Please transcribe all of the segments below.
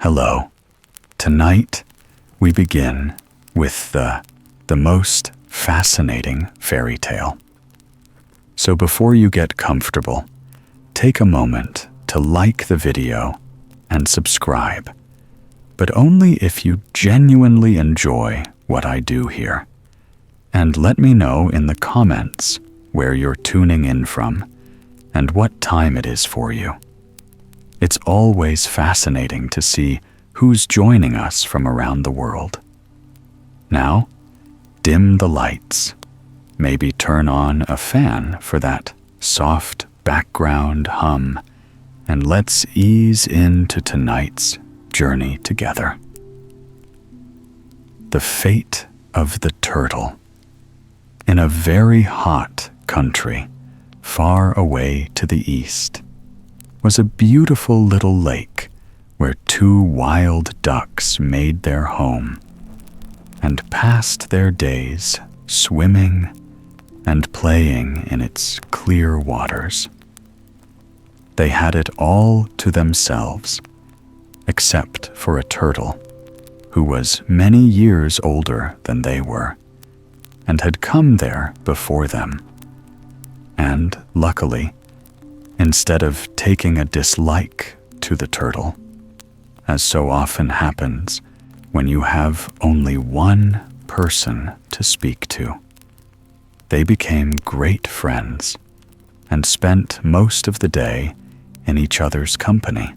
Hello. Tonight, we begin with the most fascinating fairy tale. So before you get comfortable, take a moment to like the video and subscribe, but only if you genuinely enjoy what I do here. And let me know in the comments where you're tuning in from and what time it is for you. It's always fascinating to see who's joining us from around the world. Now, dim the lights. Maybe turn on a fan for that soft background hum, and let's ease into tonight's journey together. The fate of the turtle. In a very hot country, far away to the east, was a beautiful little lake where two wild ducks made their home and passed their days swimming and playing in its clear waters. They had it all to themselves, except for a turtle who was many years older than they were and had come there before them. And, luckily, instead of taking a dislike to the turtle, as so often happens when you have only one person to speak to, they became great friends and spent most of the day in each other's company.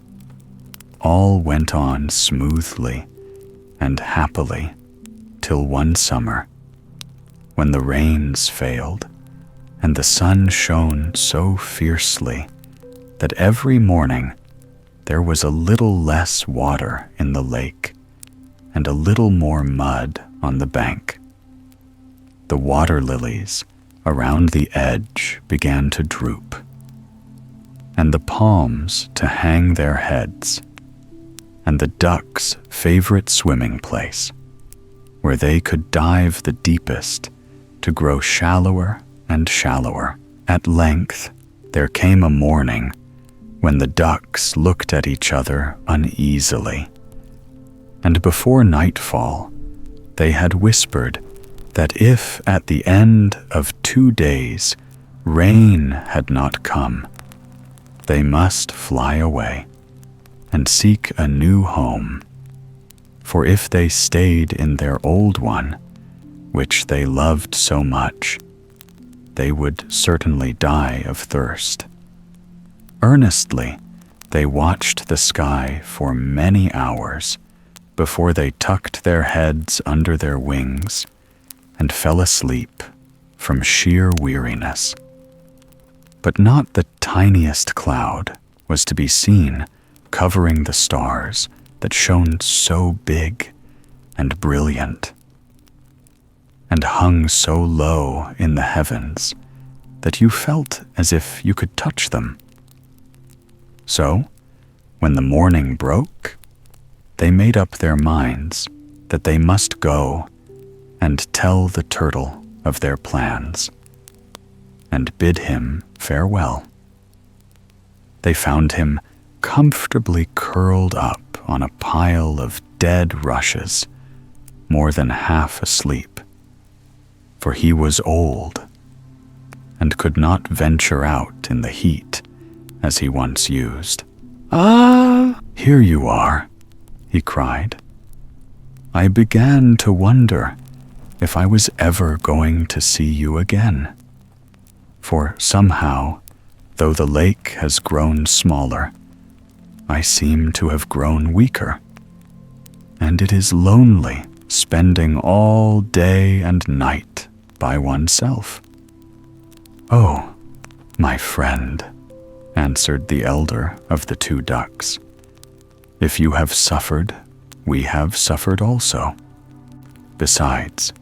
All went on smoothly and happily till one summer, when the rains failed and the sun shone so fiercely that every morning there was a little less water in the lake and a little more mud on the bank. The water lilies around the edge began to droop, and the palms to hang their heads, and the ducks' favorite swimming place, where they could dive the deepest to grow shallower and shallower. At length, there came a morning when the ducks looked at each other uneasily, and before nightfall, they had whispered that if at the end of 2 days rain had not come, they must fly away and seek a new home. For if they stayed in their old one, which they loved so much, they would certainly die of thirst. Earnestly, they watched the sky for many hours before they tucked their heads under their wings and fell asleep from sheer weariness. But not the tiniest cloud was to be seen covering the stars that shone so big and brilliant and hung so low in the heavens that you felt as if you could touch them. So, when the morning broke, they made up their minds that they must go and tell the turtle of their plans and bid him farewell. They found him comfortably curled up on a pile of dead rushes, more than half asleep, for he was old and could not venture out in the heat as he once used. "Ah, here you are," he cried. "I began to wonder if I was ever going to see you again. For somehow, though the lake has grown smaller, I seem to have grown weaker, and it is lonely spending all day and night by oneself." "Oh, my friend," answered the elder of the two ducks, "if you have suffered, we have suffered also. Besides,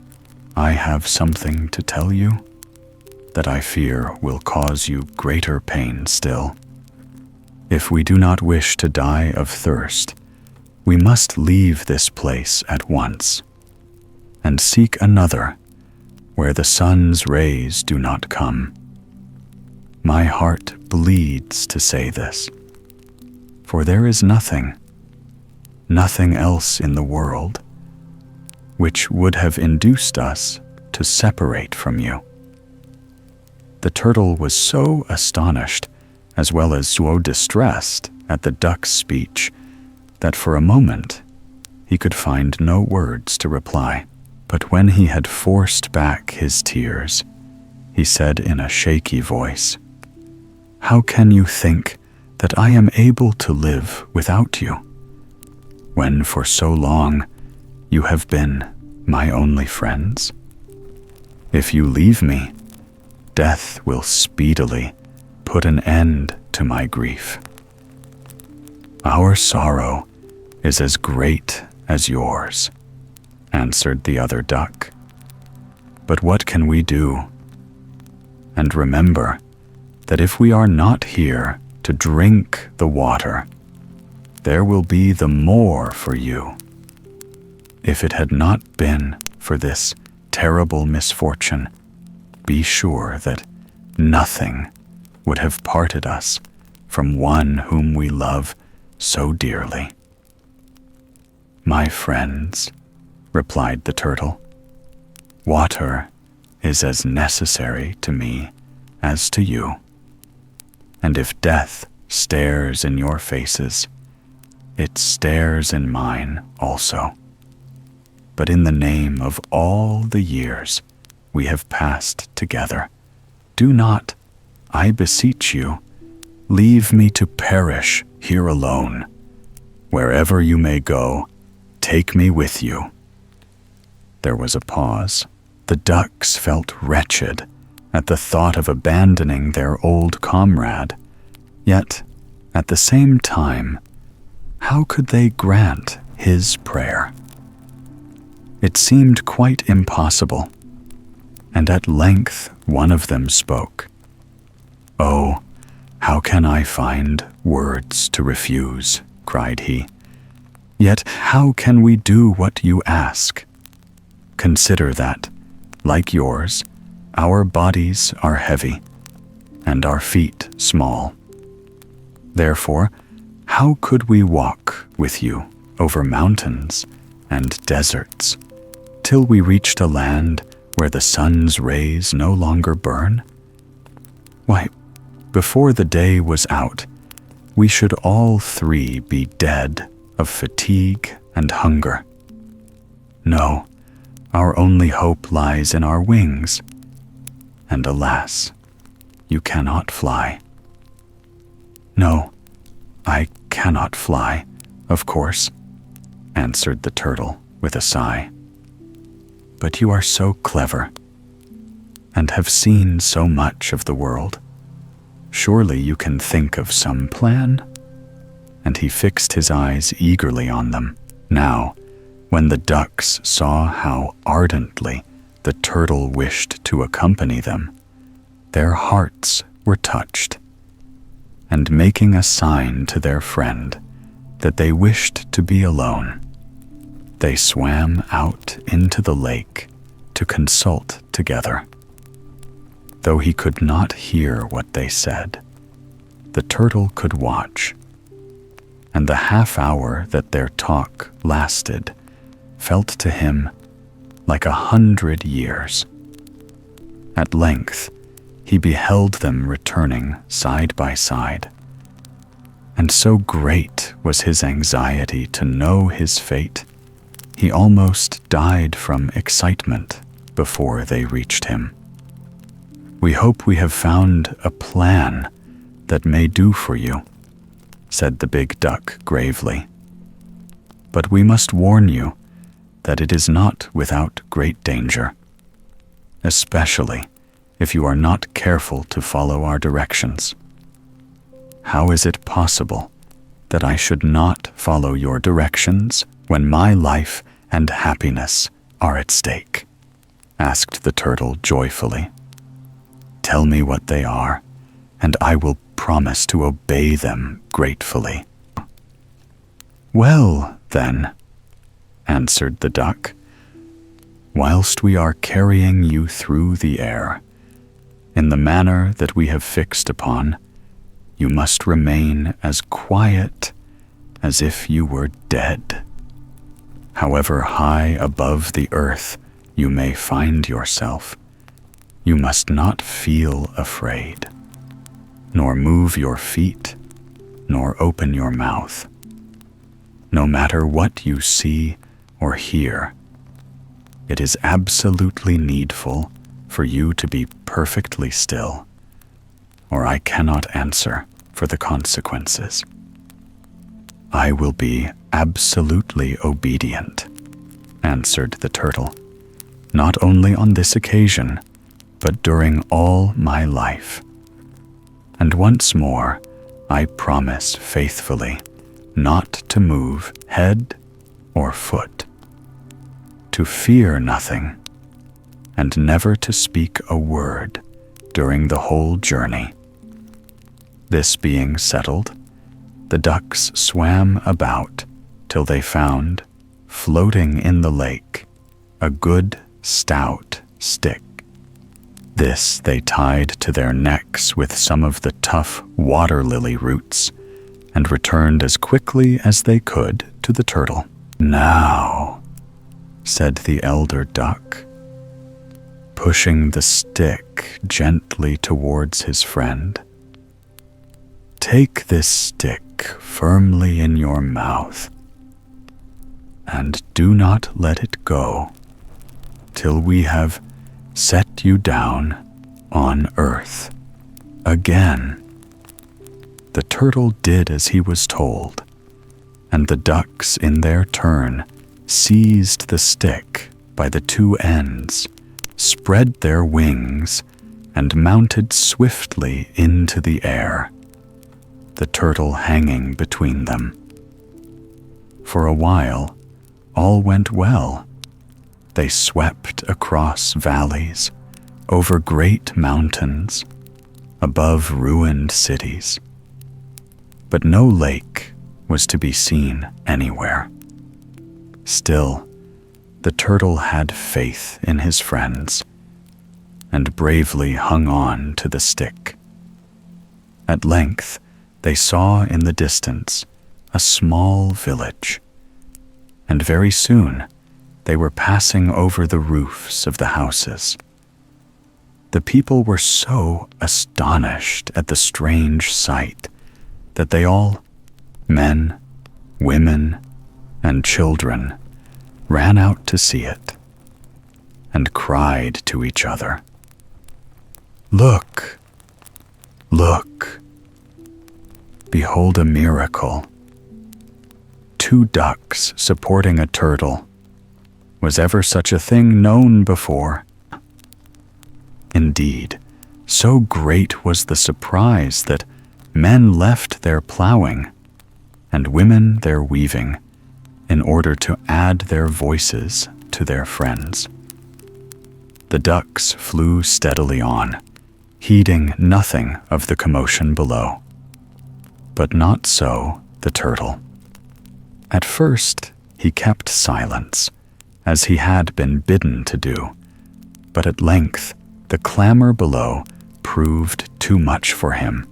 I have something to tell you that I fear will cause you greater pain still. If we do not wish to die of thirst, we must leave this place at once and seek another where the sun's rays do not come. My heart bleeds to say this, for there is nothing nothing else in the world, which would have induced us to separate from you." The turtle was so astonished, as well as so distressed at the duck's speech, that for a moment he could find no words to reply. But when he had forced back his tears, he said in a shaky voice, "How can you think that I am able to live without you, when for so long you have been my only friends? If you leave me, death will speedily put an end to my grief. Our sorrow is as great as yours," answered the other duck. "But what can we do? And remember that if we are not here to drink the water, there will be the more for you. If it had not been for this terrible misfortune, be sure that nothing would have parted us from one whom we love so dearly." "My friends," replied the turtle, "water is as necessary to me as to you. And if death stares in your faces, it stares in mine also. But in the name of all the years we have passed together, do not, I beseech you, leave me to perish here alone. Wherever you may go, take me with you." There was a pause. The ducks felt wretched at the thought of abandoning their old comrade, yet, at the same time, how could they grant his prayer? It seemed quite impossible, and at length one of them spoke. "Oh, how can I find words to refuse?" cried he. "Yet how can we do what you ask? Consider that, like yours, our bodies are heavy, and our feet small. Therefore, how could we walk with you over mountains and deserts till we reached a land where the sun's rays no longer burn? Why, before the day was out, we should all three be dead of fatigue and hunger. No, our only hope lies in our wings, and alas, you cannot fly." "No, I cannot fly, of course," answered the turtle with a sigh. "But you are so clever, and have seen so much of the world. Surely you can think of some plan?" And he fixed his eyes eagerly on them. Now, when the ducks saw how ardently the turtle wished to accompany them, their hearts were touched, and making a sign to their friend that they wished to be alone, they swam out into the lake to consult together. Though he could not hear what they said, the turtle could watch, and the half hour that their talk lasted felt to him like 100 years. At length, he beheld them returning side by side, and so great was his anxiety to know his fate, he almost died from excitement before they reached him. "We hope we have found a plan that may do for you," said the big duck gravely. "But we must warn you that it is not without great danger, especially if you are not careful to follow our directions. How is it possible that I should not follow your directions when my life and happiness are at stake?" asked the turtle joyfully. "Tell me what they are, and I will promise to obey them gratefully." "Well, then," answered the duck, "whilst we are carrying you through the air, in the manner that we have fixed upon, you must remain as quiet as if you were dead. However high above the earth you may find yourself, you must not feel afraid, nor move your feet, nor open your mouth. No matter what you see or hear, it is absolutely needful for you to be perfectly still, or I cannot answer for the consequences. I will be absolutely obedient, answered the turtle, not only on this occasion, but during all my life. And once more, I promise faithfully not to move head or foot, to fear nothing, and never to speak a word during the whole journey. This being settled, the ducks swam about till they found, floating in the lake, a good stout stick. This they tied to their necks with some of the tough water lily roots, and returned as quickly as they could to the turtle. Now, said the elder duck, pushing the stick gently towards his friend, take this stick firmly in your mouth, and do not let it go till we have set you down on earth again. The turtle did as he was told, and the ducks in their turn seized the stick by the two ends, spread their wings, and mounted swiftly into the air, the turtle hanging between them. For a while, all went well. They swept across valleys, over great mountains, above ruined cities. But no lake was to be seen anywhere. Still, the turtle had faith in his friends, and bravely hung on to the stick. At length, they saw in the distance a small village, and very soon they were passing over the roofs of the houses. The people were so astonished at the strange sight that they all, men, women, and children, ran out to see it, and cried to each other, "Look, look, behold a miracle. 2 ducks supporting a turtle. Was ever such a thing known before?" Indeed, so great was the surprise that men left their plowing and women their weaving in order to add their voices to their friends. The ducks flew steadily on, heeding nothing of the commotion below. But not so the turtle. At first, he kept silence, as he had been bidden to do, but at length the clamor below proved too much for him,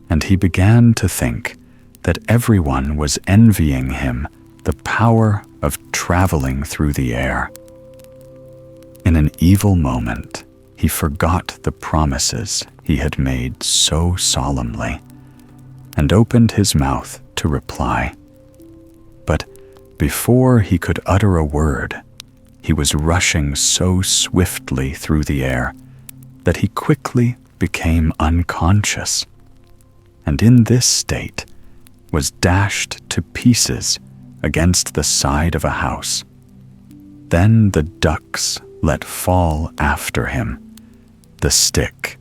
and he began to think that everyone was envying him the power of traveling through the air. In an evil moment, he forgot the promises he had made so solemnly, and opened his mouth to reply. But before he could utter a word, he was rushing so swiftly through the air that he quickly became unconscious, and in this state was dashed to pieces against the side of a house. Then the ducks let fall after him the stick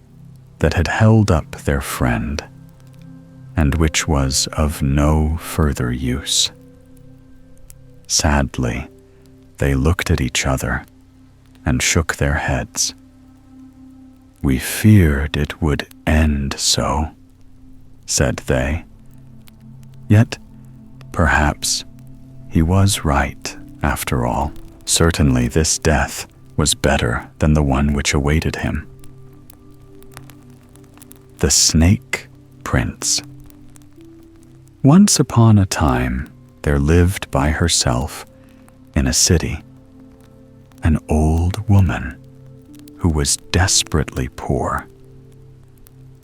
that had held up their friend, and which was of no further use. Sadly, they looked at each other and shook their heads. "We feared it would end so," said they. Yet, perhaps, he was right after all. Certainly this death was better than the one which awaited him. The Snake Prince. Once upon a time, there lived by herself in a city an old woman who was desperately poor.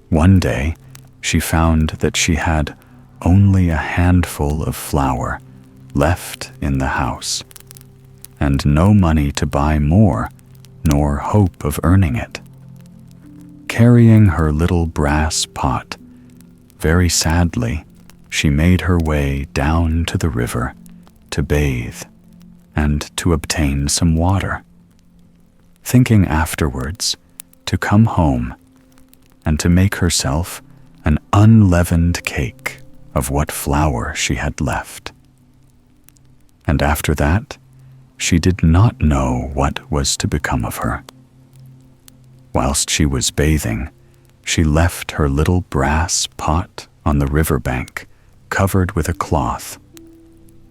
One day, she found that she had only a handful of flour left in the house, and no money to buy more, nor hope of earning it. Carrying her little brass pot, very sadly, she made her way down to the river to bathe and to obtain some water, thinking afterwards to come home and to make herself an unleavened cake of what flour she had left. And after that, she did not know what was to become of her. Whilst she was bathing, she left her little brass pot on the riverbank, covered with a cloth,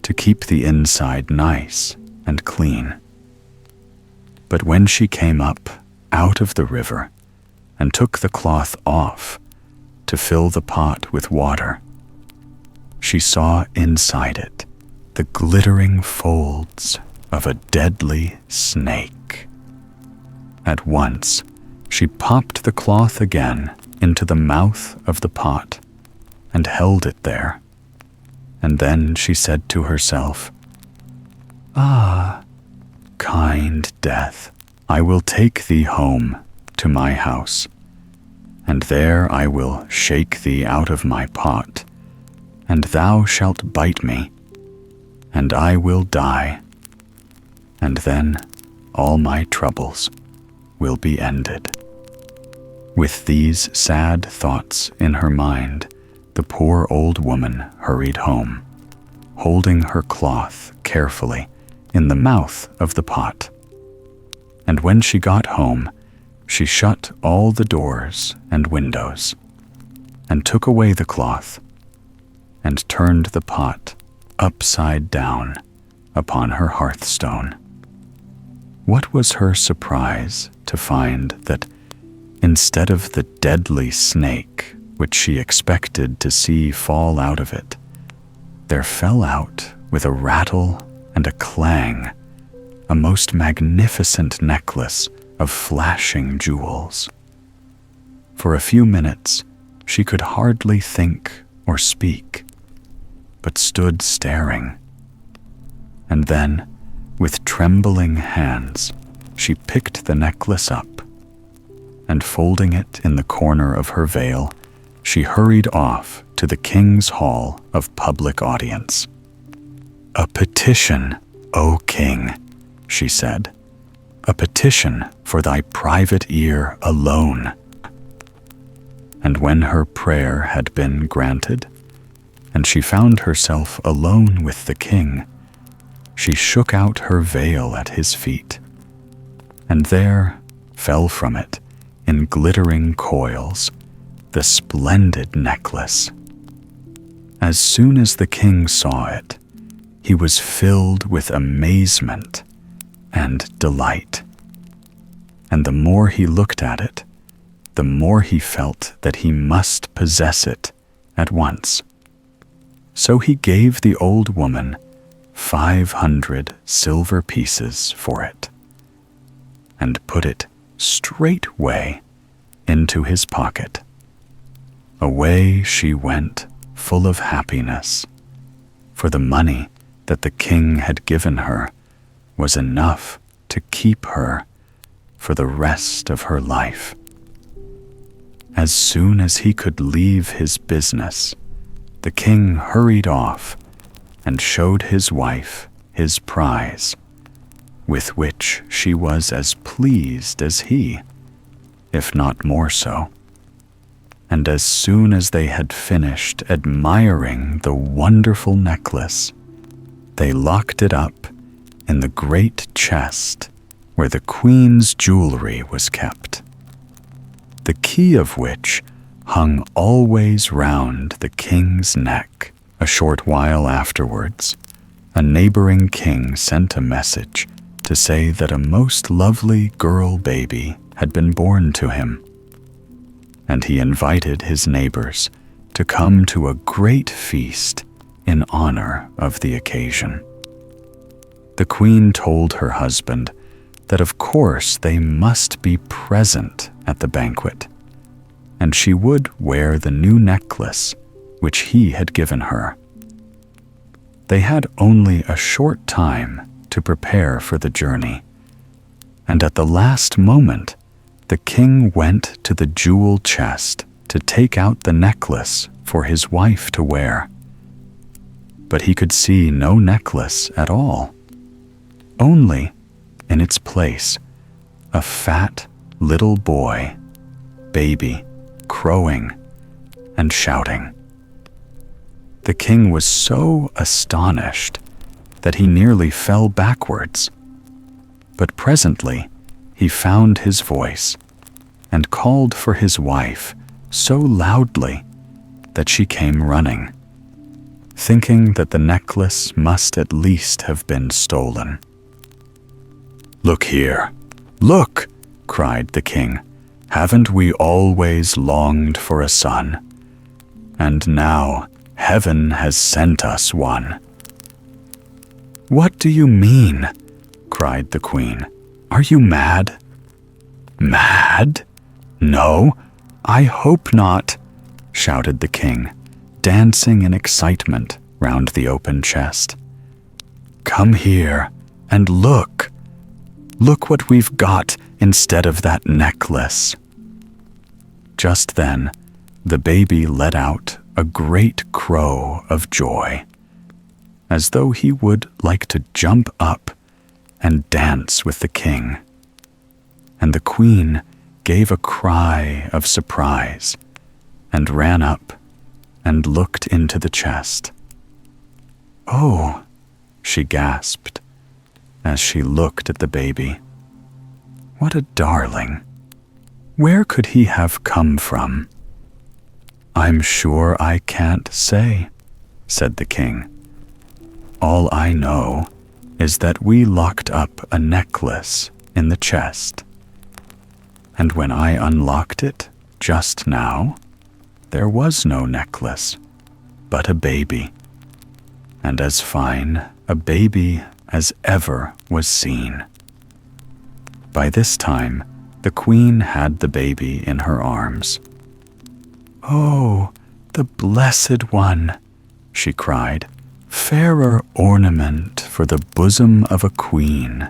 to keep the inside nice and clean. But when she came up out of the river and took the cloth off to fill the pot with water, she saw inside it the glittering folds of a deadly snake. At once, she popped the cloth again into the mouth of the pot and held it there. And then she said to herself, "Ah, kind death, I will take thee home to my house, and there I will shake thee out of my pot, and thou shalt bite me, and I will die, and then all my troubles will be ended." With these sad thoughts in her mind, the poor old woman hurried home, holding her cloth carefully in the mouth of the pot. And when she got home, she shut all the doors and windows, and took away the cloth, and turned the pot upside down upon her hearthstone. What was her surprise to find that instead of the deadly snake which she expected to see fall out of it, there fell out with a rattle and a clang a most magnificent necklace of flashing jewels. For a few minutes she could hardly think or speak, but stood staring. And then, with trembling hands, she picked the necklace up, and folding it in the corner of her veil, she hurried off to the king's hall of public audience. "A petition, O king," she said, "a petition for thy private ear alone." And when her prayer had been granted, and she found herself alone with the king, she shook out her veil at his feet, and there fell from it, in glittering coils, the splendid necklace. As soon as the king saw it, he was filled with amazement and delight. And the more he looked at it, the more he felt that he must possess it at once. So he gave the old woman 500 silver pieces for it, and put it straightway into his pocket. Away she went, full of happiness, for the money that the king had given her was enough to keep her for the rest of her life. As soon as he could leave his business, the king hurried off and showed his wife his prize, with which she was as pleased as he, if not more so. And as soon as they had finished admiring the wonderful necklace, they locked it up in the great chest where the queen's jewelry was kept, the key of which hung always round the king's neck. A short while afterwards, a neighboring king sent a message to say that a most lovely girl baby had been born to him, and he invited his neighbors to come to a great feast in honor of the occasion. The queen told her husband that of course they must be present at the banquet, and she would wear the new necklace which he had given her. They had only a short time to prepare for the journey, and at the last moment the king went to the jewel chest to take out the necklace for his wife to wear. But he could see no necklace at all. Only, in its place, a fat little boy, baby, crowing and shouting. The king was so astonished that he nearly fell backwards. But presently he found his voice and called for his wife so loudly that she came running, thinking that the necklace must at least have been stolen. "Look here, look!" cried the king. "Haven't we always longed for a son? And now heaven has sent us one." "What do you mean?" cried the queen. "Are you mad?" "Mad? No, I hope not," shouted the king, dancing in excitement round the open chest. "Come here and look. Look what we've got instead of that necklace." Just then, the baby let out a great crow of joy, as though he would like to jump up and dance with the king. And the queen gave a cry of surprise and ran up and looked into the chest. "Oh," she gasped as she looked at the baby. "What a darling! Where could he have come from?" "I'm sure I can't say," said the king. "All I know is that we locked up a necklace in the chest. And when I unlocked it just now, there was no necklace, but a baby, and as fine a baby as ever was seen." By this time, the queen had the baby in her arms. "Oh, the blessed one," she cried, "fairer ornament for the bosom of a queen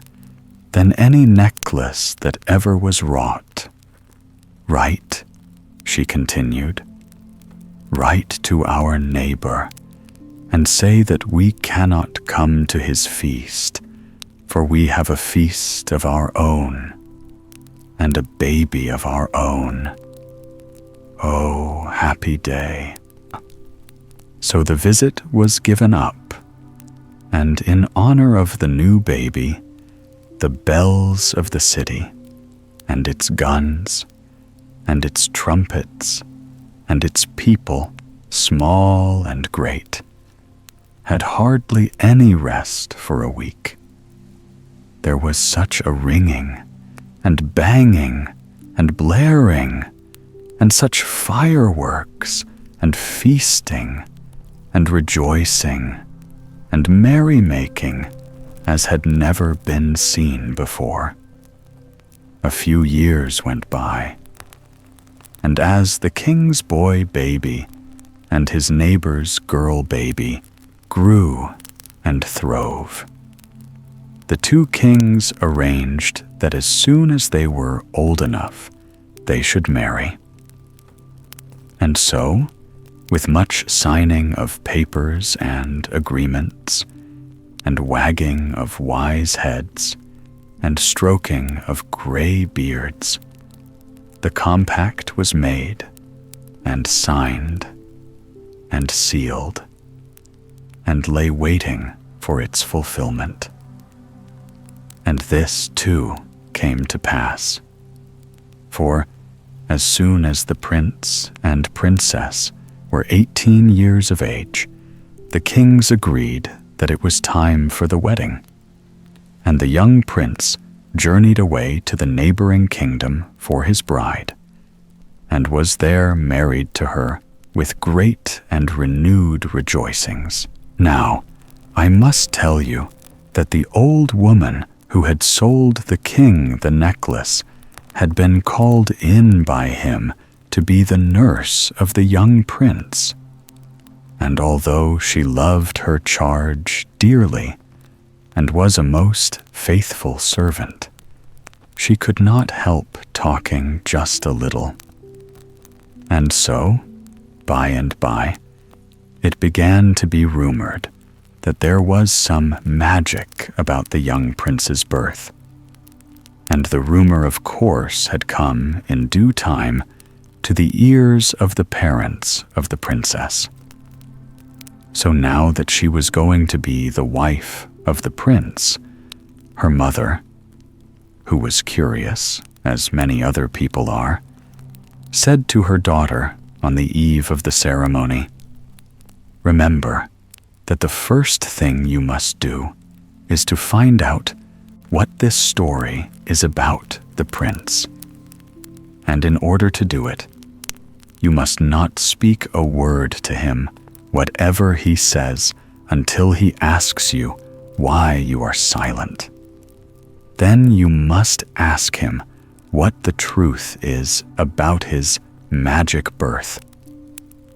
than any necklace that ever was wrought. Write," she continued, "write to our neighbor, and say that we cannot come to his feast, for we have a feast of our own, and a baby of our own. Oh, happy day." So the visit was given up, and in honor of the new baby, the bells of the city, and its guns, and its trumpets, and its people, small and great, had hardly any rest for a week. There was such a ringing, and banging, and blaring, and such fireworks, and feasting, and rejoicing, and merrymaking as had never been seen before. A few years went by, and as the king's boy baby and his neighbor's girl baby grew and throve, the two kings arranged that as soon as they were old enough, they should marry. And so, with much signing of papers and agreements, and wagging of wise heads, and stroking of gray beards, the compact was made, and signed, and sealed, and lay waiting for its fulfillment. And this, too, came to pass. For as soon as the prince and princess were 18 years of age, the kings agreed that it was time for the wedding, and the young prince journeyed away to the neighboring kingdom for his bride, and was there married to her with great and renewed rejoicings. Now, I must tell you that the old woman who had sold the king the necklace had been called in by him to be the nurse of the young prince. And although she loved her charge dearly and was a most faithful servant, she could not help talking just a little. And so, by and by, it began to be rumored that there was some magic about the young prince's birth. And the rumor, of course, had come in due time to the ears of the parents of the princess. So now that she was going to be the wife of the prince, her mother, who was curious, as many other people are, said to her daughter on the eve of the ceremony, "Remember that the first thing you must do is to find out what this story is about the prince. And in order to do it, you must not speak a word to him, whatever he says, until he asks you why you are silent. Then you must ask him what the truth is about his magic birth.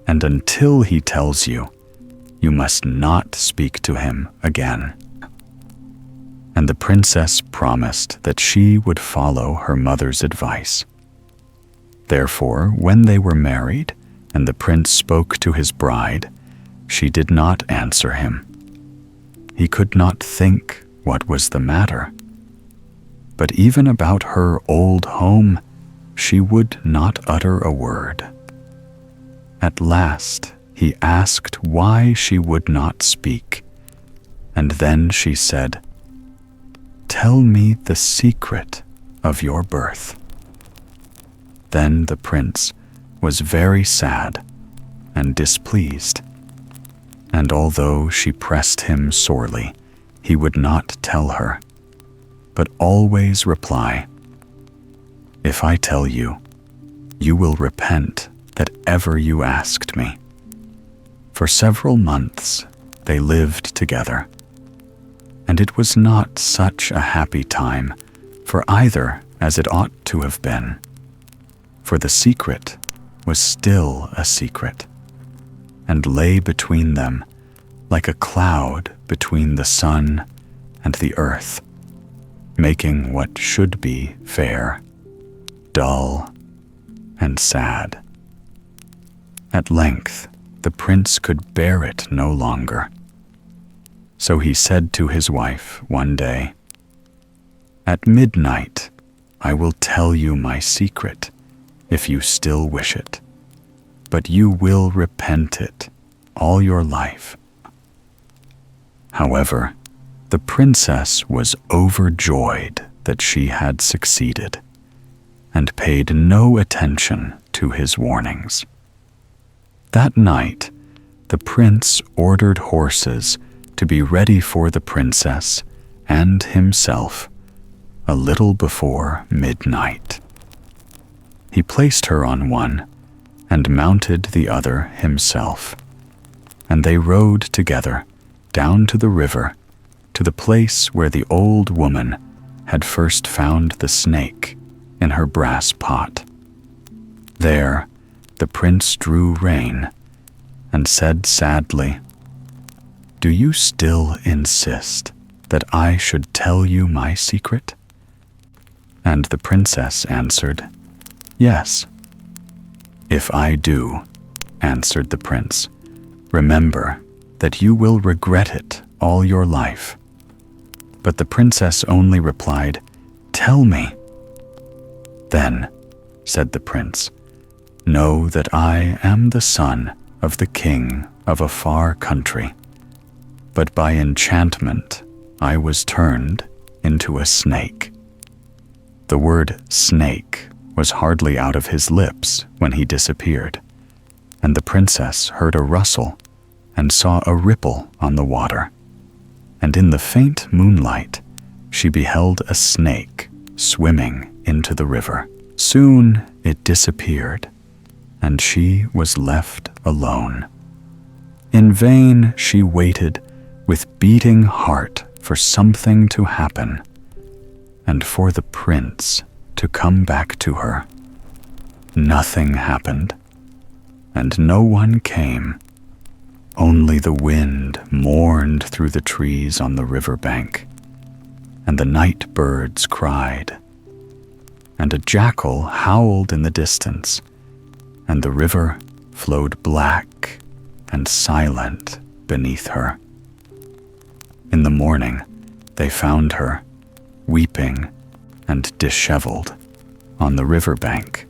And until he tells you, you must not speak to him again." And the princess promised that she would follow her mother's advice. Therefore, when they were married and the prince spoke to his bride, she did not answer him. He could not think what was the matter. But even about her old home, she would not utter a word. At last, he asked why she would not speak, and then she said, "Tell me the secret of your birth." Then the prince was very sad and displeased, and although she pressed him sorely, he would not tell her, but always reply, "If I tell you, you will repent that ever you asked me." For several months they lived together, and it was not such a happy time for either as it ought to have been, for the secret was still a secret, and lay between them like a cloud between the sun and the earth, making what should be fair, dull, and sad. At length, the prince could bear it no longer. So he said to his wife one day, "At midnight, I will tell you my secret, if you still wish it, but you will repent it all your life." However, the princess was overjoyed that she had succeeded, and paid no attention to his warnings. That night, the prince ordered horses to be ready for the princess and himself a little before midnight. He placed her on one and mounted the other himself, and they rode together down to the river, to the place where the old woman had first found the snake in her brass pot. There, the prince drew rein and said sadly, "Do you still insist that I should tell you my secret?" And the princess answered, "Yes." "If I do," answered the prince, "remember that you will regret it all your life." But the princess only replied, "Tell me." "Then," said the prince, "know that I am the son of the king of a far country, but by enchantment I was turned into a snake." The word snake was hardly out of his lips when he disappeared, and the princess heard a rustle and saw a ripple on the water, and in the faint moonlight she beheld a snake swimming into the river. Soon it disappeared, and she was left alone. In vain she waited with beating heart for something to happen, and for the prince to come back to her. Nothing happened, and no one came. Only the wind mourned through the trees on the river bank, and the night birds cried, and a jackal howled in the distance, and the river flowed black and silent beneath her. In the morning, they found her, weeping and disheveled, on the river bank,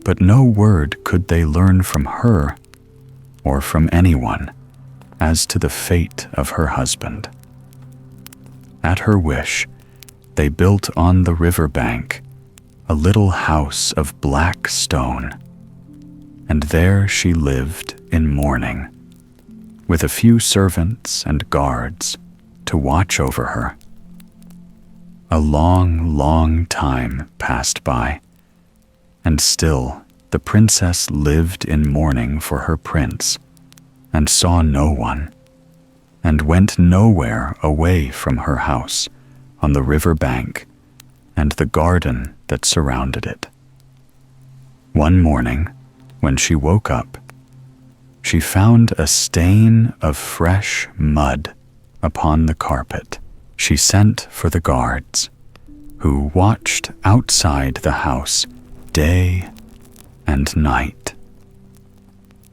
but no word could they learn from her or from anyone as to the fate of her husband. At her wish, they built on the river bank a little house of black stone, and there she lived in mourning, with a few servants and guards to watch over her. A long, long time passed by, and still the princess lived in mourning for her prince, and saw no one, and went nowhere away from her house on the river bank and the garden that surrounded it. One morning, when she woke up, she found a stain of fresh mud upon the carpet. She sent for the guards, who watched outside the house day and night,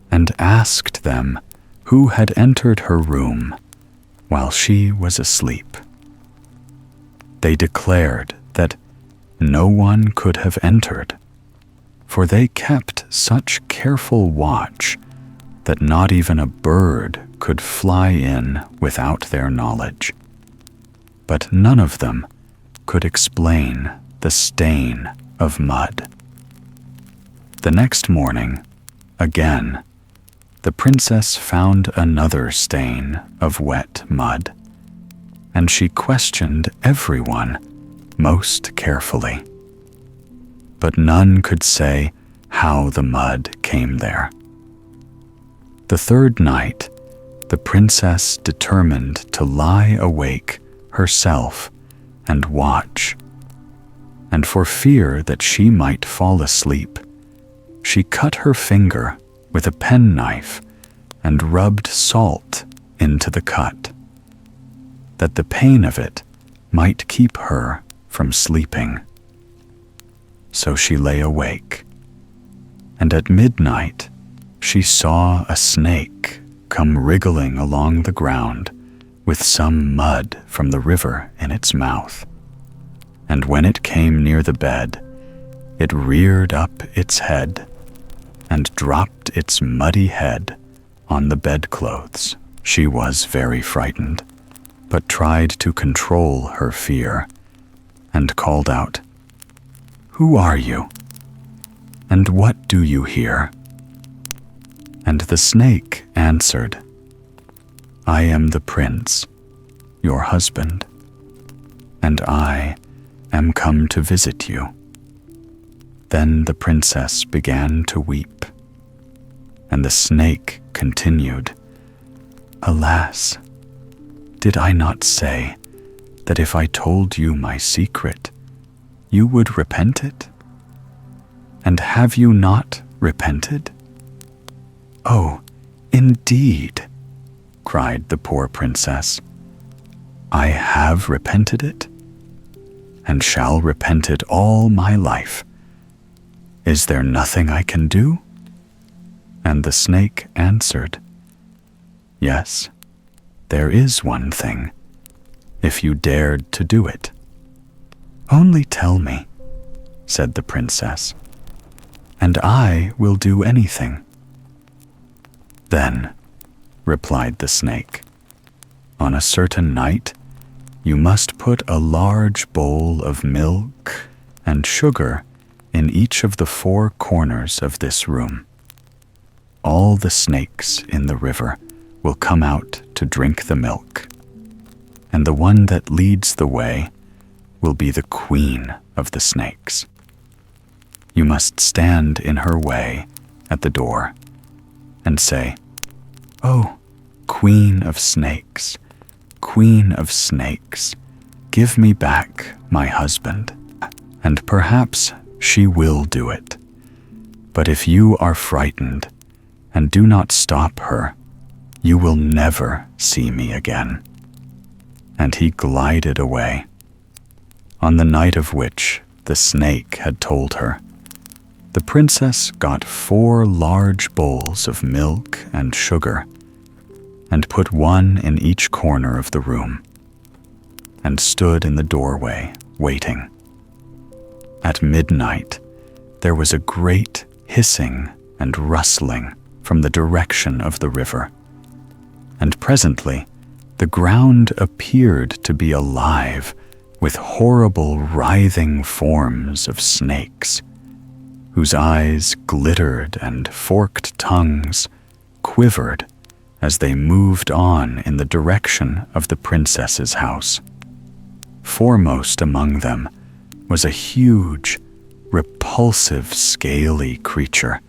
and asked them who had entered her room while she was asleep. They declared that no one could have entered, for they kept such careful watch that not even a bird could fly in without their knowledge. But none of them could explain the stain of mud. The next morning, again, the princess found another stain of wet mud, and she questioned everyone most carefully. But none could say how the mud came there. The third night, the princess determined to lie awake herself and watch, and for fear that she might fall asleep, she cut her finger with a penknife and rubbed salt into the cut, that the pain of it might keep her from sleeping. So she lay awake, and at midnight she saw a snake come wriggling along the ground with some mud from the river in its mouth. And when it came near the bed, it reared up its head and dropped its muddy head on the bedclothes. She was very frightened, but tried to control her fear and called out, "Who are you? And what do you here?" And the snake answered, "I am the prince, your husband, and I am come to visit you." Then the princess began to weep, and the snake continued, "Alas, did I not say that if I told you my secret, you would repent it? And have you not repented?" "Oh, indeed," cried the poor princess. "I have repented it, and shall repent it all my life. Is there nothing I can do?" And the snake answered, "Yes, there is one thing, if you dared to do it." "Only tell me," said the princess, "and I will do anything." "Then," replied the snake, "on a certain night, you must put a large bowl of milk and sugar in each of the 4 corners of this room. All the snakes in the river will come out to drink the milk, and the one that leads the way will be the queen of the snakes. You must stand in her way at the door and say, "Oh, Queen of Snakes, Queen of Snakes, give me back my husband." And perhaps she will do it. But if you are frightened and do not stop her, you will never see me again. And he glided away. On the night of which the snake had told her, the princess got 4 large bowls of milk and sugar and put one in each corner of the room and stood in the doorway waiting. At midnight, there was a great hissing and rustling from the direction of the river, and presently the ground appeared to be alive with horrible writhing forms of snakes, whose eyes glittered and forked tongues quivered as they moved on in the direction of the princess's house. Foremost among them was a huge, repulsive, scaly creature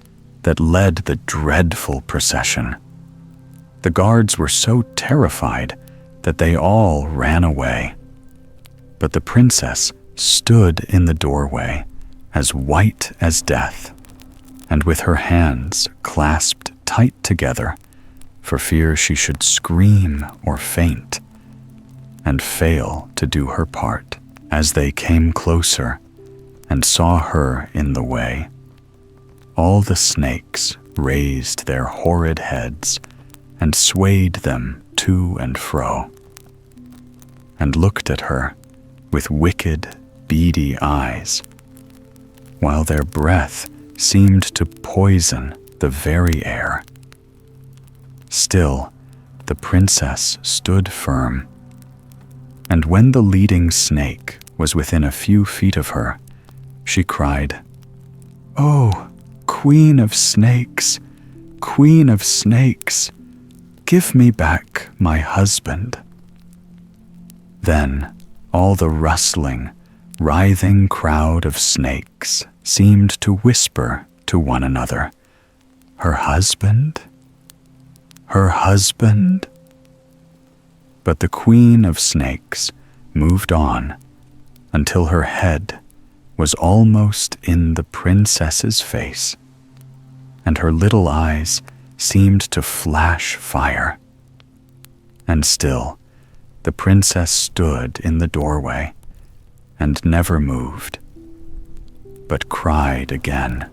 that led the dreadful procession. The guards were so terrified that they all ran away. But the princess stood in the doorway, as white as death, and with her hands clasped tight together for fear she should scream or faint and fail to do her part. As they came closer and saw her in the way, all the snakes raised their horrid heads and swayed them to and fro, and looked at her with wicked, beady eyes, while their breath seemed to poison the very air. Still, the princess stood firm, and when the leading snake was within a few feet of her, she cried, "Oh, Queen of Snakes, Queen of Snakes, give me back my husband." Then all the rustling, writhing crowd of snakes seemed to whisper to one another, "Her husband? Her husband?" But the Queen of Snakes moved on until her head was almost in the princess's face, and her little eyes seemed to flash fire. And still, the princess stood in the doorway and never moved, but cried again,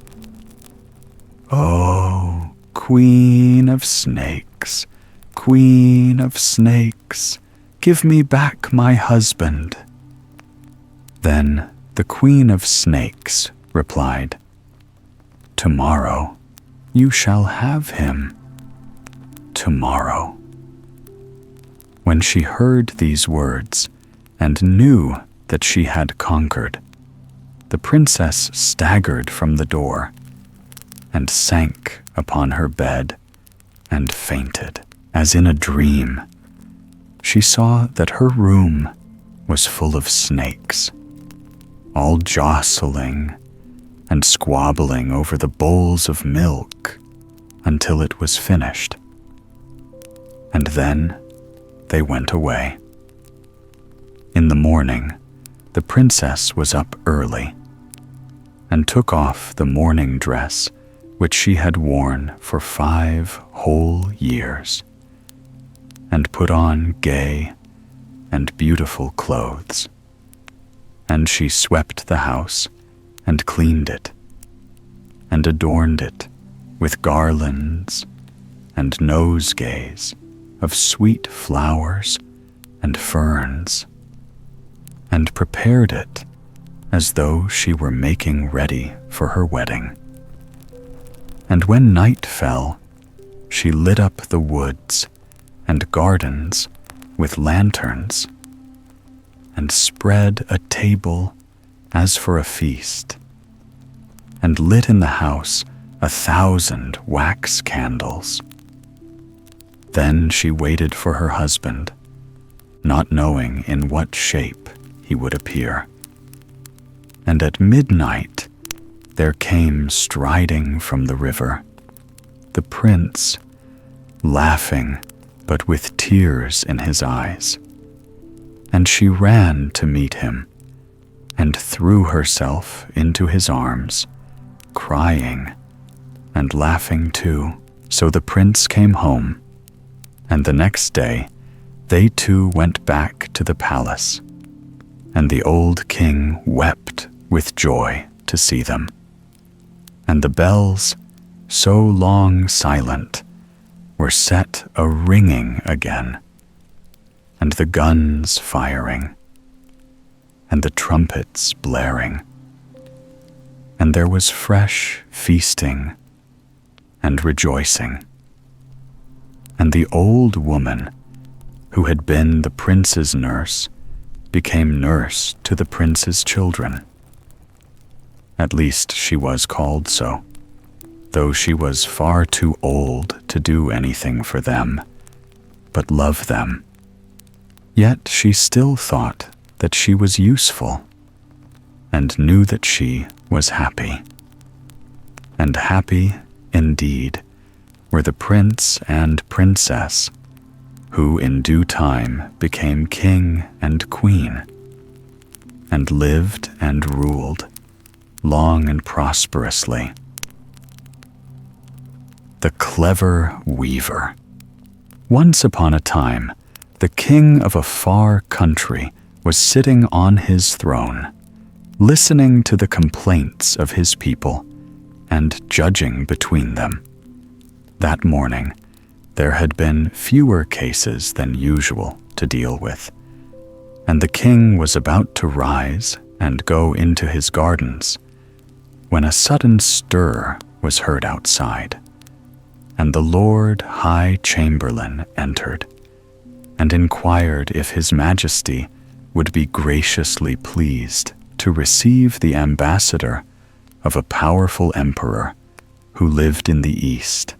"Oh, Queen of Snakes, Queen of Snakes, give me back my husband." Then the Queen of Snakes replied, "Tomorrow you shall have him. Tomorrow." When she heard these words and knew that she had conquered, the princess staggered from the door and sank upon her bed and fainted. As in a dream, she saw that her room was full of snakes, all jostling and squabbling over the bowls of milk until it was finished. And then they went away. In the morning, the princess was up early and took off the mourning dress which she had worn for 5 whole years, and put on gay and beautiful clothes. And she swept the house and cleaned it, and adorned it with garlands and nosegays of sweet flowers and ferns, and prepared it as though she were making ready for her wedding. And when night fell, she lit up the woods and gardens with lanterns, and spread a table as for a feast, and lit in the house 1,000 wax candles. Then she waited for her husband, not knowing in what shape he would appear. And at midnight there came striding from the river the prince laughing but with tears in his eyes. And she ran to meet him and threw herself into his arms, crying and laughing too. So the prince came home, and the next day they two went back to the palace, and the old king wept with joy to see them. And the bells, so long silent, were set a-ringing again, and the guns firing, and the trumpets blaring, and there was fresh feasting and rejoicing. And the old woman, who had been the prince's nurse, became nurse to the prince's children. At least she was called so, though she was far too old to do anything for them, but love them. Yet she still thought that she was useful, and knew that she was happy. And happy, indeed, were the prince and princess, who in due time became king and queen, and lived and ruled long and prosperously. The clever weaver. Once upon a time, the king of a far country was sitting on his throne, listening to the complaints of his people and judging between them. That morning, there had been fewer cases than usual to deal with, and the king was about to rise and go into his gardens when a sudden stir was heard outside, and the Lord High Chamberlain entered and inquired if His Majesty would be graciously pleased to receive the ambassador of a powerful emperor who lived in the east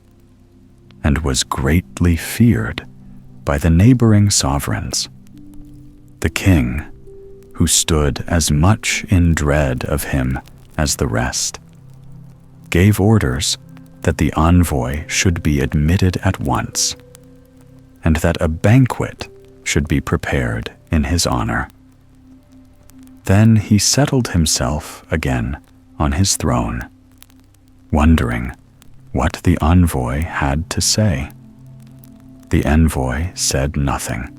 and was greatly feared by the neighboring sovereigns. The king, who stood as much in dread of him as the rest, gave orders that the envoy should be admitted at once, and that a banquet should be prepared in his honor. Then he settled himself again on his throne, wondering what the envoy had to say. The envoy said nothing.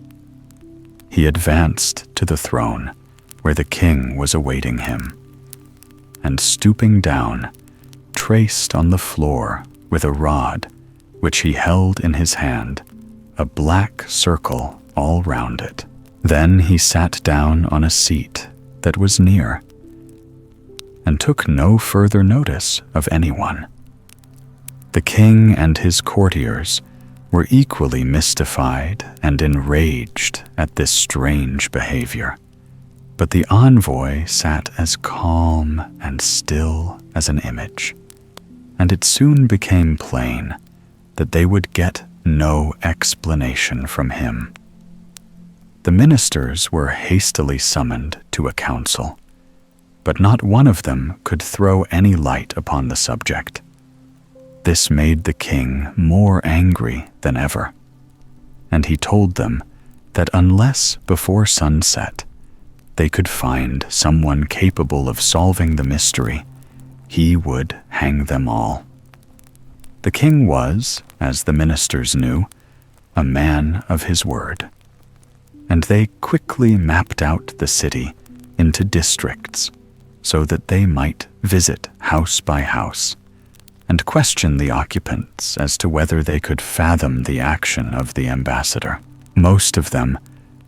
He advanced to the throne where the king was awaiting him, and stooping down, traced on the floor with a rod which he held in his hand a black circle all round it. Then he sat down on a seat that was near, and took no further notice of anyone. The king and his courtiers were equally mystified and enraged at this strange behavior, but the envoy sat as calm and still as an image, and it soon became plain that they would get no explanation from him. The ministers were hastily summoned to a council, but not one of them could throw any light upon the subject. This made the king more angry than ever, and he told them that unless before sunset they could find someone capable of solving the mystery, he would hang them all. The king was, as the ministers knew, a man of his word, and they quickly mapped out the city into districts so that they might visit house by house and question the occupants as to whether they could fathom the action of the ambassador. Most of them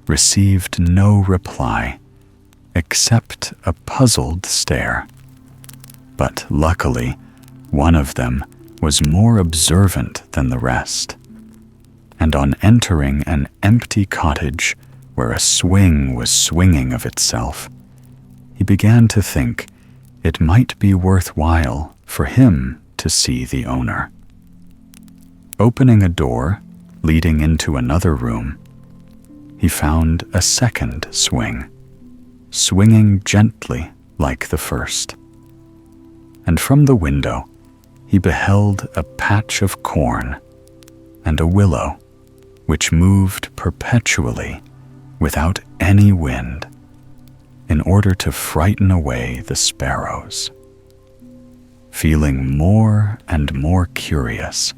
received no reply except a puzzled stare. But luckily, one of them was more observant than the rest, and on entering an empty cottage where a swing was swinging of itself, he began to think it might be worthwhile for him to see the owner. Opening a door leading into another room, he found a second swing, swinging gently like the first. And from the window, he beheld a patch of corn and a willow, which moved perpetually without any wind, in order to frighten away the sparrows. Feeling more and more curious,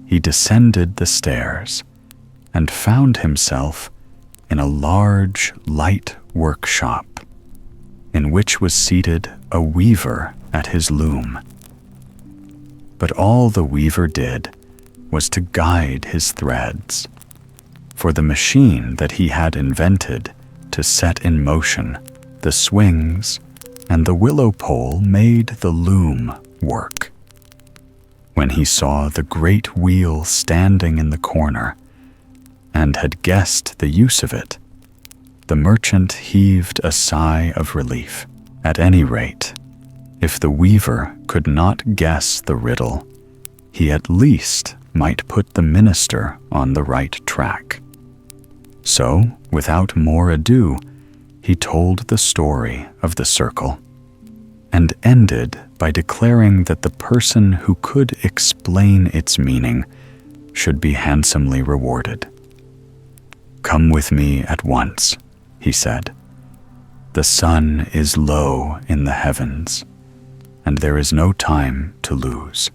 he descended the stairs and found himself in a large, light workshop, in which was seated a weaver at his loom. But all the weaver did was to guide his threads, for the machine that he had invented to set in motion the swings and the willow pole made the loom work. When he saw the great wheel standing in the corner and had guessed the use of it, the merchant heaved a sigh of relief. At any rate, if the weaver could not guess the riddle, he at least might put the minister on the right track. So, without more ado, he told the story of the circle, and ended by declaring that the person who could explain its meaning should be handsomely rewarded. "Come with me at once," he said. "The sun is low in the heavens, and there is no time to lose."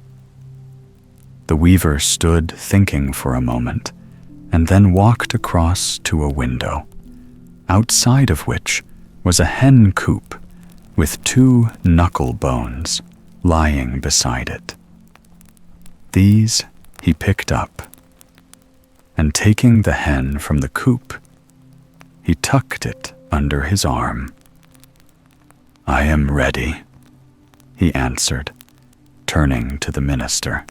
The weaver stood thinking for a moment, and then walked across to a window, outside of which was a hen coop with 2 knuckle bones lying beside it. These he picked up, and taking the hen from the coop, he tucked it under his arm. "I am ready," he answered, turning to the minister.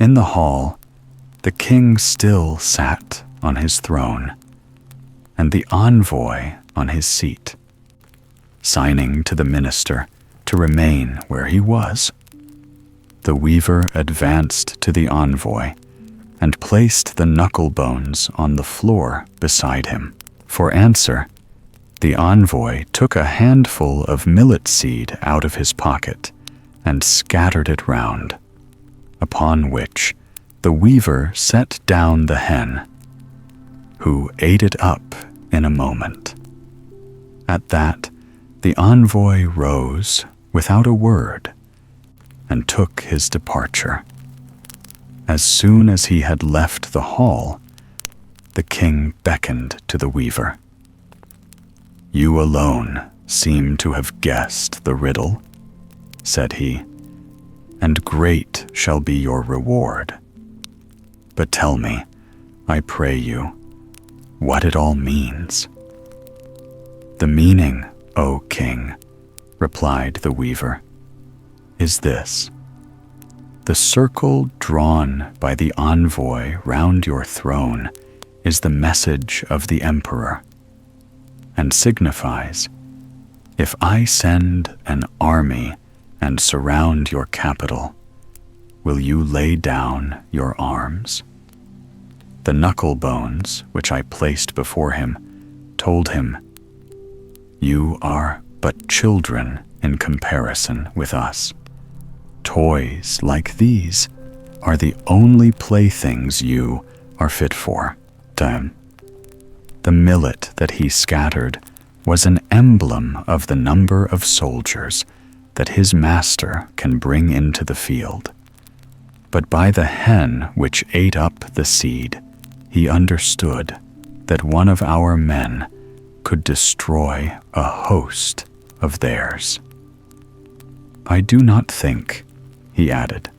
In the hall, the king still sat on his throne, and the envoy on his seat, signing to the minister to remain where he was. The weaver advanced to the envoy and placed the knuckle bones on the floor beside him. For answer, the envoy took a handful of millet seed out of his pocket and scattered it round, upon which the weaver set down the hen, who ate it up in a moment. At that, the envoy rose without a word and took his departure. As soon as he had left the hall, the king beckoned to the weaver. "You alone seem to have guessed the riddle," said he, "and great shall be your reward. But tell me, I pray you, what it all means." "The meaning, O king," replied the weaver, "is this. The circle drawn by the envoy round your throne is the message of the emperor, and signifies, if I send an army and surround your capital, will you lay down your arms?" The knuckle bones, which I placed before him, told him, "You are but children in comparison with us. Toys like these are the only playthings you are fit for." The millet that he scattered was an emblem of the number of soldiers that his master can bring into the field. But by the hen which ate up the seed, he understood that one of our men could destroy a host of theirs. "I do not think," he added,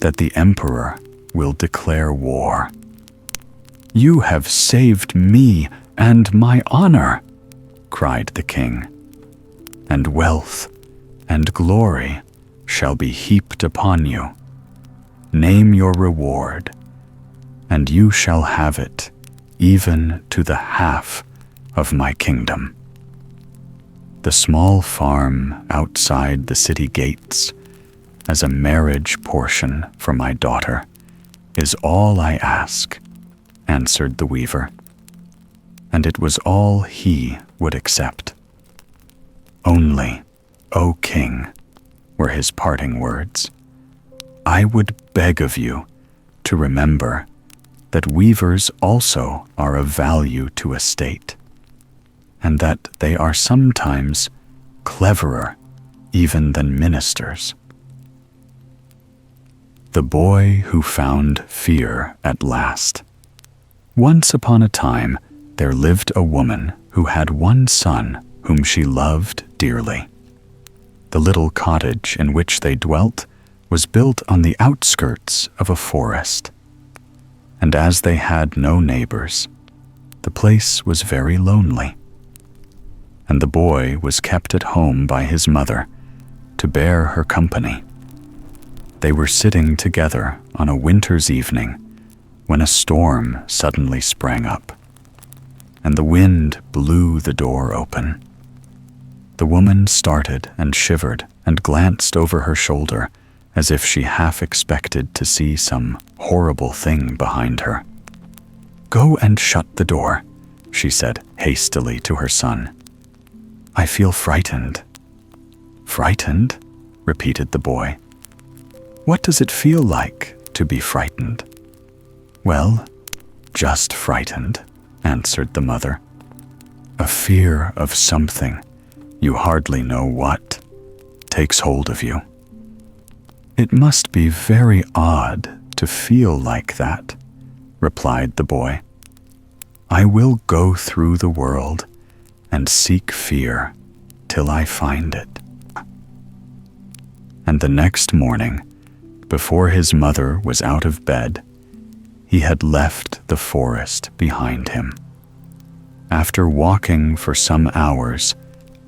"that the emperor will declare war." "You have saved me and my honor," cried the king, "and wealth and glory shall be heaped upon you. Name your reward, and you shall have it even to the half of my kingdom. The small farm outside the city gates, as a marriage portion for my daughter, is all I ask," answered the weaver, and it was all he would accept. "Only, O king," were his parting words, "I would beg of you to remember that weavers also are of value to a state, and that they are sometimes cleverer even than ministers. The Boy Who Found Fear at Last. Once upon a time, there lived a woman who had one son whom she loved dearly. The little cottage in which they dwelt was built on the outskirts of a forest, and as they had no neighbors, the place was very lonely. And the boy was kept at home by his mother to bear her company. They were sitting together on a winter's evening when a storm suddenly sprang up, and the wind blew the door open. The woman started and shivered and glanced over her shoulder as if she half expected to see some horrible thing behind her. "Go and shut the door," she said hastily to her son. "I feel frightened." "Frightened?" repeated the boy. "What does it feel like to be frightened?" "Well, just frightened," answered the mother. "A fear of something, you hardly know what, takes hold of you." "It must be very odd to feel like that," replied the boy. "I will go through the world and seek fear till I find it." And the next morning, before his mother was out of bed, he had left the forest behind him. After walking for some hours,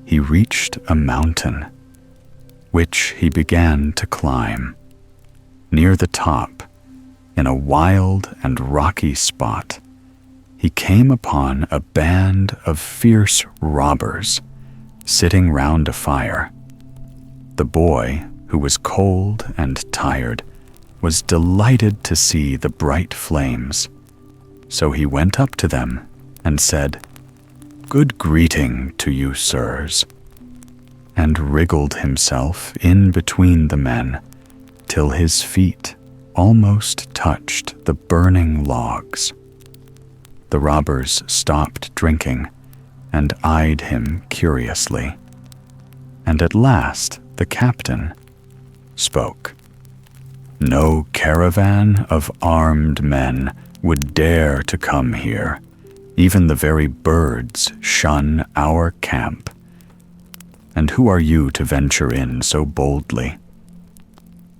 he reached a mountain, which he began to climb. Near the top, in a wild and rocky spot, he came upon a band of fierce robbers sitting round a fire. The boy, who was cold and tired, was delighted to see the bright flames, so he went up to them and said, "Good greeting to you, sirs," and wriggled himself in between the men till his feet almost touched the burning logs. The robbers stopped drinking and eyed him curiously, and at last the captain spoke. "No caravan of armed men would dare to come here. Even the very birds shun our camp. And who are you to venture in so boldly?"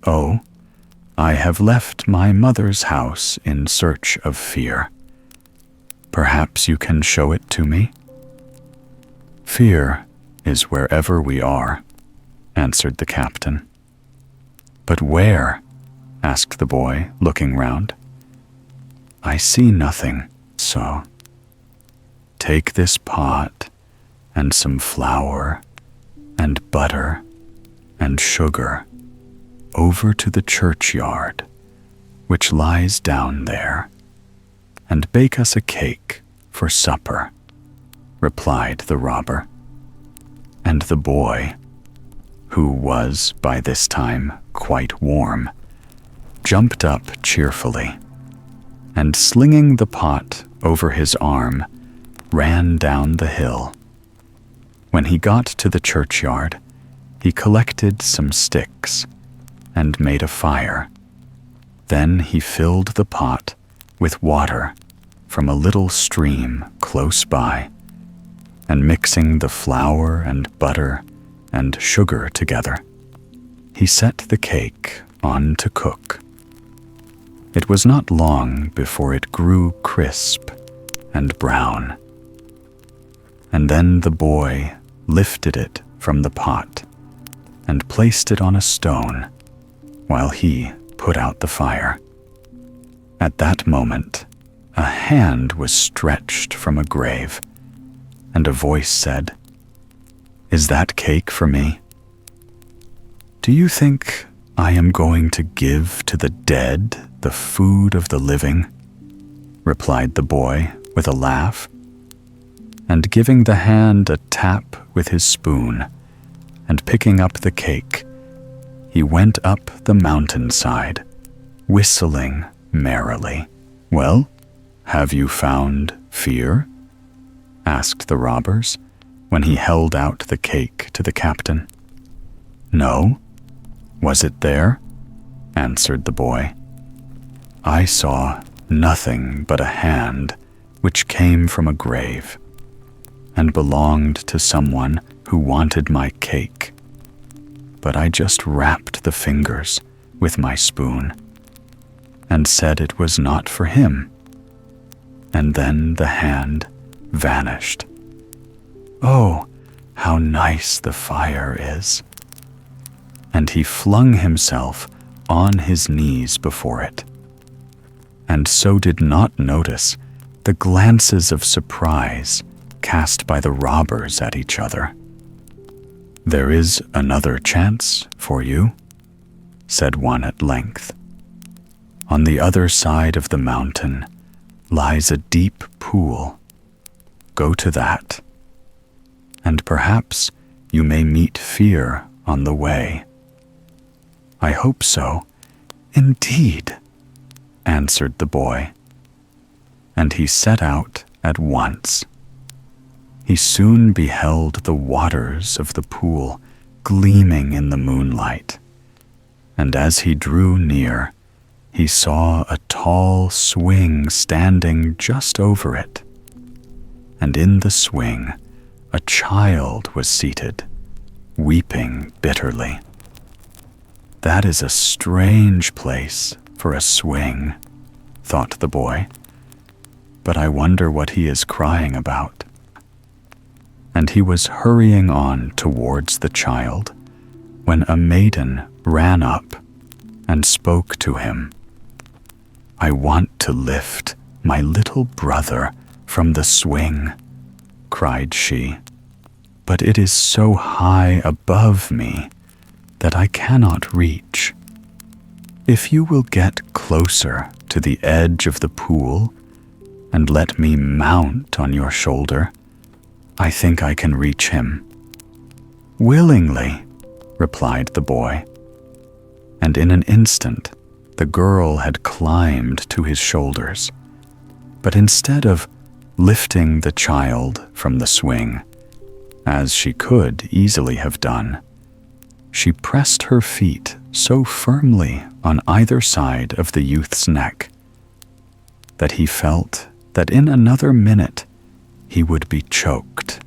"Oh, I have left my mother's house in search of fear. Perhaps you can show it to me?" "Fear is wherever we are," answered the captain. "But where?" asked the boy, looking round. "I see nothing, so take this pot and some flour and butter and sugar over to the churchyard, which lies down there, and bake us a cake for supper," replied the robber. And the boy, who was by this time quite warm, jumped up cheerfully, and slinging the pot over his arm, ran down the hill. When he got to the churchyard, he collected some sticks and made a fire. Then he filled the pot with water from a little stream close by, and mixing the flour and butter and sugar together, he set the cake on to cook. It was not long before it grew crisp and brown, and then the boy lifted it from the pot and placed it on a stone while he put out the fire. At that moment, a hand was stretched from a grave, and a voice said, "Is that cake for me?" "Do you think I am going to give to the dead the food of the living?" replied the boy with a laugh, and giving the hand a tap with his spoon, and picking up the cake, he went up the mountainside, whistling merrily. "Well, have you found fear?" asked the robbers when he held out the cake to the captain. "No. Was it there?" answered the boy. "I saw nothing but a hand which came from a grave and belonged to someone who wanted my cake. But I just rapped the fingers with my spoon and said it was not for him. And then the hand vanished. Oh, how nice the fire is!" And he flung himself on his knees before it, and so did not notice the glances of surprise cast by the robbers at each other. "There is another chance for you," said one at length. "On the other side of the mountain lies a deep pool. Go to that, and perhaps you may meet fear on the way." "I hope so, indeed," answered the boy, and he set out at once. He soon beheld the waters of the pool gleaming in the moonlight, and as he drew near, he saw a tall swing standing just over it, and in the swing a child was seated, weeping bitterly. "That is a strange place for a swing," thought the boy, "but I wonder what he is crying about." And he was hurrying on towards the child when a maiden ran up and spoke to him. "I want to lift my little brother from the swing," cried she, "but it is so high above me that I cannot reach. If you will get closer to the edge of the pool and let me mount on your shoulder, I think I can reach him." "Willingly," replied the boy, and in an instant the girl had climbed to his shoulders, but instead of lifting the child from the swing, as she could easily have done, she pressed her feet so firmly on either side of the youth's neck that he felt that in another minute he would be choked,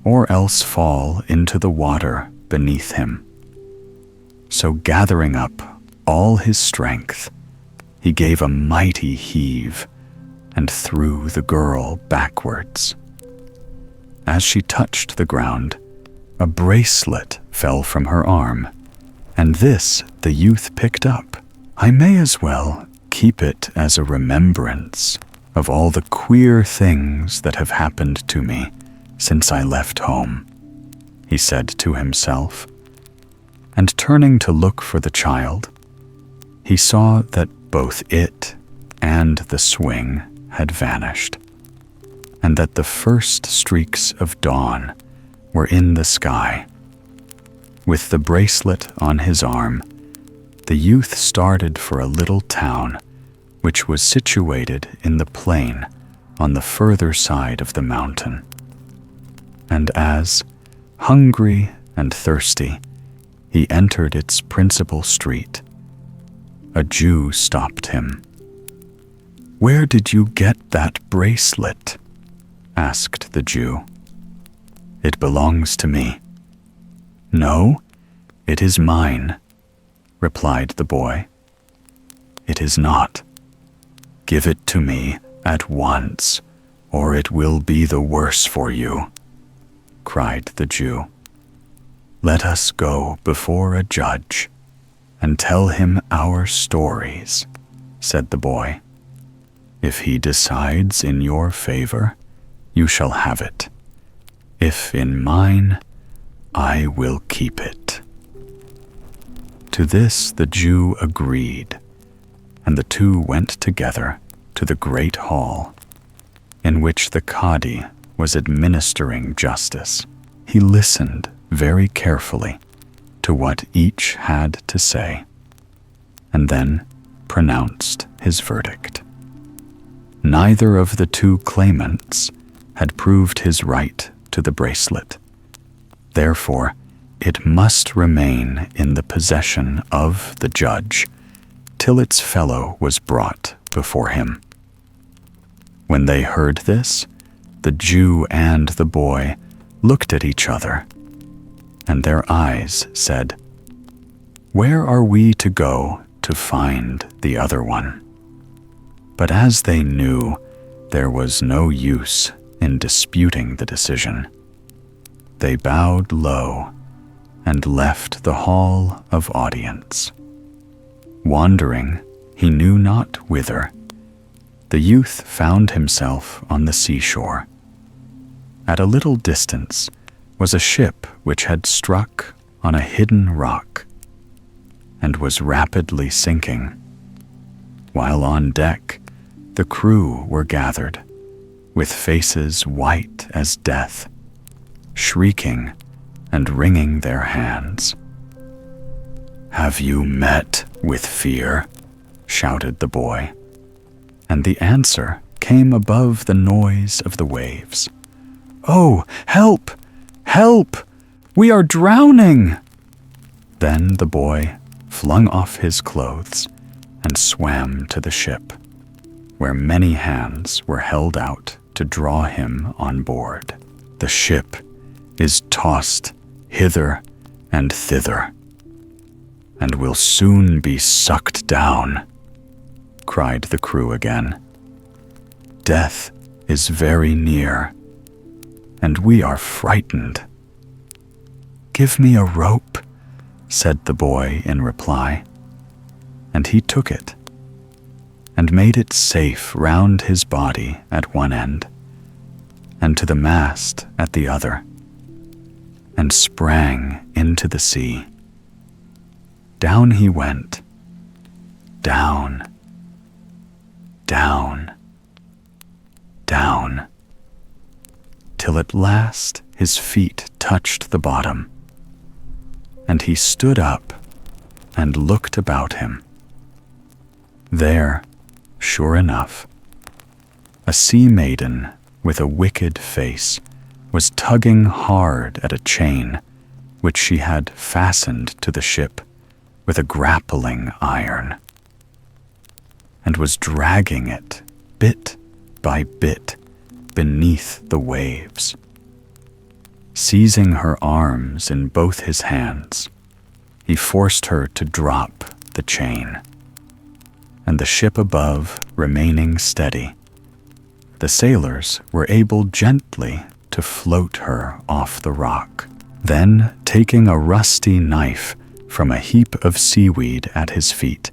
or else fall into the water beneath him. So gathering up all his strength, he gave a mighty heave and threw the girl backwards. As she touched the ground, a bracelet fell from her arm, and this the youth picked up. "I may as well keep it as a remembrance of all the queer things that have happened to me since I left home," he said to himself, and turning to look for the child, he saw that both it and the swing had vanished, and that the first streaks of dawn were in the sky. With the bracelet on his arm, the youth started for a little town which was situated in the plain on the further side of the mountain. And as, hungry and thirsty, he entered its principal street, a Jew stopped him. "Where did you get that bracelet?" asked the Jew. "It belongs to me." "No, it is mine," replied the boy. "It is not. Give it to me at once, or it will be the worse for you," cried the Jew. "Let us go before a judge and tell him our stories," said the boy. "If he decides in your favor, you shall have it. If in mine, I will keep it." To this the Jew agreed, and the two went together to the great hall, in which the Qadi was administering justice. He listened very carefully to what each had to say, and then, pronounced his verdict. Neither of the two claimants had proved his right to the bracelet. Therefore, it must remain in the possession of the judge till its fellow was brought before him. When they heard this, the Jew and the boy looked at each other, and their eyes said, "Where are we to go to find the other one?" But as they knew there was no use in disputing the decision, they bowed low and left the hall of audience. Wandering, he knew not whither, the youth found himself on the seashore. At a little distance was a ship which had struck on a hidden rock and was rapidly sinking, while on deck the crew were gathered, with faces white as death, shrieking and wringing their hands. "Have you met with fear?" shouted the boy, and the answer came above the noise of the waves. "Oh, help! Help! We are drowning!" Then the boy flung off his clothes and swam to the ship, where many hands were held out to draw him on board. "The ship is tossed hither and thither, and will soon be sucked down," cried the crew again. "Death is very near, and we are frightened." "Give me a rope," said the boy in reply, and he took it and made it safe round his body at one end, and to the mast at the other, and sprang into the sea. Down he went, down, down, down, till at last his feet touched the bottom, and he stood up and looked about him. There, sure enough, a sea maiden with a wicked face was tugging hard at a chain which she had fastened to the ship with a grappling iron, and was dragging it bit by bit beneath the waves. Seizing her arms in both his hands, he forced her to drop the chain, and the ship above remaining steady, the sailors were able gently to float her off the rock. Then, taking a rusty knife from a heap of seaweed at his feet,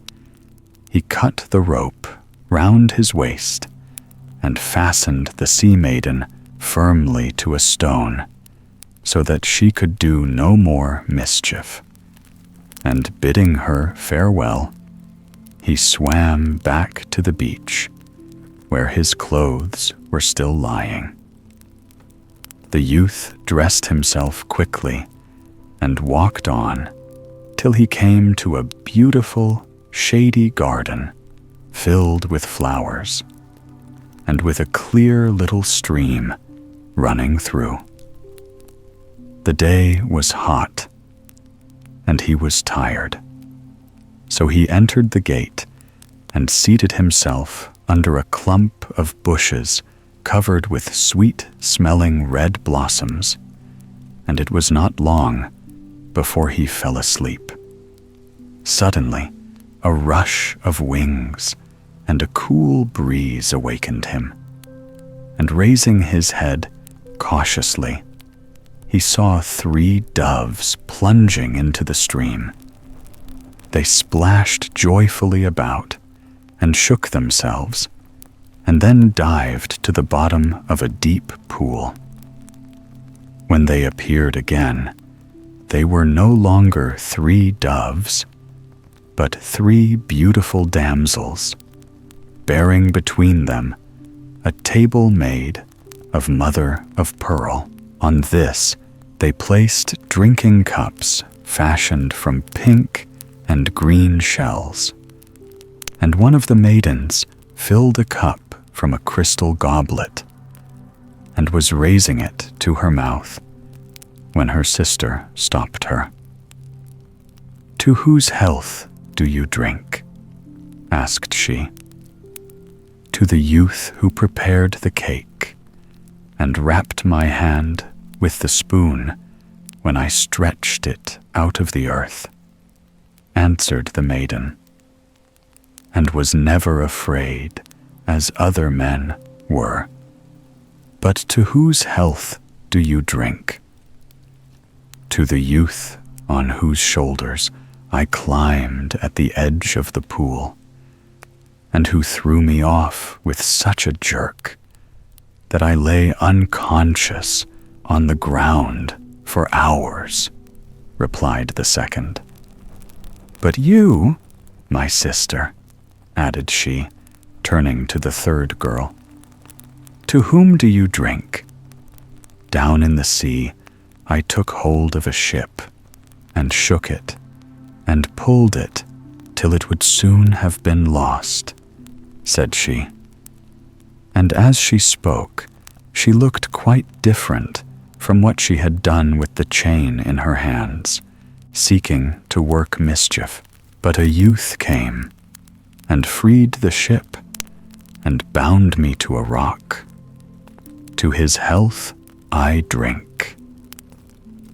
he cut the rope round his waist and fastened the sea maiden firmly to a stone, so that she could do no more mischief. And bidding her farewell, he swam back to the beach, where his clothes were still lying. The youth dressed himself quickly and walked on till he came to a beautiful, shady garden filled with flowers, and with a clear little stream running through. The day was hot, and he was tired, so he entered the gate and seated himself under a clump of bushes covered with sweet-smelling red blossoms, and it was not long before he fell asleep. Suddenly, a rush of wings and a cool breeze awakened him, and raising his head cautiously, he saw 3 doves plunging into the stream. They splashed joyfully about and shook themselves, and then dived to the bottom of a deep pool. When they appeared again, they were no longer 3 doves, but 3 beautiful damsels, bearing between them a table made of mother of pearl. On this they placed drinking cups fashioned from pink and green shells, and one of the maidens filled a cup from a crystal goblet and was raising it to her mouth when her sister stopped her. "To whose health do you drink?" asked she. "To the youth who prepared the cake and wrapped my hand with the spoon when I stretched it out of the earth," answered the maiden, "and was never afraid as other men were. But to whose health do you drink?" "To the youth on whose shoulders I climbed at the edge of the pool, and who threw me off with such a jerk that I lay unconscious on the ground for hours," replied the second. "But you, my sister," added she, turning to the third girl, "to whom do you drink?" "Down in the sea I took hold of a ship and shook it and pulled it till it would soon have been lost," said she. And as she spoke, she looked quite different from what she had done with the chain in her hands, seeking to work mischief. But a youth came and freed the ship and bound me to a rock. To his health I drink.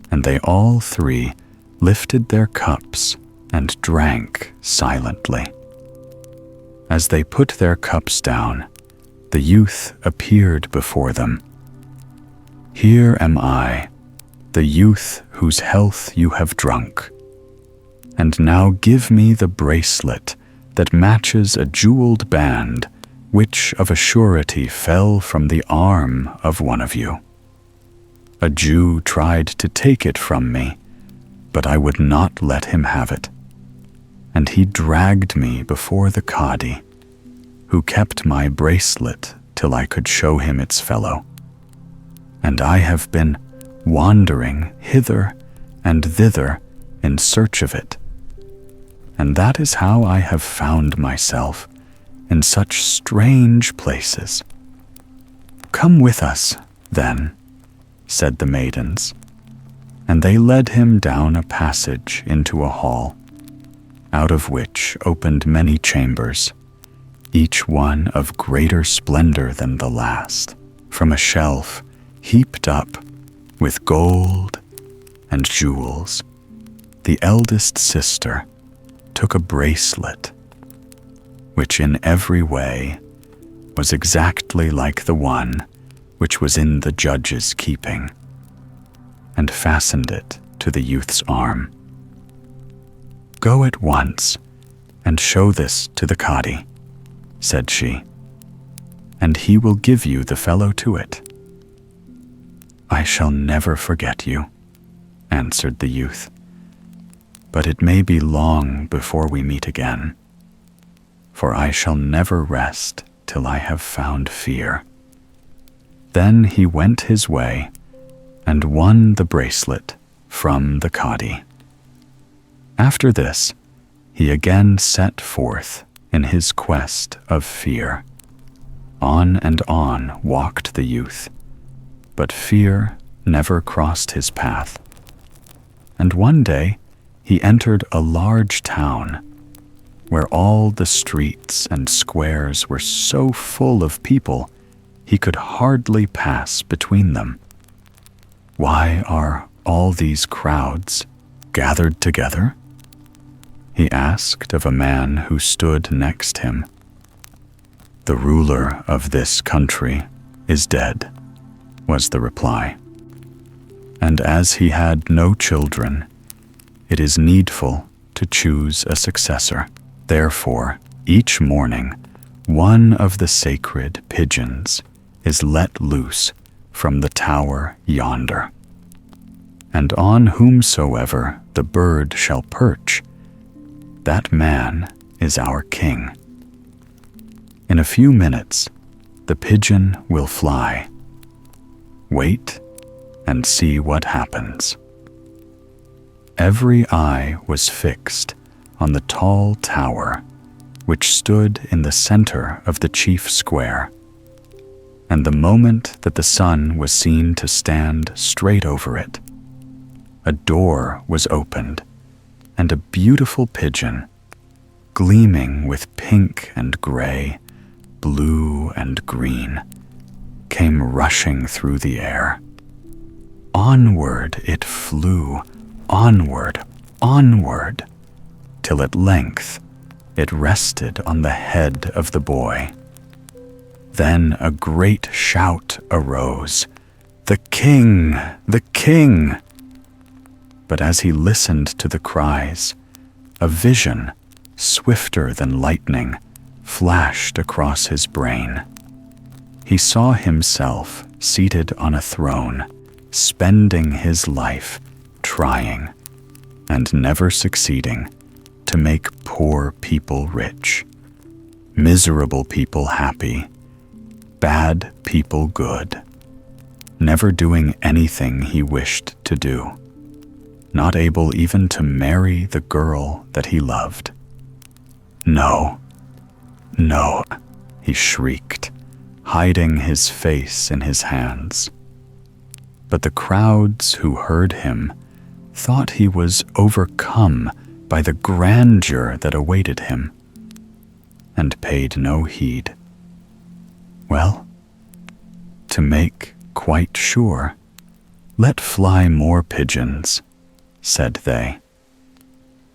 And they all three lifted their cups and drank silently. As they put their cups down, the youth appeared before them. "Here am I, the youth whose health you have drunk. And now give me the bracelet that matches a jeweled band which of a surety fell from the arm of one of you. A Jew tried to take it from me, but I would not let him have it. And he dragged me before the Qadi, who kept my bracelet till I could show him its fellow. And I have been wandering hither and thither in search of it. And that is how I have found myself in such strange places. Come with us, then," said the maidens, and they led him down a passage into a hall, out of which opened many chambers, each one of greater splendor than the last, from a shelf heaped up with gold and jewels. The eldest sister took a bracelet, which in every way was exactly like the one which was in the judge's keeping, and fastened it to the youth's arm. "Go at once and show this to the Qadi," said she, "and he will give you the fellow to it." "I shall never forget you," answered the youth, "but it may be long before we meet again, for I shall never rest till I have found fear." Then he went his way and won the bracelet from the Qadi. After this, he again set forth in his quest of fear. On and on walked the youth, but fear never crossed his path. And one day he entered a large town where all the streets and squares were so full of people he could hardly pass between them. "Why are all these crowds gathered together?" he asked of a man who stood next him. "The ruler of this country is dead," was the reply. "And as he had no children, it is needful to choose a successor. Therefore, each morning, one of the sacred pigeons is let loose from the tower yonder. And on whomsoever the bird shall perch, that man is our king. In a few minutes, the pigeon will fly. Wait and see what happens." Every eye was fixed on the tall tower which stood in the center of the chief square. And the moment that the sun was seen to stand straight over it, a door was opened, and a beautiful pigeon, gleaming with pink and gray, blue and green, came rushing through the air. Onward it flew, onward, onward, till at length it rested on the head of the boy. Then a great shout arose, "The king! The king!" But as he listened to the cries, a vision, swifter than lightning, flashed across his brain. He saw himself seated on a throne, spending his life trying, and never succeeding, to make poor people rich, miserable people happy, bad people good, never doing anything he wished to do, not able even to marry the girl that he loved. "No, no," he shrieked, hiding his face in his hands. But the crowds who heard him thought he was overcome by the grandeur that awaited him, and paid no heed. "Well, to make quite sure, let fly more pigeons," said they.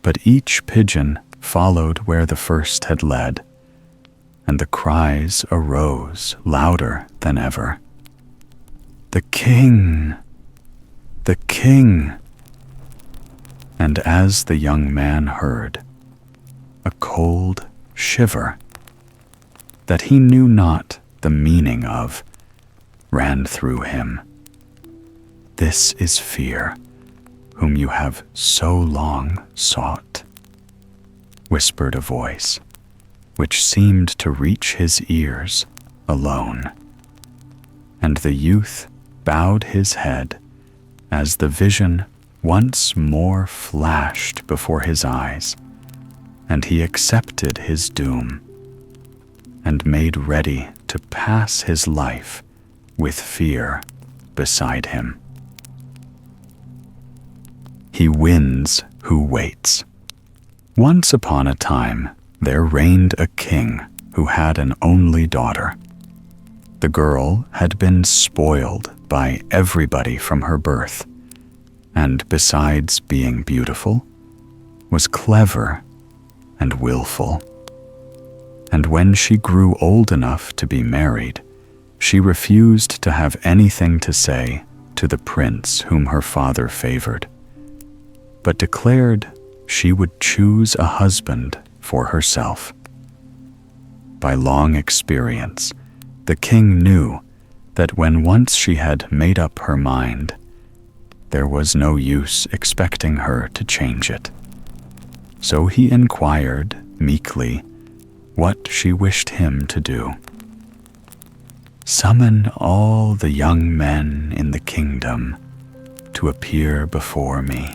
But each pigeon followed where the first had led, and the cries arose louder than ever. "The king! The king!" And as the young man heard, a cold shiver that he knew not the meaning of ran through him. "This is fear, whom you have so long sought," whispered a voice, which seemed to reach his ears alone. And the youth bowed his head as the vision once more flashed before his eyes, and he accepted his doom, and made ready to pass his life with fear beside him. He wins who waits. Once upon a time, there reigned a king who had an only daughter. The girl had been spoiled by everybody from her birth, and besides being beautiful, was clever and willful. And when she grew old enough to be married, she refused to have anything to say to the prince whom her father favored, but declared she would choose a husband for herself. By long experience, the king knew that when once she had made up her mind, there was no use expecting her to change it. So he inquired meekly what she wished him to do. "Summon all the young men in the kingdom to appear before me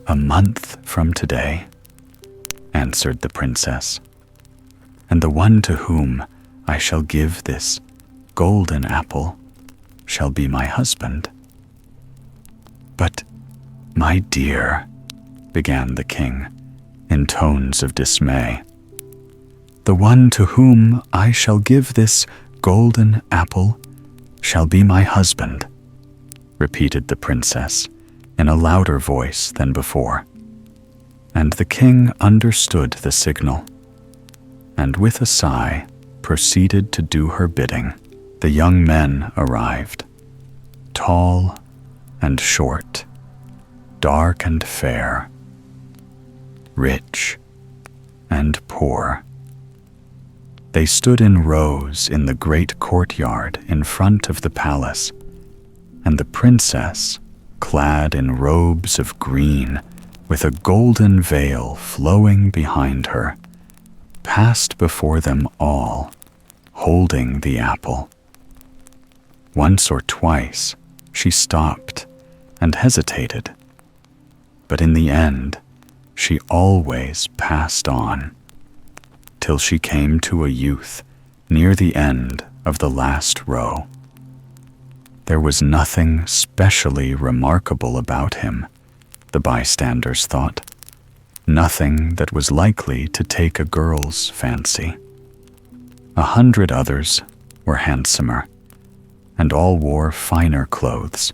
a month from today," answered the princess, "and the one to whom I shall give this golden apple shall be my husband." "But, my dear," began the king, in tones of dismay. "The one to whom I shall give this golden apple shall be my husband," repeated the princess in a louder voice than before. And the king understood the signal, and with a sigh proceeded to do her bidding. The young men arrived, tall and short, dark and fair, rich and poor. They stood in rows in the great courtyard in front of the palace, and the princess, clad in robes of green, with a golden veil flowing behind her, passed before them all, holding the apple. Once or twice she stopped and hesitated, but in the end she always passed on, until she came to a youth near the end of the last row. There was nothing specially remarkable about him, the bystanders thought, nothing that was likely to take a girl's fancy. 100 others were handsomer, and all wore finer clothes.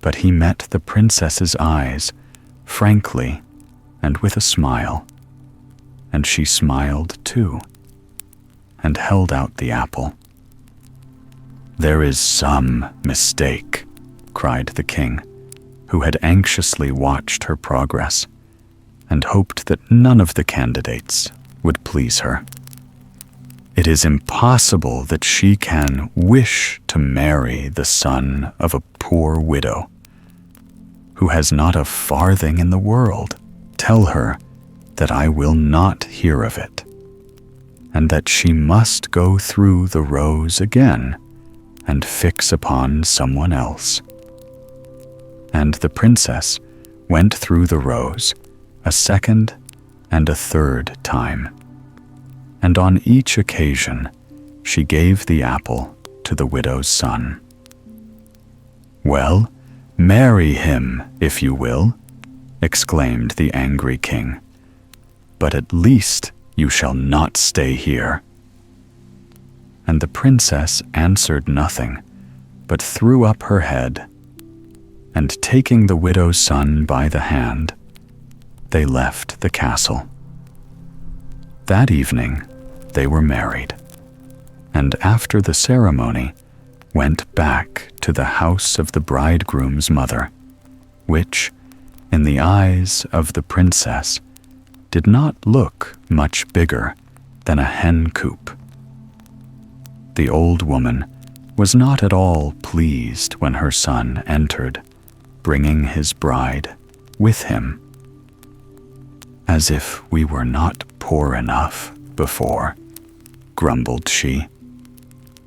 But he met the princess's eyes frankly and with a smile, and she smiled too, and held out the apple. "There is some mistake," cried the king, who had anxiously watched her progress and hoped that none of the candidates would please her. "It is impossible that she can wish to marry the son of a poor widow who has not a farthing in the world. Tell her that I will not hear of it, and that she must go through the rows again and fix upon someone else." And the princess went through the rows a second and a third time, and on each occasion she gave the apple to the widow's son. "Well, marry him if you will," exclaimed the angry king, "but at least you shall not stay here." And the princess answered nothing, but threw up her head, and taking the widow's son by the hand, they left the castle. That evening they were married, and after the ceremony went back to the house of the bridegroom's mother, which, in the eyes of the princess, did not look much bigger than a hen coop. The old woman was not at all pleased when her son entered, bringing his bride with him. "As if we were not poor enough before," grumbled she.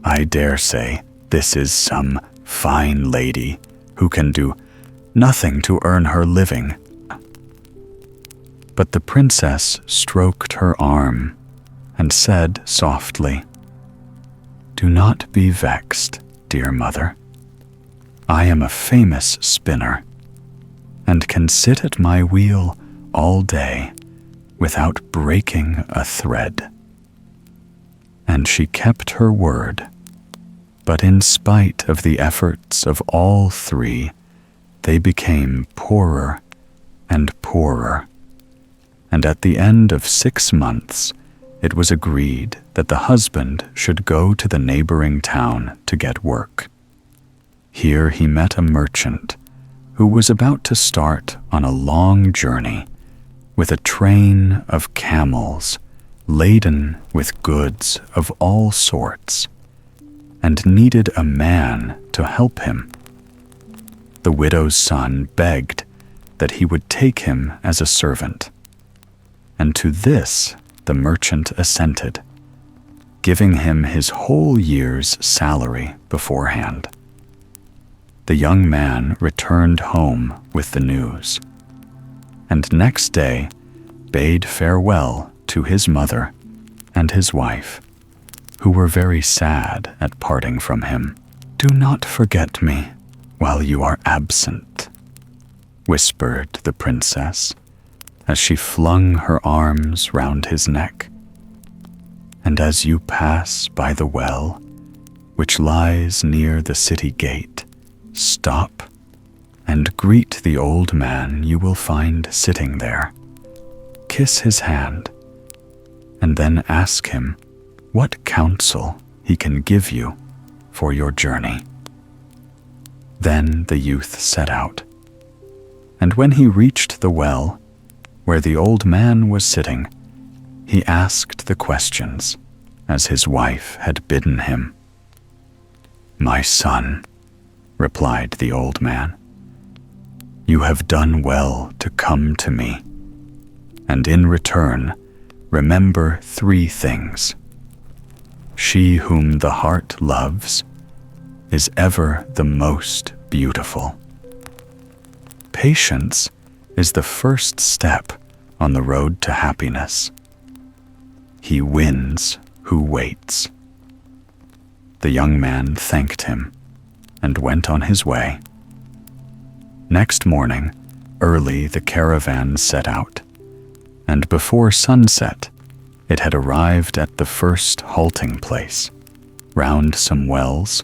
"I dare say this is some fine lady who can do nothing to earn her living." But the princess stroked her arm and said softly, "Do not be vexed, dear mother. I am a famous spinner, and can sit at my wheel all day without breaking a thread." And she kept her word, but in spite of the efforts of all three, they became poorer and poorer, and at the end of 6 months it was agreed that the husband should go to the neighboring town to get work. Here he met a merchant who was about to start on a long journey with a train of camels laden with goods of all sorts, and needed a man to help him. The widow's son begged that he would take him as a servant, and to this the merchant assented, giving him his whole year's salary beforehand. The young man returned home with the news, and next day bade farewell to his mother and his wife, who were very sad at parting from him. "Do not forget me while you are absent," whispered the princess as she flung her arms round his neck. "And as you pass by the well, which lies near the city gate, stop and greet the old man you will find sitting there. Kiss his hand, and then ask him what counsel he can give you for your journey." Then the youth set out, and when he reached the well where the old man was sitting, he asked the questions as his wife had bidden him. "My son," replied the old man, "you have done well to come to me, and in return remember 3 things. She whom the heart loves is ever the most beautiful. Patience is the first step on the road to happiness. He wins who waits." The young man thanked him and went on his way. Next morning, early the caravan set out, and before sunset, it had arrived at the first halting place, round some wells,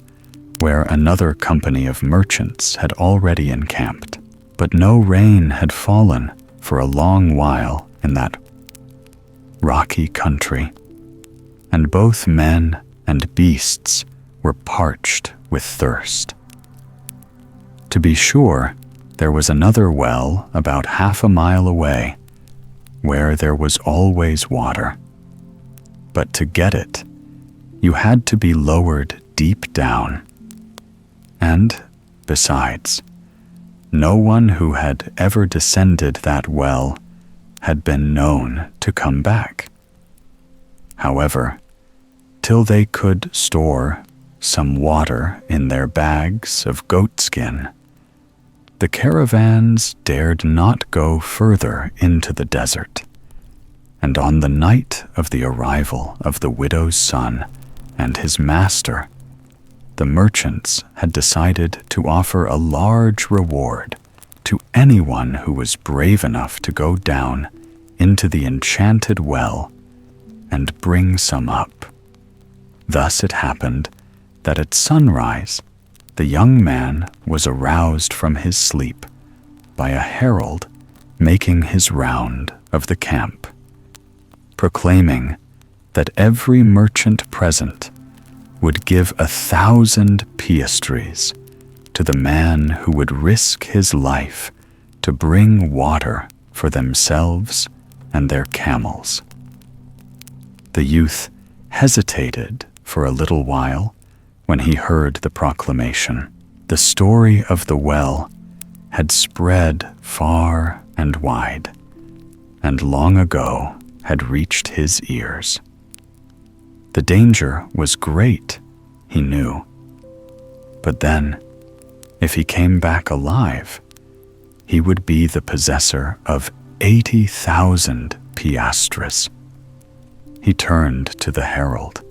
where another company of merchants had already encamped. But no rain had fallen for a long while in that rocky country, and both men and beasts were parched with thirst. To be sure, there was another well about half a mile away, where there was always water. But to get it, you had to be lowered deep down. And, besides, no one who had ever descended that well had been known to come back. However, till they could store some water in their bags of goatskin, the caravans dared not go further into the desert. And on the night of the arrival of the widow's son and his master, the merchants had decided to offer a large reward to anyone who was brave enough to go down into the enchanted well and bring some up. Thus it happened that at sunrise, the young man was aroused from his sleep by a herald making his round of the camp, proclaiming that every merchant present would give 1,000 piastres to the man who would risk his life to bring water for themselves and their camels. The youth hesitated for a little while when he heard the proclamation. The story of the well had spread far and wide, and long ago had reached his ears. The danger was great, he knew. But then, if he came back alive, he would be the possessor of 80,000 piastres. He turned to the herald,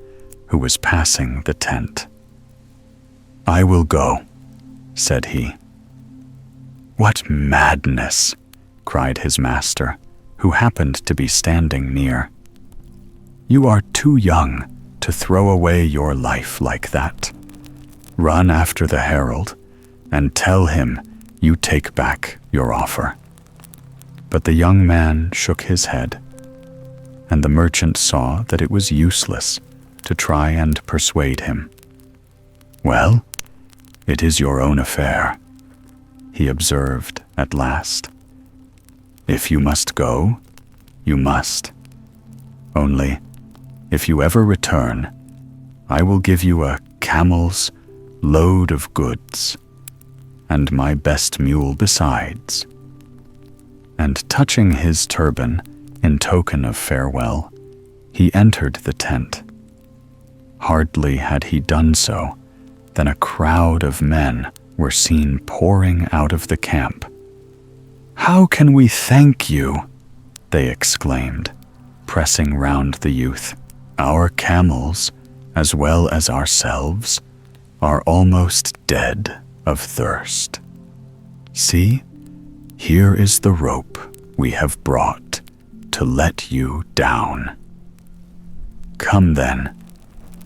who was passing the tent. "I will go," said he. "What madness!" cried his master, who happened to be standing near. "You are too young to throw away your life like that. Run after the herald and tell him you take back your offer." But the young man shook his head, and the merchant saw that it was useless to try and persuade him. "Well, it is your own affair," he observed at last. "If you must go, you must. Only, if you ever return, I will give you a camel's load of goods, and my best mule besides." And touching his turban in token of farewell, he entered the tent. Hardly had he done so than a crowd of men were seen pouring out of the camp. "How can we thank you?" they exclaimed, pressing round the youth. "Our camels, as well as ourselves, are almost dead of thirst. See, here is the rope we have brought to let you down." "Come then,"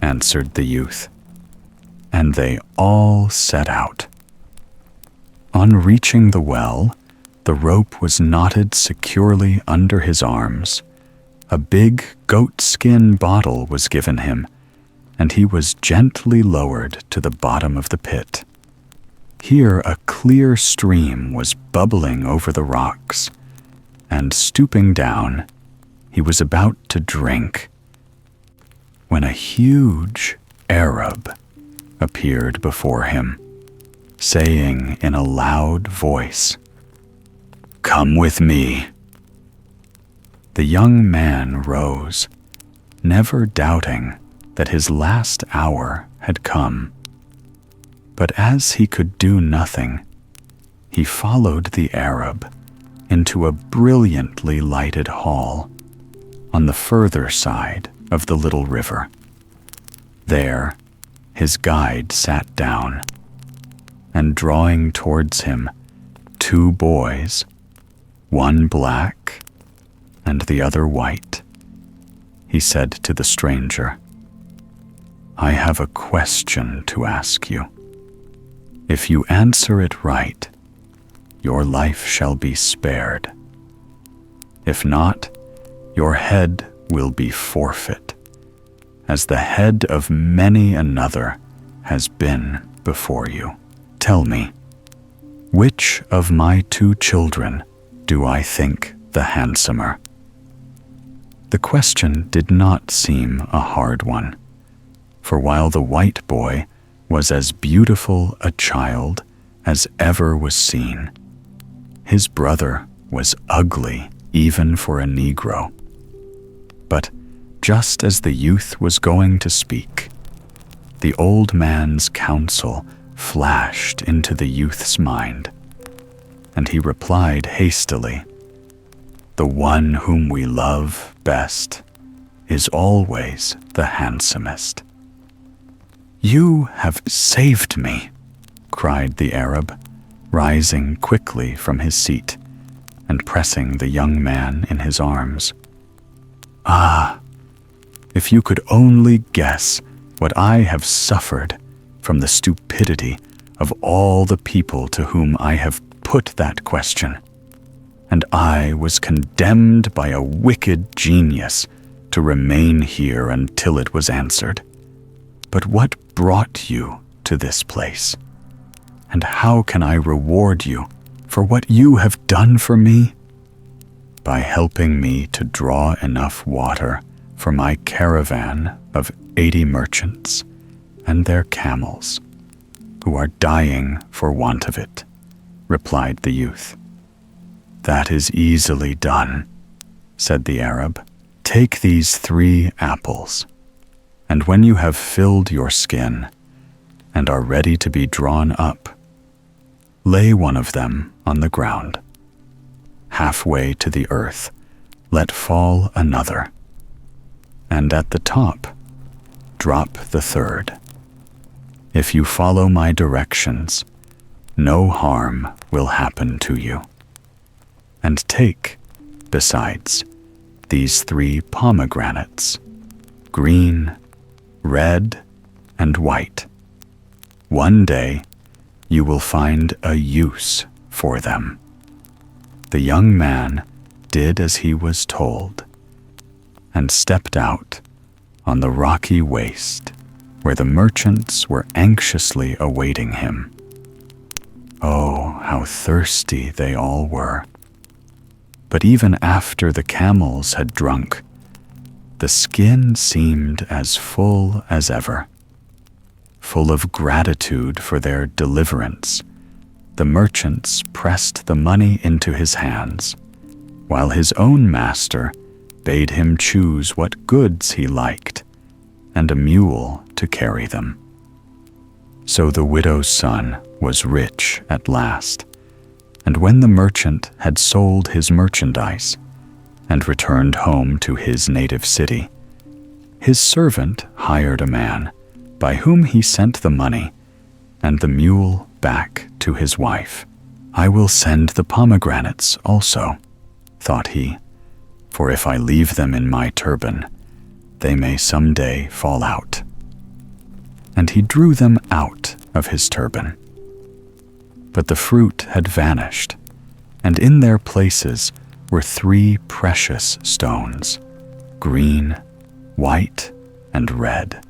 answered the youth, and they all set out. On reaching the well, the rope was knotted securely under his arms. A big goatskin bottle was given him, and he was gently lowered to the bottom of the pit. Here a clear stream was bubbling over the rocks, and stooping down, he was about to drink, when a huge Arab appeared before him, saying in a loud voice, "Come with me." The young man rose, never doubting that his last hour had come. But as he could do nothing, he followed the Arab into a brilliantly lighted hall, on the further side of the little river. There, his guide sat down, and drawing towards him 2 boys, one black and the other white, he said to the stranger, "I have a question to ask you. If you answer it right, your life shall be spared. If not, your head will be forfeit, as the head of many another has been before you. Tell me, which of my 2 children do I think the handsomer?" The question did not seem a hard one, for while the white boy was as beautiful a child as ever was seen, his brother was ugly even for a Negro. But just as the youth was going to speak, the old man's counsel flashed into the youth's mind, and he replied hastily, "The one whom we love best is always the handsomest." "You have saved me," cried the Arab, rising quickly from his seat and pressing the young man in his arms. "Ah, if you could only guess what I have suffered from the stupidity of all the people to whom I have put that question. And I was condemned by a wicked genius to remain here until it was answered. But what brought you to this place? And how can I reward you for what you have done for me? By helping me to draw enough water for my caravan of 80 merchants and their camels, who are dying for want of it," replied the youth. "That is easily done," said the Arab. "Take these 3 apples, and when you have filled your skin and are ready to be drawn up, lay one of them on the ground. Halfway to the earth, let fall another, and at the top, drop the 3rd. If you follow my directions, no harm will happen to you. And take, besides, these 3 pomegranates, green, red, and white. One day you will find a use for them." The young man did as he was told, and stepped out on the rocky waste where the merchants were anxiously awaiting him. Oh, how thirsty they all were! But even after the camels had drunk, the skin seemed as full as ever. Full of gratitude for their deliverance, the merchants pressed the money into his hands, while his own master bade him choose what goods he liked, and a mule to carry them. So the widow's son was rich at last, and when the merchant had sold his merchandise and returned home to his native city, his servant hired a man by whom he sent the money and the mule back to his wife. "I will send the pomegranates also," thought he, "for if I leave them in my turban, they may someday fall out." And he drew them out of his turban. But the fruit had vanished, and in their places were 3 precious stones, green, white, and red.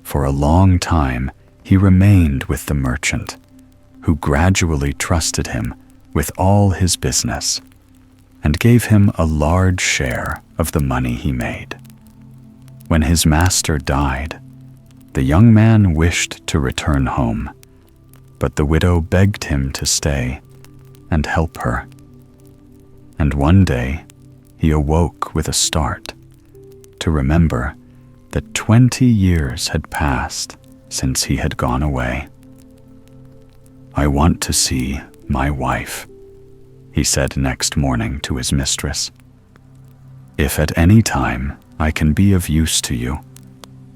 For a long time he remained with the merchant, who gradually trusted him with all his business, and gave him a large share of the money he made. When his master died, the young man wished to return home, but the widow begged him to stay and help her. And one day he awoke with a start to remember that 20 years had passed since he had gone away. "I want to see my wife," he said next morning to his mistress. If at any time I can be of use to you,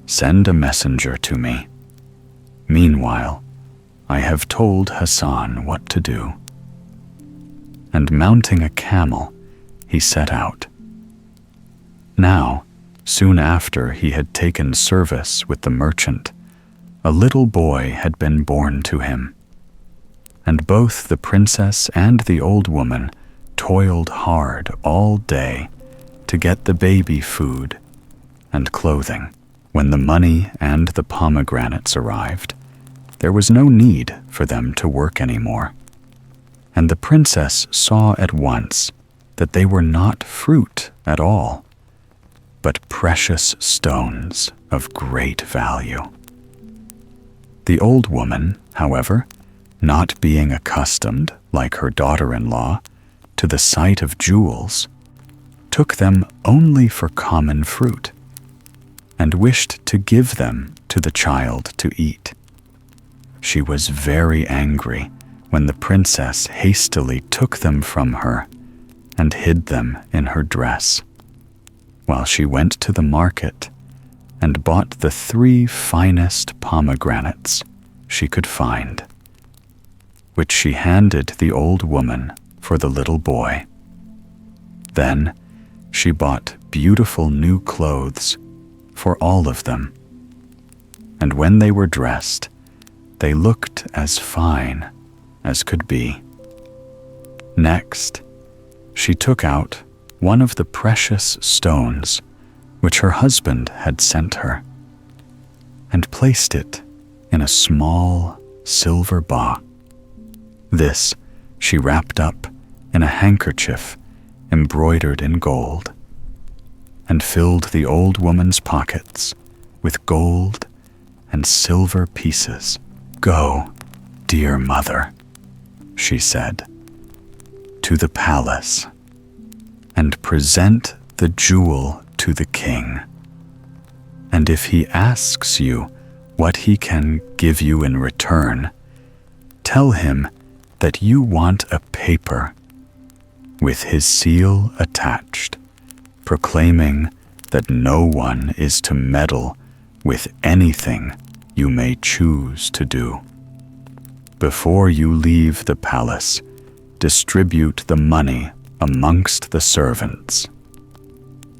send a messenger to me. Meanwhile, I have told Hassan what to do." And mounting a camel, he set out. Now, soon after he had taken service with the merchant, a little boy had been born to him. And both the princess and the old woman toiled hard all day to get the baby food and clothing. When the money and the pomegranates arrived, there was no need for them to work anymore. And the princess saw at once that they were not fruit at all, but precious stones of great value. The old woman, however, not being accustomed, like her daughter-in-law, to the sight of jewels, took them only for common fruit, and wished to give them to the child to eat. She was very angry when the princess hastily took them from her and hid them in her dress, while she went to the market and bought the 3 finest pomegranates she could find, which she handed the old woman for the little boy. Then she bought beautiful new clothes for all of them, and when they were dressed, they looked as fine as could be. Next, she took out one of the precious stones which her husband had sent her, and placed it in a small silver box. This she wrapped up in a handkerchief embroidered in gold, and filled the old woman's pockets with gold and silver pieces. "Go, dear mother," she said, "to the palace, and present the jewel to the king. And if he asks you what he can give you in return, tell him that you want a paper with his seal attached, proclaiming that no one is to meddle with anything you may choose to do. Before you leave the palace, distribute the money amongst the servants."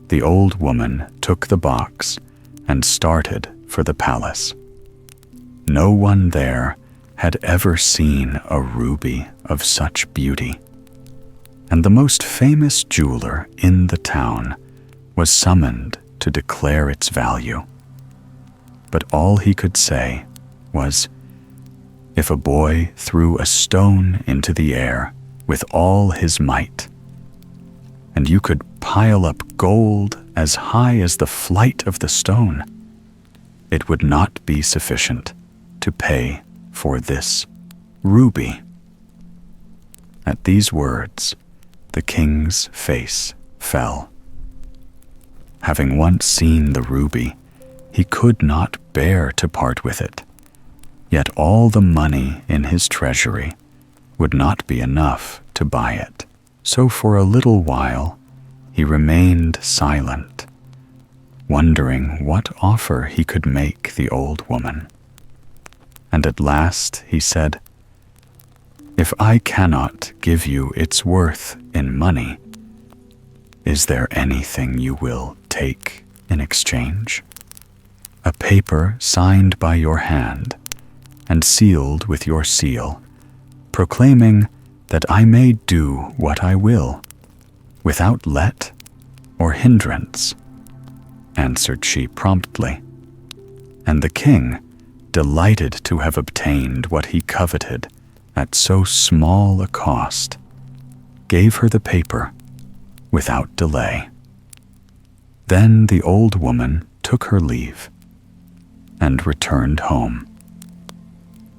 The old woman took the box and started for the palace. No one there had ever seen a ruby of such beauty, and the most famous jeweler in the town was summoned to declare its value. But all he could say was, "If a boy threw a stone into the air with all his might, and you could pile up gold as high as the flight of the stone, it would not be sufficient to pay for this ruby." At these words, the king's face fell. Having once seen the ruby, he could not bear to part with it. Yet all the money in his treasury would not be enough to buy it. So for a little while he remained silent, wondering what offer he could make the old woman. And at last he said, "If I cannot give you its worth in money, is there anything you will take in exchange? A paper signed by your hand and sealed with your seal, proclaiming that I may do what I will, without let or hindrance," answered she promptly. And the king, delighted to have obtained what he coveted at so small a cost, gave her the paper without delay. Then the old woman took her leave and returned home.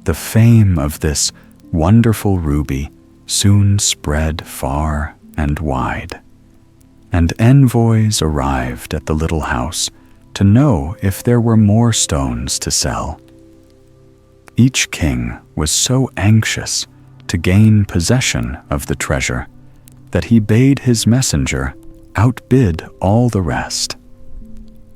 The fame of this wonderful ruby soon spread far and wide, and envoys arrived at the little house to know if there were more stones to sell. Each king was so anxious to gain possession of the treasure that he bade his messenger outbid all the rest.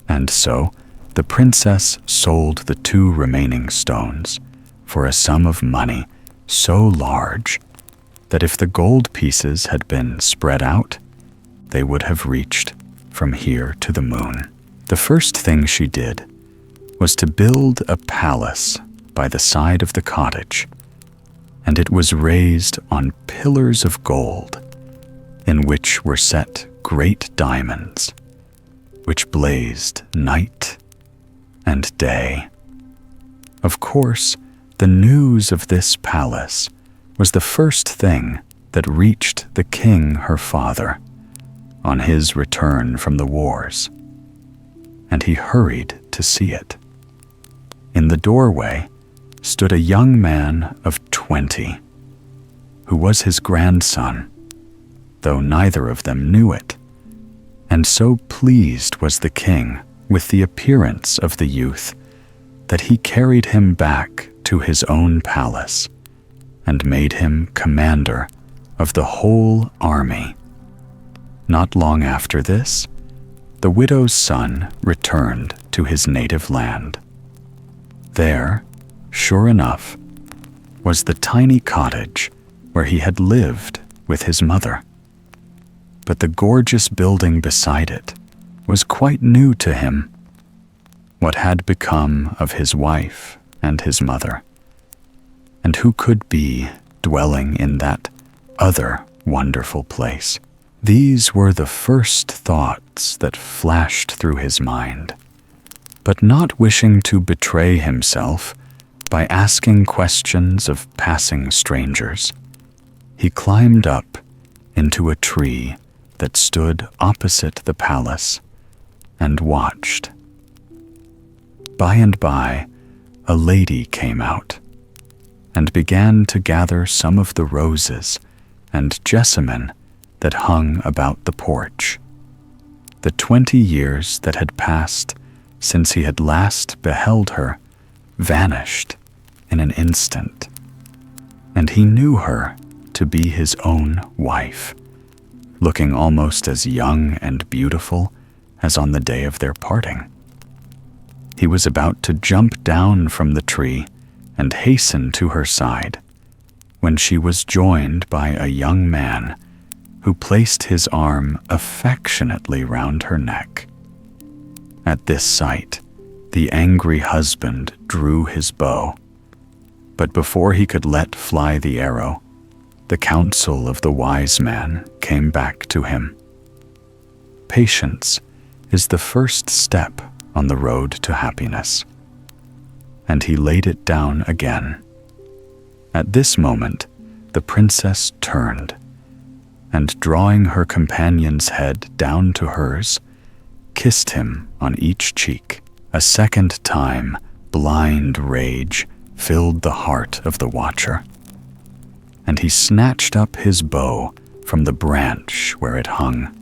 And so the princess sold the 2 remaining stones for a sum of money so large that if the gold pieces had been spread out, they would have reached from here to the moon. The first thing she did was to build a palace by the side of the cottage, and it was raised on pillars of gold, in which were set great diamonds, which blazed night and day. Of course, the news of this palace was the first thing that reached the king her father on his return from the wars, and he hurried to see it. In the doorway stood a young man of 20, who was his grandson, though neither of them knew it, and so pleased was the king with the appearance of the youth that he carried him back to his own palace and made him commander of the whole army. Not long after this, the widow's son returned to his native land. There, sure enough, was the tiny cottage where he had lived with his mother. But the gorgeous building beside it was quite new to him. What had become of his wife and his mother? And who could be dwelling in that other wonderful place? These were the first thoughts that flashed through his mind. But not wishing to betray himself by asking questions of passing strangers, he climbed up into a tree that stood opposite the palace and watched. By and by, a lady came out and began to gather some of the roses and jessamine that hung about the porch. The 20 years that had passed since he had last beheld her vanished in an instant, and he knew her to be his own wife, looking almost as young and beautiful as on the day of their parting. He was about to jump down from the tree and hasten to her side when she was joined by a young man who placed his arm affectionately round her neck. At this sight, the angry husband drew his bow, but before he could let fly the arrow, the counsel of the wise man came back to him. Patience is the first step on the road to happiness, and he laid it down again. At this moment, the princess turned, and drawing her companion's head down to hers, kissed him on each cheek. A second time, blind rage filled the heart of the watcher, and he snatched up his bow from the branch where it hung,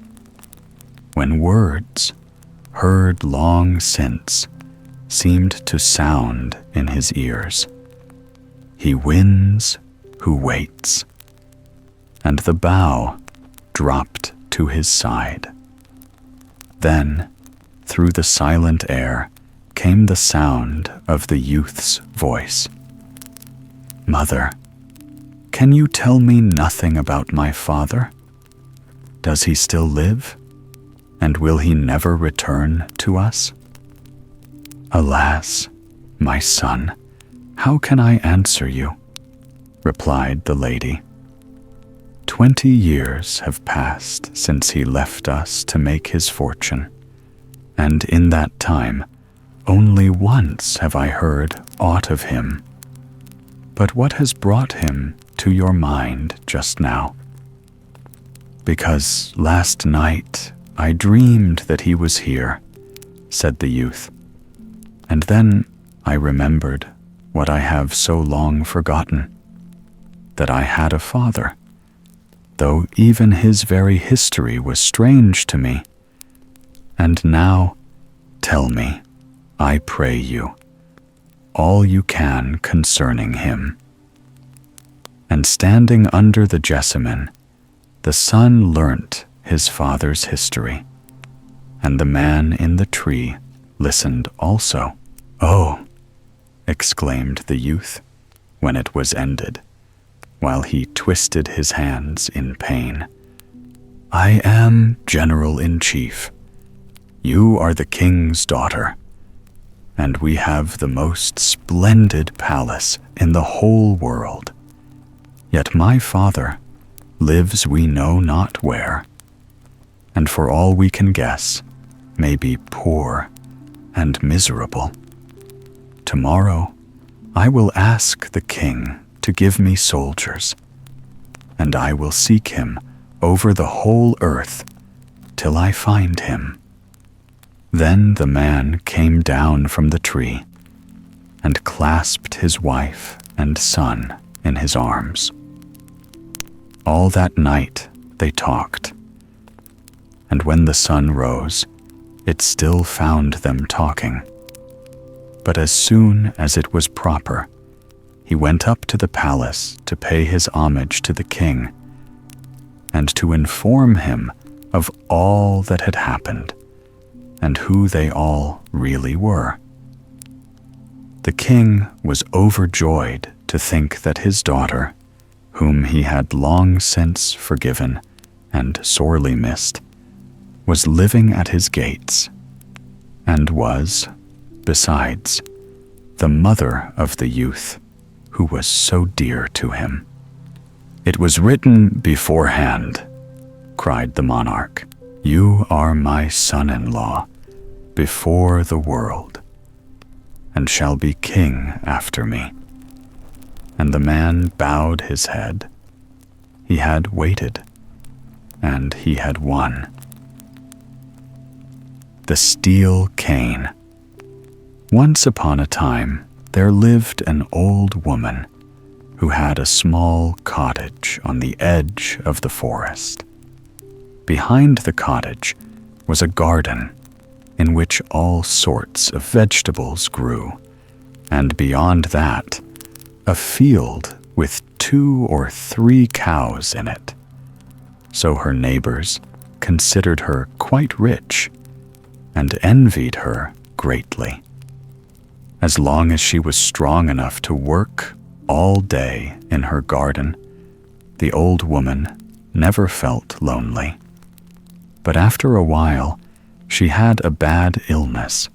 when words, heard long since, seemed to sound in his ears. He wins who waits. And the bow dropped to his side. Then, through the silent air, came the sound of the youth's voice. "Mother, can you tell me nothing about my father? Does he still live? And will he never return to us?" "Alas, my son, how can I answer you?" replied the lady. 20 years have passed since he left us to make his fortune, and in that time only once have I heard aught of him. But what has brought him to your mind just now? "Because last night I dreamed that he was here," said the youth, "and then I remembered what I have so long forgotten, that I had a father, though even his very history was strange to me. And now, tell me, I pray you, all you can concerning him." And standing under the jessamine, the son learnt his father's history, and the man in the tree listened also. "Oh," exclaimed the youth when it was ended, while he twisted his hands in pain. "I am General-in-Chief. You are the king's daughter, and we have the most splendid palace in the whole world. Yet my father lives we know not where, and for all we can guess, may be poor and miserable. Tomorrow I will ask the king to give me soldiers, and I will seek him over the whole earth till I find him." Then the man came down from the tree and clasped his wife and son in his arms. All that night they talked, and when the sun rose, it still found them talking. But as soon as it was proper, he went up to the palace to pay his homage to the king and to inform him of all that had happened and who they all really were. The king was overjoyed to think that his daughter, whom he had long since forgiven and sorely missed, was living at his gates, and was, besides, the mother of the youth who was so dear to him. "It was written beforehand," cried the monarch. "You are my son-in-law before the world, and shall be king after me." And the man bowed his head. He had waited, and he had won. The Steel Cane. Once upon a time, there lived an old woman who had a small cottage on the edge of the forest. Behind the cottage was a garden in which all sorts of vegetables grew, and beyond that, a field with 2 or 3 cows in it. So her neighbors considered her quite rich and envied her greatly. As long as she was strong enough to work all day in her garden, the old woman never felt lonely. But after a while, she had a bad illness,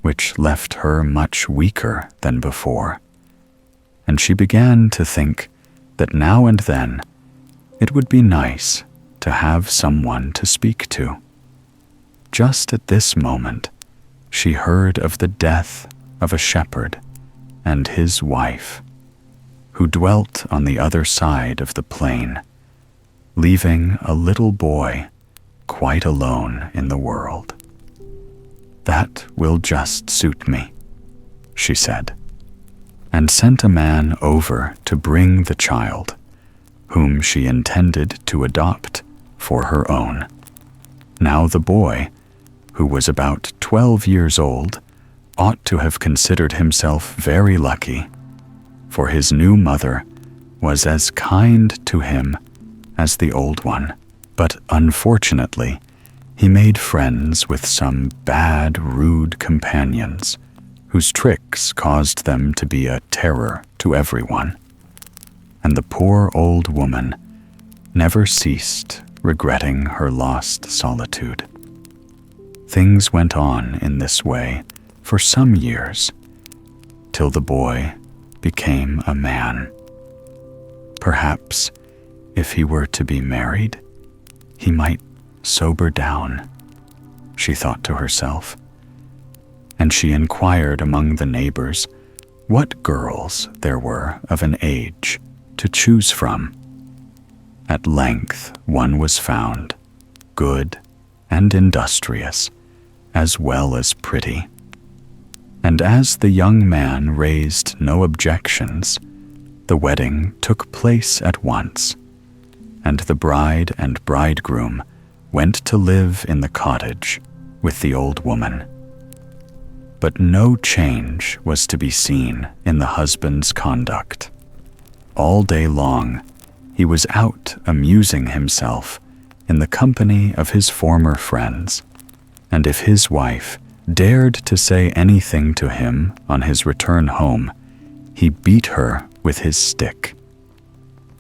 which left her much weaker than before, and she began to think that now and then it would be nice to have someone to speak to. Just at this moment, she heard of the death of a shepherd and his wife, who dwelt on the other side of the plain, leaving a little boy quite alone in the world. "That will just suit me," she said, and sent a man over to bring the child, whom she intended to adopt for her own. Now the boy, who was about 12 years old, ought to have considered himself very lucky, for his new mother was as kind to him as the old one. But unfortunately, he made friends with some bad, rude companions, whose tricks caused them to be a terror to everyone. And the poor old woman never ceased regretting her lost solitude. Things went on in this way for some years, till the boy became a man. Perhaps, if he were to be married, he might sober down, she thought to herself, and she inquired among the neighbors what girls there were of an age to choose from. At length one was found, good and industrious, as well as pretty. And as the young man raised no objections, the wedding took place at once, and the bride and bridegroom went to live in the cottage with the old woman. But no change was to be seen in the husband's conduct. All day long, he was out amusing himself in the company of his former friends, and if his wife dared to say anything to him on his return home, he beat her with his stick.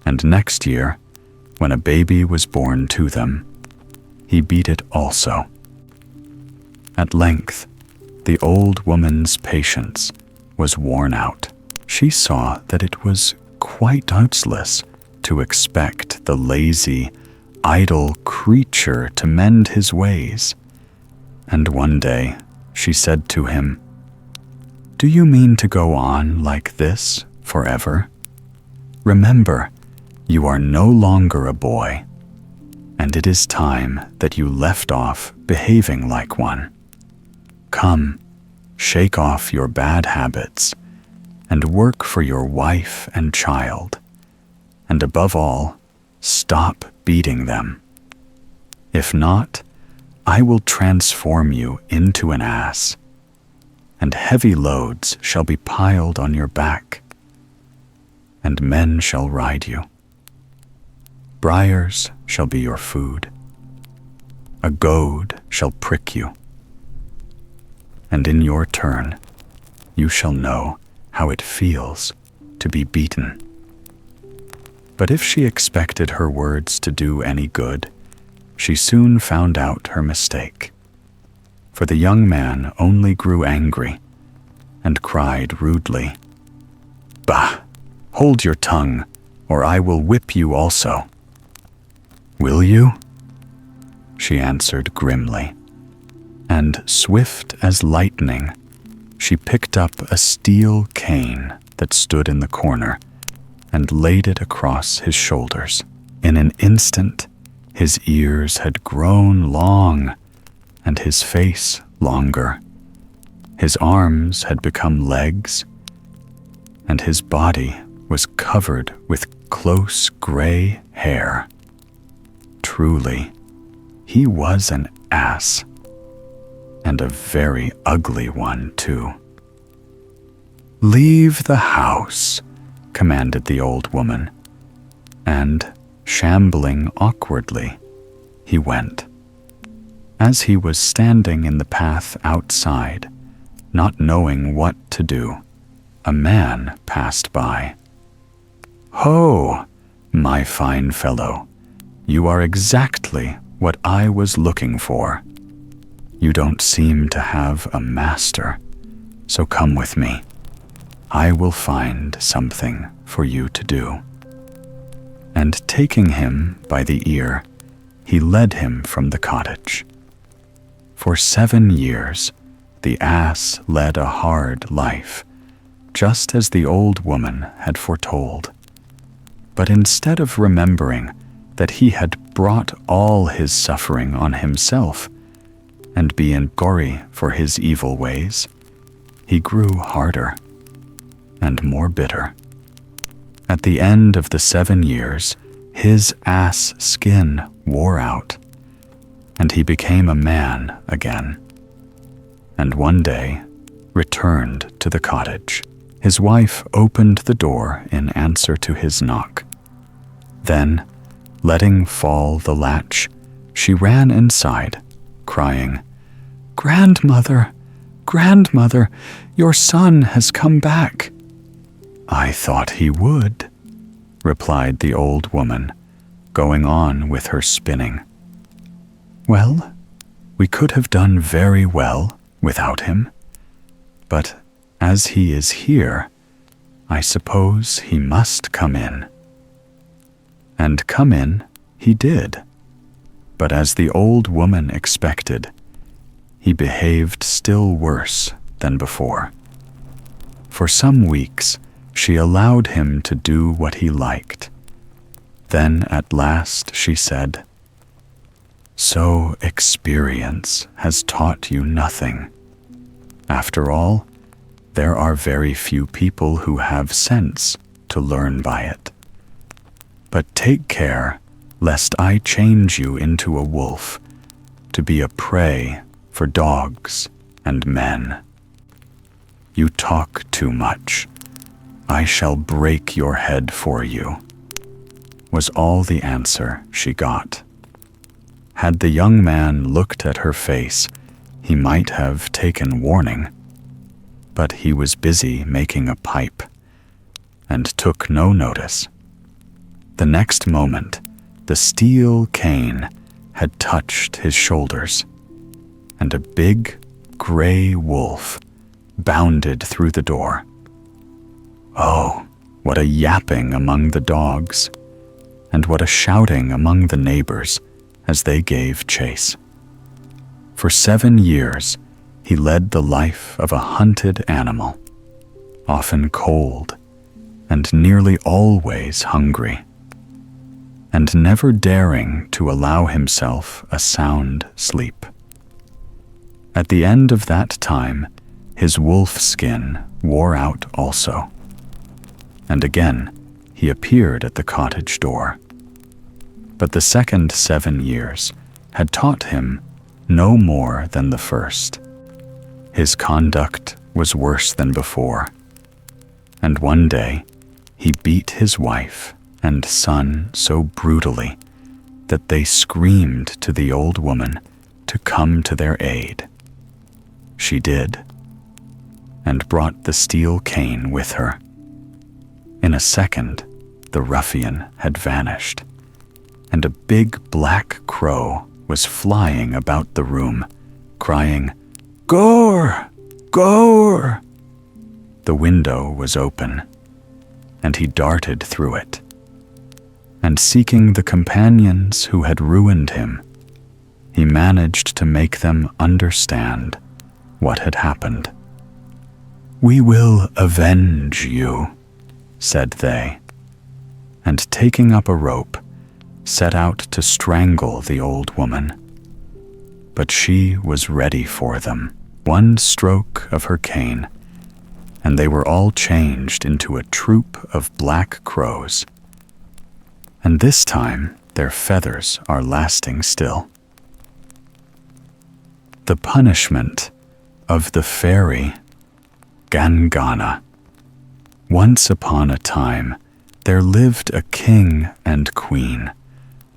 And next year, when a baby was born to them, he beat it also. At length, the old woman's patience was worn out. She saw that it was quite useless to expect the lazy, idle creature to mend his ways. And one day she said to him, "Do you mean to go on like this forever? Remember, you are no longer a boy, and it is time that you left off behaving like one. Come, shake off your bad habits and work for your wife and child, and above all, stop beating them. If not, I will transform you into an ass, and heavy loads shall be piled on your back, and men shall ride you. Briars shall be your food. A goad shall prick you, and in your turn you shall know how it feels to be beaten." But if she expected her words to do any good, she soon found out her mistake. For the young man only grew angry and cried rudely, "Bah! Hold your tongue, or I will whip you also." "Will you?" she answered grimly, and swift as lightning, she picked up a steel cane that stood in the corner and laid it across his shoulders. In an instant, his ears had grown long and his face longer. His arms had become legs, and his body was covered with close gray hair. Truly, he was an ass, and a very ugly one, too. "Leave the house," commanded the old woman, and, shambling awkwardly, he went. As he was standing in the path outside, not knowing what to do, a man passed by. "Ho, my fine fellow, you are exactly what I was looking for. You don't seem to have a master, so come with me. I will find something for you to do." And taking him by the ear, he led him from the cottage. For 7 years, the ass led a hard life, just as the old woman had foretold. But instead of remembering that he had brought all his suffering on himself and being gory for his evil ways, he grew harder and more bitter. At the end of the 7 years, his ass skin wore out, and he became a man again, and one day returned to the cottage. His wife opened the door in answer to his knock. Then, letting fall the latch, she ran inside, crying, "Grandmother, grandmother, your son has come back." "I thought he would," replied the old woman, going on with her spinning. "Well, we could have done very well without him, but as he is here, I suppose he must come in." And come in he did, but as the old woman expected, he behaved still worse than before. For some weeks, she allowed him to do what he liked. Then at last she said, "So experience has taught you nothing. After all, there are very few people who have sense to learn by it. But take care lest I change you into a wolf, to be a prey for dogs and men. You talk too much. I shall break your head for you," was all the answer she got. Had the young man looked at her face, he might have taken warning. But he was busy making a pipe, and took no notice. The next moment, the steel cane had touched his shoulders, and a big gray wolf bounded through the door. Oh, what a yapping among the dogs, and what a shouting among the neighbors as they gave chase. For 7 years, he led the life of a hunted animal, often cold and nearly always hungry, and never daring to allow himself a sound sleep. At the end of that time, his wolf skin wore out also, and again he appeared at the cottage door. But the second 7 years had taught him no more than the first. His conduct was worse than before, and one day he beat his wife and son so brutally that they screamed to the old woman to come to their aid. She did, and brought the steel cane with her. In a second, the ruffian had vanished, and a big black crow was flying about the room, crying, "Gore! Gore!" The window was open, and he darted through it, and seeking the companions who had ruined him, he managed to make them understand what had happened. "We will avenge you," said they, and taking up a rope, set out to strangle the old woman. But she was ready for them. One stroke of her cane, and they were all changed into a troop of black crows. And this time their feathers are lasting still. The punishment of the fairy Gangana. Once upon a time, there lived a king and queen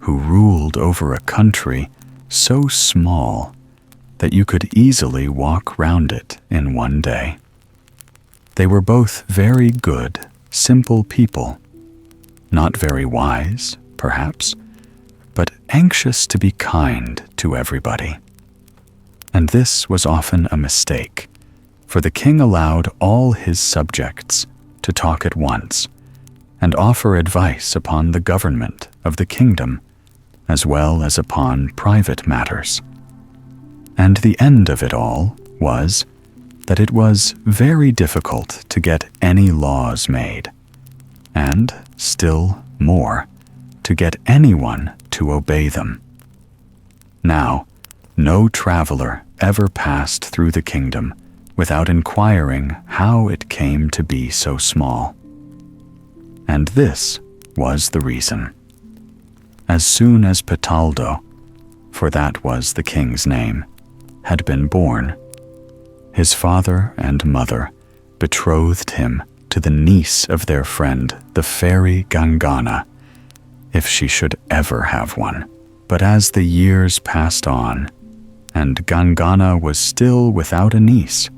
who ruled over a country so small that you could easily walk round it in one day. They were both very good, simple people, not very wise, perhaps, but anxious to be kind to everybody. And this was often a mistake, for the king allowed all his subjects to talk at once and offer advice upon the government of the kingdom, as well as upon private matters. And the end of it all was that it was very difficult to get any laws made, and still more, to get anyone to obey them. Now, no traveler ever passed through the kingdom without inquiring how it came to be so small. And this was the reason. As soon as Petaldo, for that was the king's name, had been born, his father and mother betrothed him to the niece of their friend, the fairy Gangana, if she should ever have one. But as the years passed on, and Gangana was still without a niece,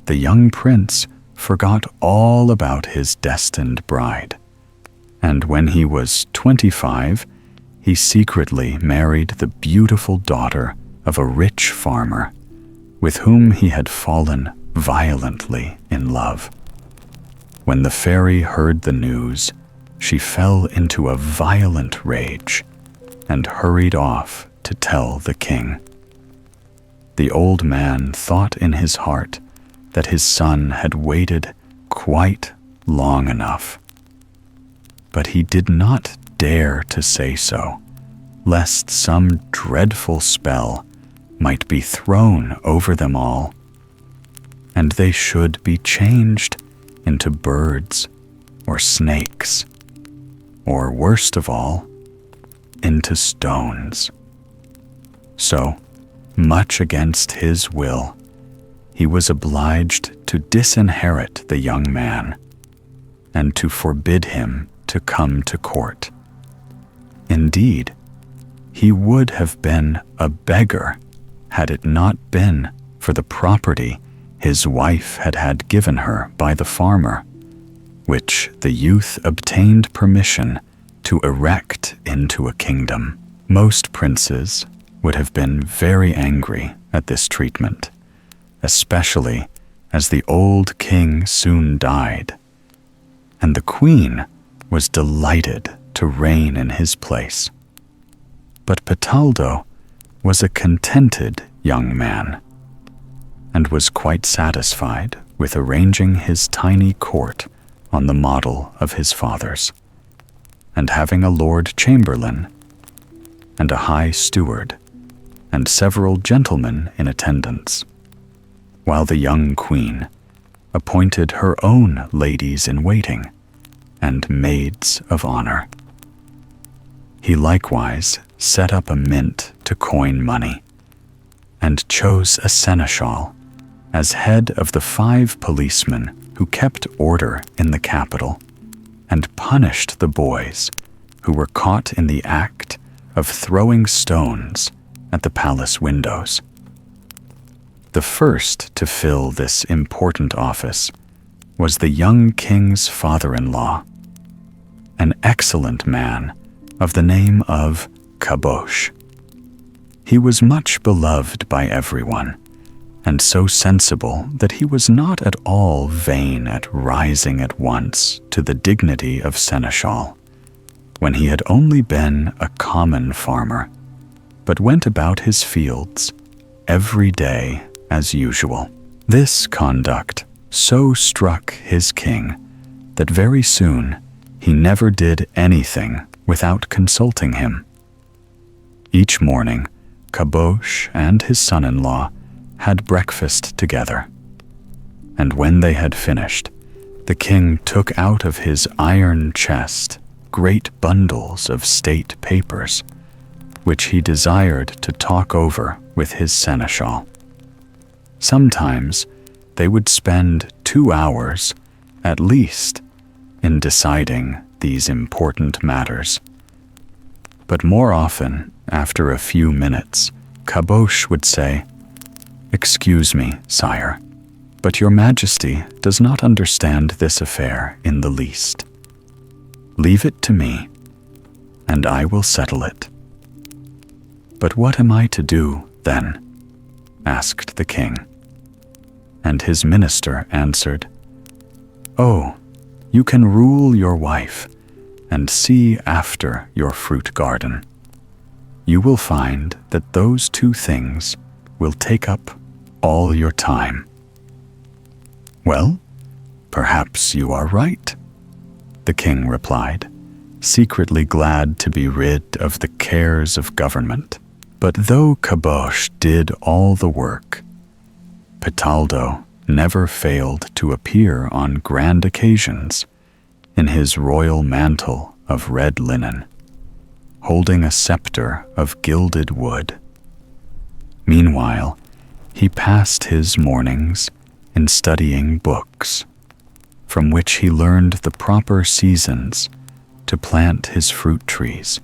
the young prince forgot all about his destined bride. And when he was 25, he secretly married the beautiful daughter of a rich farmer, with whom he had fallen violently in love. When the fairy heard the news, she fell into a violent rage and hurried off to tell the king. The old man thought in his heart that his son had waited quite long enough. But he did not dare to say so, lest some dreadful spell might be thrown over them all, and they should be changed into birds or snakes, or worst of all, into stones. So, much against his will, he was obliged to disinherit the young man and to forbid him to come to court. Indeed, he would have been a beggar had it not been for the property his wife had given her by the farmer, which the youth obtained permission to erect into a kingdom. Most princes would have been very angry at this treatment, especially as the old king soon died, and the queen was delighted to reign in his place. But Petaldo was a contented young man, and was quite satisfied with arranging his tiny court on the model of his father's, and having a Lord Chamberlain, and a high steward, and several gentlemen in attendance, while the young queen appointed her own ladies-in-waiting and maids of honor. He likewise set up a mint to coin money, and chose a seneschal as head of the 5 policemen who kept order in the capital, and punished the boys who were caught in the act of throwing stones at the palace windows. The first to fill this important office was the young king's father-in-law, an excellent man of the name of Caboche. He was much beloved by everyone, and so sensible that he was not at all vain at rising at once to the dignity of seneschal, when he had only been a common farmer, but went about his fields every day as usual. This conduct so struck his king that very soon he never did anything without consulting him. Each morning, Caboche and his son-in-law had breakfast together, and when they had finished, the king took out of his iron chest great bundles of state papers, which he desired to talk over with his seneschal. Sometimes they would spend 2 hours, at least, in deciding these important matters. But more often, after a few minutes, Caboche would say, "Excuse me, sire, but your Majesty does not understand this affair in the least. Leave it to me, and I will settle it." "But what am I to do, then?" asked the king. And his minister answered, "Oh, you can rule your wife and see after your fruit garden. You will find that those 2 things will take up all your time." "Well, perhaps you are right," the king replied, secretly glad to be rid of the cares of government. But though Caboche did all the work, Petaldo never failed to appear on grand occasions in his royal mantle of red linen, holding a scepter of gilded wood. Meanwhile, he passed his mornings in studying books, from which he learned the proper seasons to plant his fruit trees,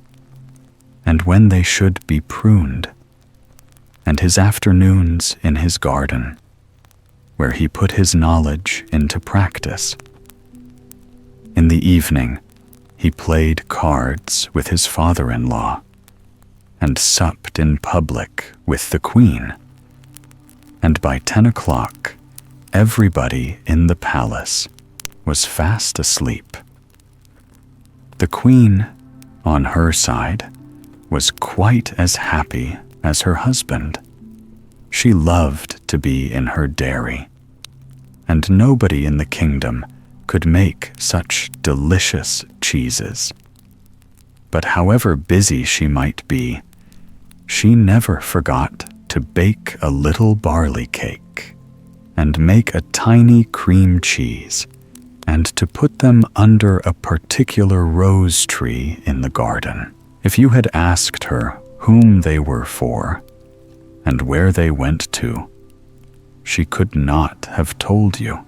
and when they should be pruned, and his afternoons in his garden, where he put his knowledge into practice. In the evening, he played cards with his father-in-law, and supped in public with the queen, and by 10 o'clock, everybody in the palace was fast asleep. The queen, on her side, was quite as happy as her husband. She loved to be in her dairy, and nobody in the kingdom could make such delicious cheeses. But however busy she might be, she never forgot to bake a little barley cake, and make a tiny cream cheese, and to put them under a particular rose tree in the garden. If you had asked her whom they were for, and where they went to, she could not have told you,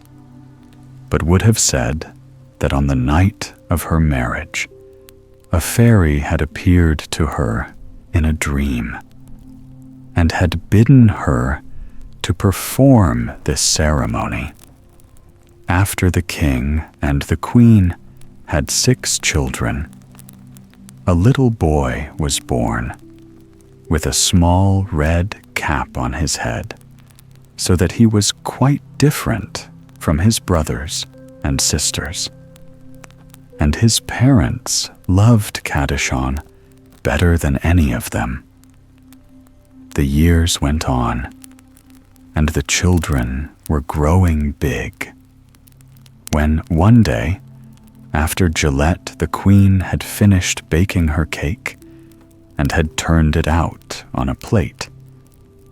but would have said that on the night of her marriage, a fairy had appeared to her in a dream, and had bidden her to perform this ceremony. After the king and the queen had 6 children, a little boy was born, with a small red cap on his head, so that he was quite different from his brothers and sisters. And his parents loved Kadishon better than any of them. The years went on, and the children were growing big, when one day, after Gillette the queen had finished baking her cake and had turned it out on a plate,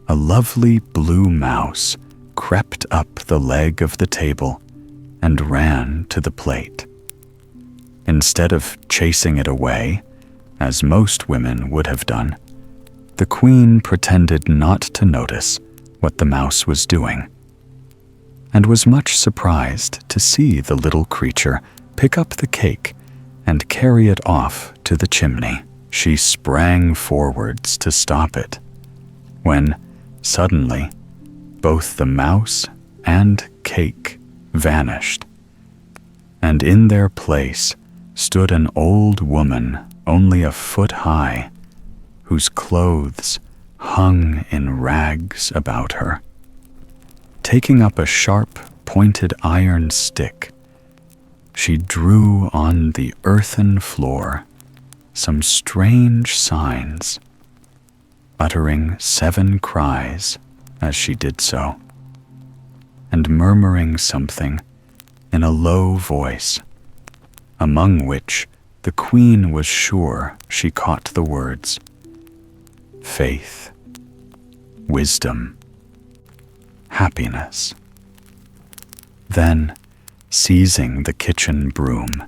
a lovely blue mouse crept up the leg of the table and ran to the plate. Instead of chasing it away, as most women would have done, the queen pretended not to notice what the mouse was doing, and was much surprised to see the little creature pick up the cake and carry it off to the chimney. She sprang forwards to stop it, when, suddenly, both the mouse and cake vanished, and in their place stood an old woman only a foot high, whose clothes hung in rags about her. Taking up a sharp, pointed iron stick, she drew on the earthen floor some strange signs, uttering 7 cries as she did so, and murmuring something in a low voice, among which the queen was sure she caught the words faith, wisdom, happiness. Then, seizing the kitchen broom,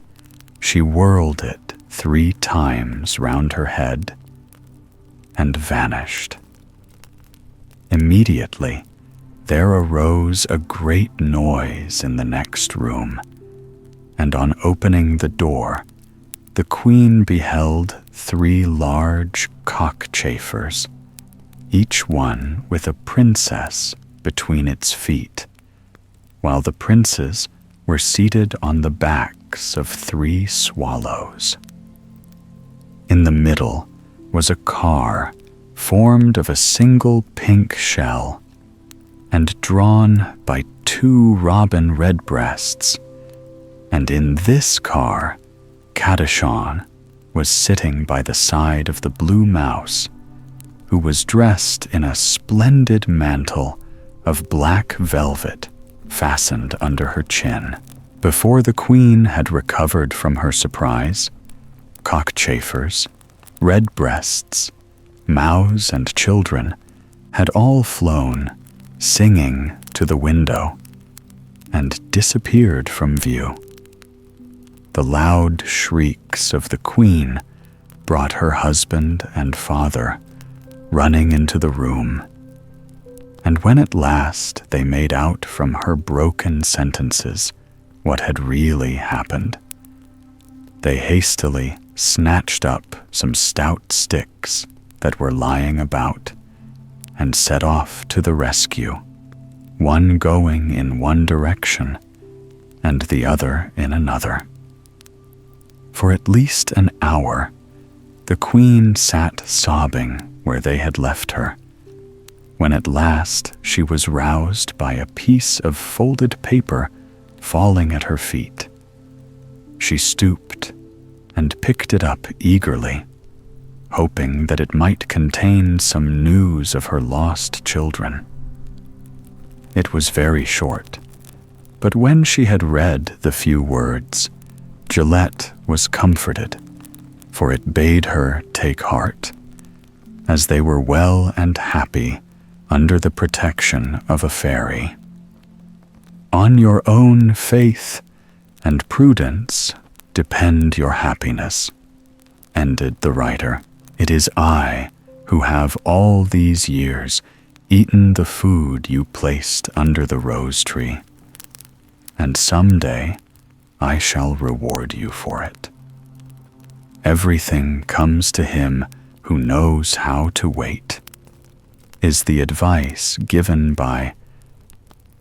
she whirled it 3 times round her head and vanished. Immediately, there arose a great noise in the next room, and on opening the door, the queen beheld 3 large cockchafers, each one with a princess between its feet, while the princes were seated on the backs of 3 swallows. In the middle was a car formed of a single pink shell and drawn by 2 robin redbreasts, and in this car Kadishon was sitting by the side of the blue mouse, who was dressed in a splendid mantle of black velvet fastened under her chin. Before the queen had recovered from her surprise, cockchafers, redbreasts, mouse, and children had all flown, singing, to the window, and disappeared from view. The loud shrieks of the queen brought her husband and father running into the room, and when at last they made out from her broken sentences what had really happened, they hastily snatched up some stout sticks that were lying about and set off to the rescue, one going in one direction and the other in another. For at least an hour, the queen sat sobbing where they had left her, when at last she was roused by a piece of folded paper falling at her feet. She stooped and picked it up eagerly, hoping that it might contain some news of her lost children. It was very short, but when she had read the few words, Gillette was comforted, for it bade her take heart, as they were well and happy under the protection of a fairy. On your own faith and prudence depend your happiness, ended the writer. It is I who have all these years eaten the food you placed under the rose tree, and someday I shall reward you for it. Everything comes to him who knows how to wait, is the advice given by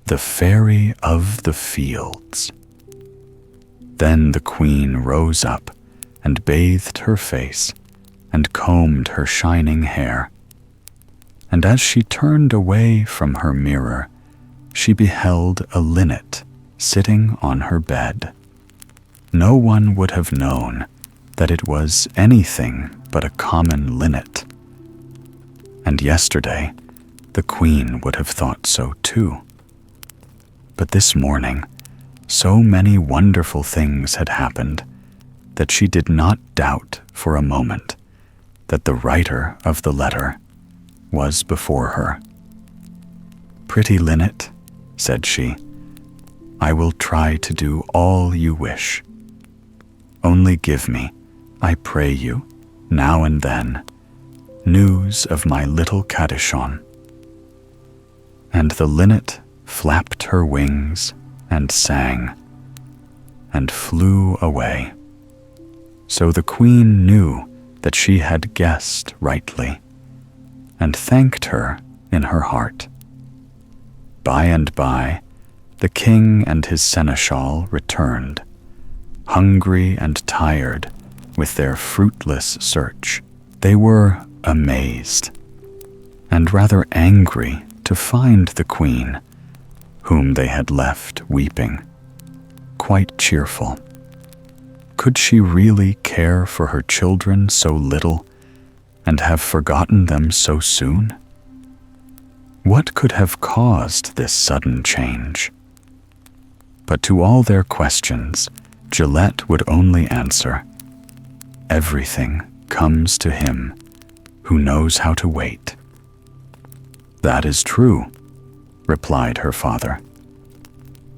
the Fairy of the Fields. Then the queen rose up and bathed her face and combed her shining hair. And as she turned away from her mirror, she beheld a linnet sitting on her bed. No one would have known that it was anything but a common linnet. And yesterday, the queen would have thought so too. But this morning, so many wonderful things had happened that she did not doubt for a moment that the writer of the letter was before her. "Pretty linnet," said she, "I will try to do all you wish. Only give me, I pray you, now and then, news of my little Kadishon." And the linnet flapped her wings and sang, and flew away. So the queen knew that she had guessed rightly, and thanked her in her heart. By and by, the king and his seneschal returned, hungry and tired with their fruitless search. They were amazed, and rather angry to find the queen, whom they had left weeping, quite cheerful. Could she really care for her children so little, and have forgotten them so soon? What could have caused this sudden change? But to all their questions, Gillette would only answer, "Everything comes to him who knows how to wait." "That is true," replied her father.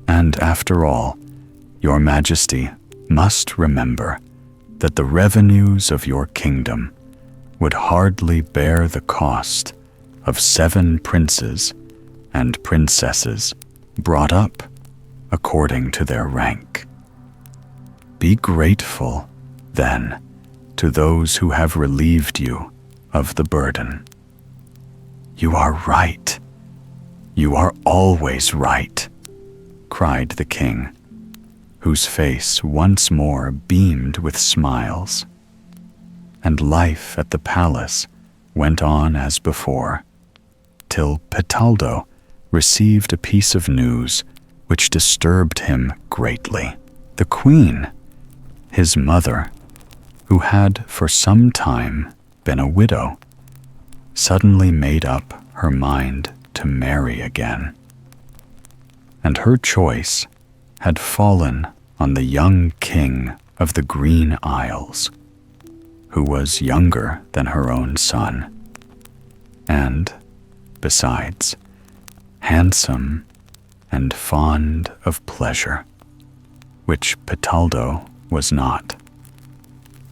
"And after all, your Majesty must remember that the revenues of your kingdom would hardly bear the cost of 7 princes and princesses brought up according to their rank. Be grateful, then, to those who have relieved you of the burden." "You are right. You are always right," cried the king, whose face once more beamed with smiles. And life at the palace went on as before, till Petaldo received a piece of news which disturbed him greatly. The queen, his mother, who had for some time been a widow, suddenly made up her mind to marry again. And her choice had fallen on the young king of the Green Isles, who was younger than her own son, and, besides, handsome and fond of pleasure, which Petaldo was not.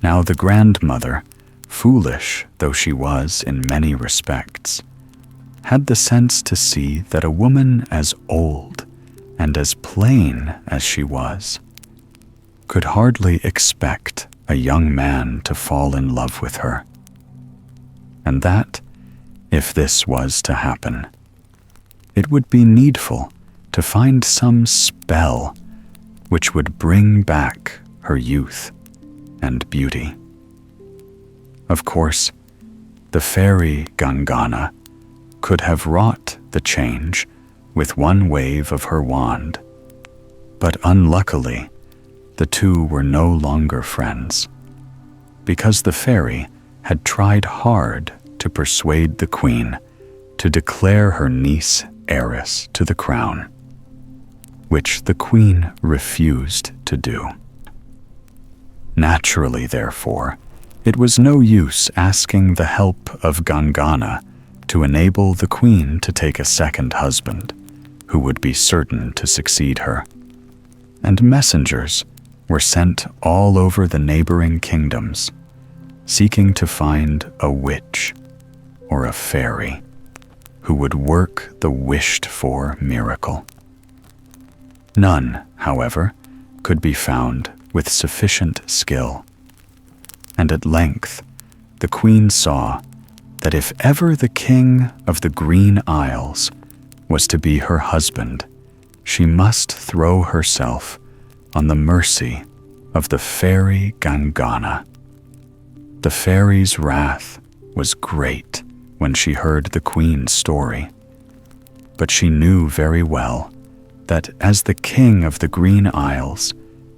Now the grandmother, foolish though she was in many respects, had the sense to see that a woman as old and as plain as she was could hardly expect a young man to fall in love with her, and that, if this was to happen, it would be needful to find some spell which would bring back her youth and beauty. Of course, the fairy Gangana could have wrought the change with one wave of her wand, but unluckily, the two were no longer friends, because the fairy had tried hard to persuade the queen to declare her niece heiress to the crown, which the queen refused to do. Naturally, therefore, it was no use asking the help of Gangana to enable the queen to take a second husband, who would be certain to succeed her, and messengers were sent all over the neighboring kingdoms, seeking to find a witch or a fairy who would work the wished-for miracle. None, however, could be found with sufficient skill, and at length the queen saw that if ever the king of the Green Isles was to be her husband, she must throw herself on the mercy of the fairy Gangana. The fairy's wrath was great when she heard the queen's story, but she knew very well that as the king of the Green Isles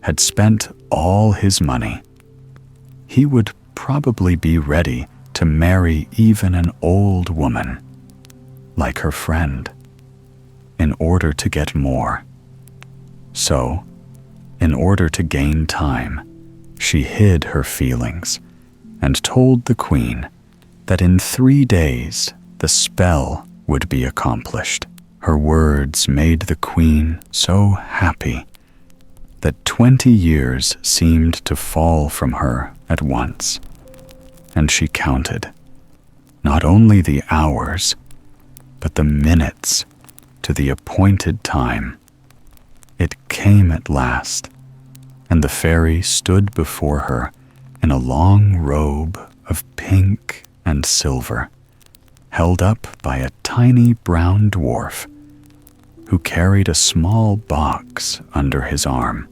had spent all his money, he would probably be ready to marry even an old woman, like her friend, in order to get more. So, in order to gain time, she hid her feelings and told the queen that in 3 days the spell would be accomplished. Her words made the queen so happy that 20 years seemed to fall from her at once, and she counted not only the hours, but the minutes to the appointed time. It came at last, and the fairy stood before her in a long robe of pink and silver, held up by a tiny brown dwarf who carried a small box under his arm.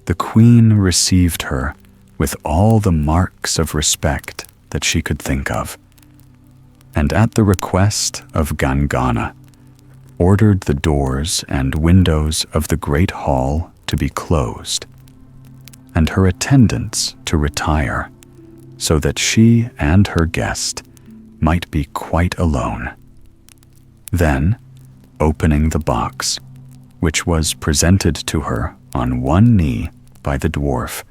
The queen received her with all the marks of respect that she could think of, and at the request of Gangana, ordered the doors and windows of the great hall to be closed, and her attendants to retire, so that she and her guest might be quite alone. Then, opening the box, which was presented to her on one knee by the dwarf,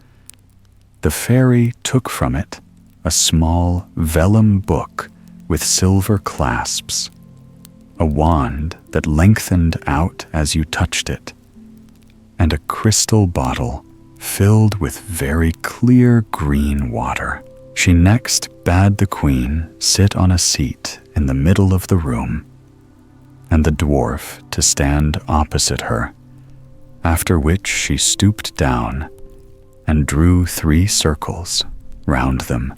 the fairy took from it a small vellum book with silver clasps, a wand that lengthened out as you touched it, and a crystal bottle filled with very clear green water. She next bade the queen sit on a seat in the middle of the room, and the dwarf to stand opposite her, after which she stooped down and drew 3 circles round them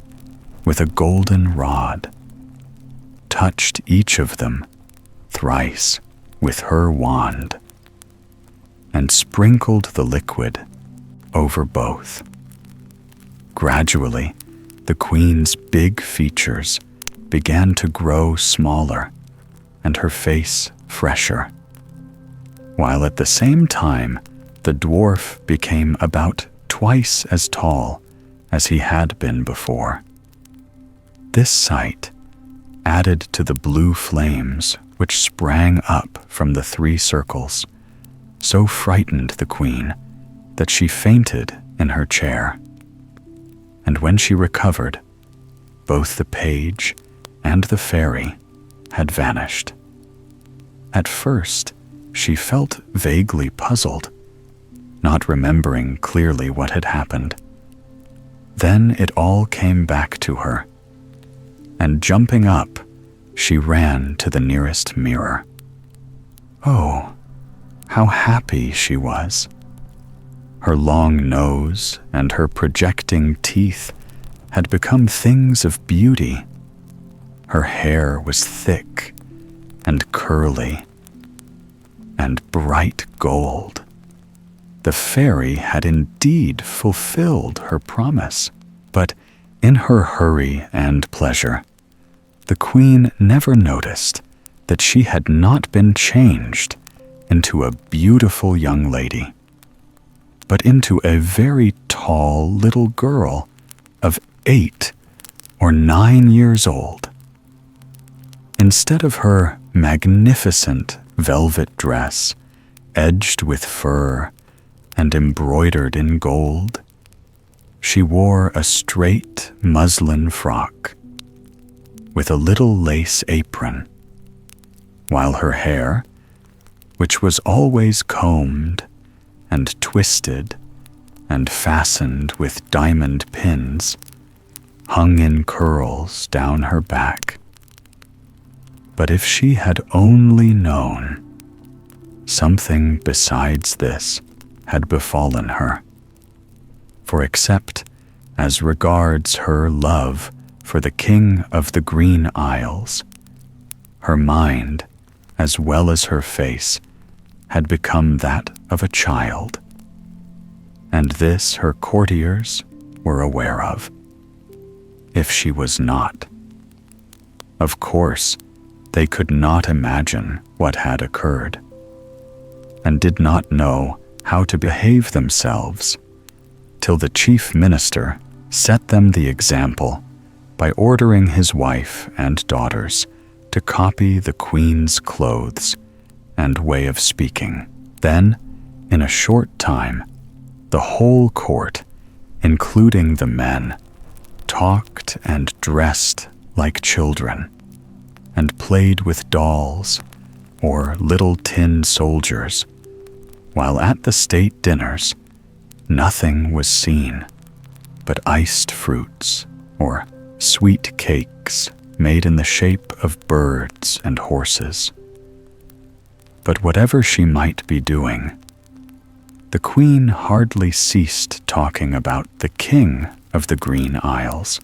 with a golden rod, touched each of them thrice with her wand, and sprinkled the liquid over both. Gradually, the queen's big features began to grow smaller and her face fresher, while at the same time the dwarf became about twice as tall as he had been before. This sight, added to the blue flames which sprang up from the 3 circles, so frightened the queen that she fainted in her chair. And when she recovered, both the page and the fairy had vanished. At first, she felt vaguely puzzled, not remembering clearly what had happened. Then it all came back to her, and jumping up, she ran to the nearest mirror. Oh, how happy she was! Her long nose and her projecting teeth had become things of beauty. Her hair was thick and curly and bright gold. The fairy had indeed fulfilled her promise, but in her hurry and pleasure, the queen never noticed that she had not been changed into a beautiful young lady, but into a very tall little girl of 8 or 9 years old. Instead of her magnificent velvet dress, edged with fur and embroidered in gold, she wore a straight muslin frock with a little lace apron, while her hair, which was always combed and twisted and fastened with diamond pins, hung in curls down her back. But if she had only known, something besides this had befallen her. For except as regards her love for the King of the Green Isles. Her mind, as well as her face, had become that of a child, and this her courtiers were aware of. If she was not, of course, they could not imagine what had occurred, and did not know how to behave themselves, till the chief minister set them the example by ordering his wife and daughters to copy the queen's clothes and way of speaking. Then, in a short time, the whole court, including the men, talked and dressed like children, and played with dolls or little tin soldiers, while at the state dinners nothing was seen but iced fruits or sweet cakes made in the shape of birds and horses. But whatever she might be doing, the queen hardly ceased talking about the King of the Green Isles,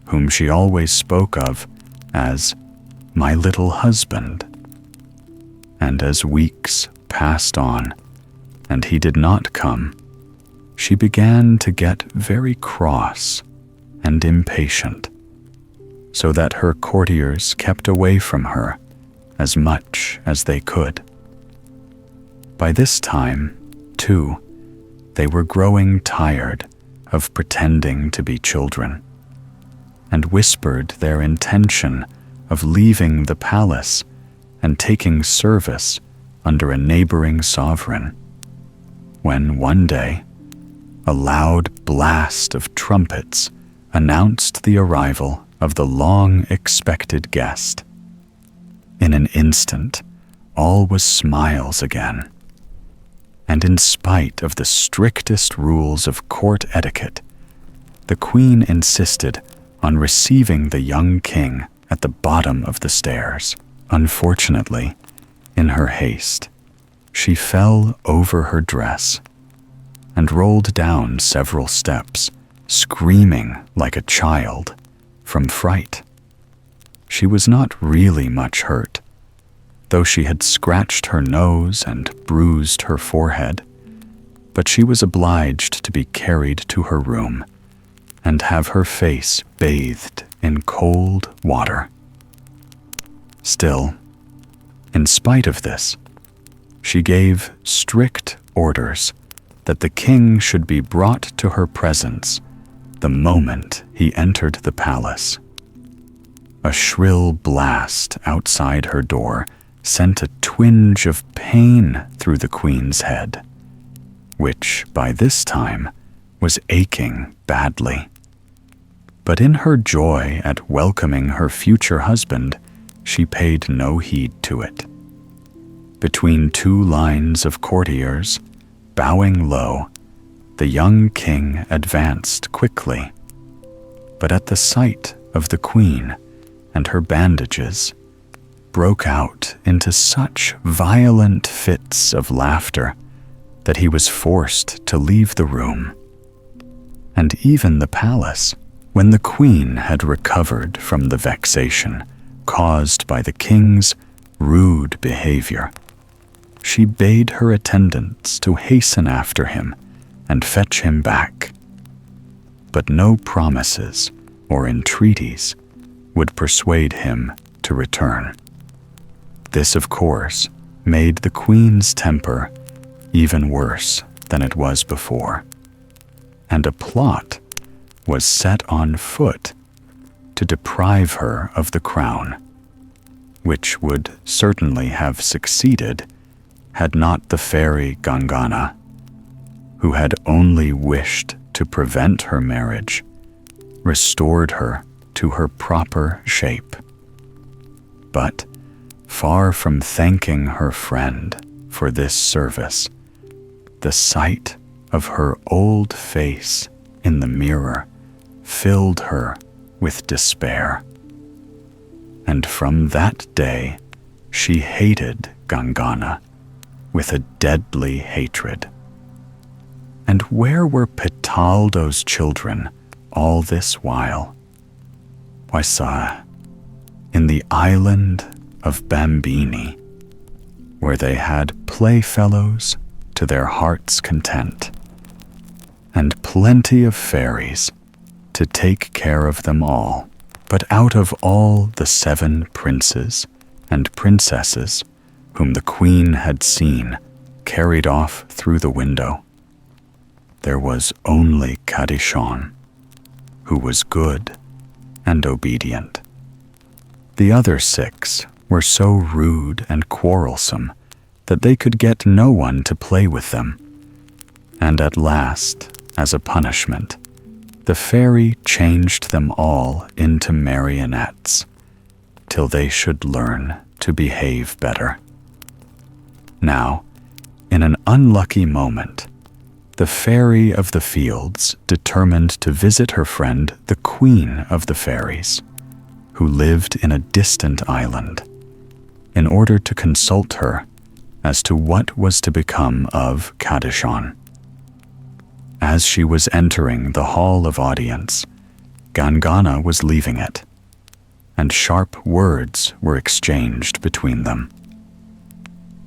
whom she always spoke of as my little husband. And as weeks passed on and he did not come, she began to get very cross and impatient, so that her courtiers kept away from her as much as they could. By this time, too, they were growing tired of pretending to be children, and whispered their intention of leaving the palace and taking service under a neighboring sovereign, when one day a loud blast of trumpets announced the arrival of the long-expected guest. In an instant, all was smiles again, and in spite of the strictest rules of court etiquette, the queen insisted on receiving the young king at the bottom of the stairs. Unfortunately, in her haste, she fell over her dress and rolled down several steps, screaming like a child from fright. She was not really much hurt, though she had scratched her nose and bruised her forehead, but she was obliged to be carried to her room and have her face bathed in cold water. Still, in spite of this, she gave strict orders that the king should be brought to her presence the moment he entered the palace. A shrill blast outside her door sent a twinge of pain through the queen's head, which by this time was aching badly. But in her joy at welcoming her future husband, she paid no heed to it. Between two lines of courtiers, bowing low, the young king advanced quickly, but at the sight of the queen and her bandages, broke out into such violent fits of laughter that he was forced to leave the room. And even the palace, when the queen had recovered from the vexation caused by the king's rude behavior, she bade her attendants to hasten after him and fetch him back. But no promises or entreaties would persuade him to return. This, of course, made the queen's temper even worse than it was before, and a plot was set on foot to deprive her of the crown, which would certainly have succeeded had not the fairy Gangana, who had only wished to prevent her marriage, restored her to her proper shape. But, far from thanking her friend for this service, the sight of her old face in the mirror filled her with despair. And from that day, she hated Gangana with a deadly hatred. And where were Petaldo's children all this while? Why, sire, in the island of Bambini, where they had playfellows to their heart's content, and plenty of fairies to take care of them all. But out of all the 7 princes and princesses whom the queen had seen carried off through the window, there was only Kadishon, who was good and obedient. The other 6 were so rude and quarrelsome that they could get no one to play with them. And at last, as a punishment, the fairy changed them all into marionettes, till they should learn to behave better. Now, in an unlucky moment, the fairy of the fields determined to visit her friend, the queen of the fairies, who lived in a distant island, in order to consult her as to what was to become of Kadishon. As she was entering the hall of audience, Gangana was leaving it, and sharp words were exchanged between them.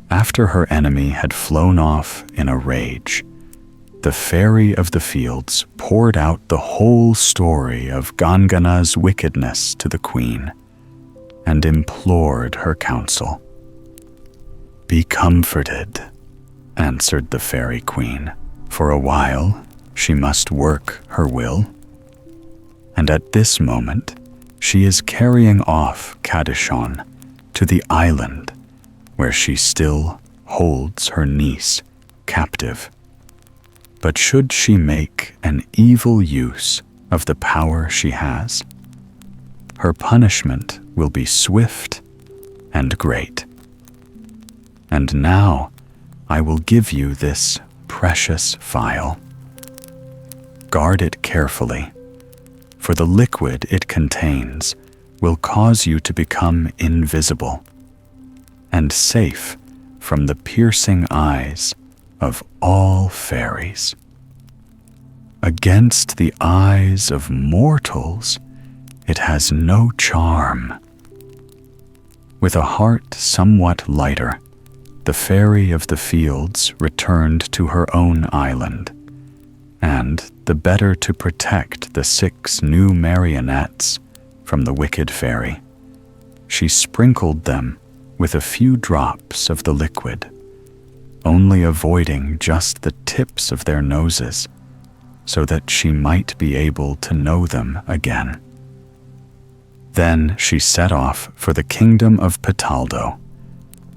After her enemy had flown off in a rage, the fairy of the fields poured out the whole story of Gangana's wickedness to the queen, and implored her counsel. "Be comforted," answered the fairy queen. "For a while she must work her will, and at this moment she is carrying off Kadishon to the island where she still holds her niece captive. But should she make an evil use of the power she has, her punishment will be swift and great. And now I will give you this precious phial. Guard it carefully, for the liquid it contains will cause you to become invisible and safe from the piercing eyes of all fairies. Against the eyes of mortals, it has no charm." With a heart somewhat lighter, the fairy of the fields returned to her own island, and, the better to protect the 6 new marionettes from the wicked fairy, she sprinkled them with a few drops of the liquid, only avoiding just the tips of their noses, so that she might be able to know them again. Then she set off for the kingdom of Petaldo,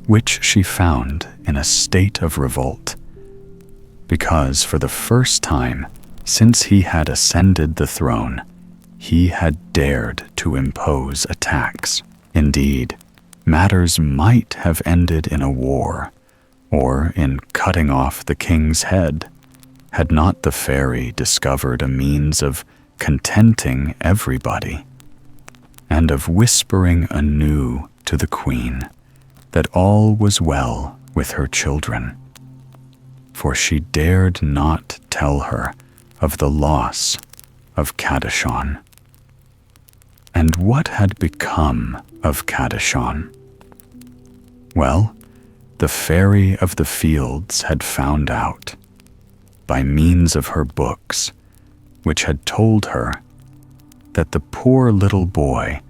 which she found in a state of revolt, because for the first time since he had ascended the throne, he had dared to impose a tax. Indeed, matters might have ended in a war, or in cutting off the king's head, had not the fairy discovered a means of contenting everybody, and of whispering anew to the queen that all was well with her children, for she dared not tell her of the loss of Kadishon. And what had become of Kadishon? Well, the fairy of the fields had found out, by means of her books, which had told her that the poor little boy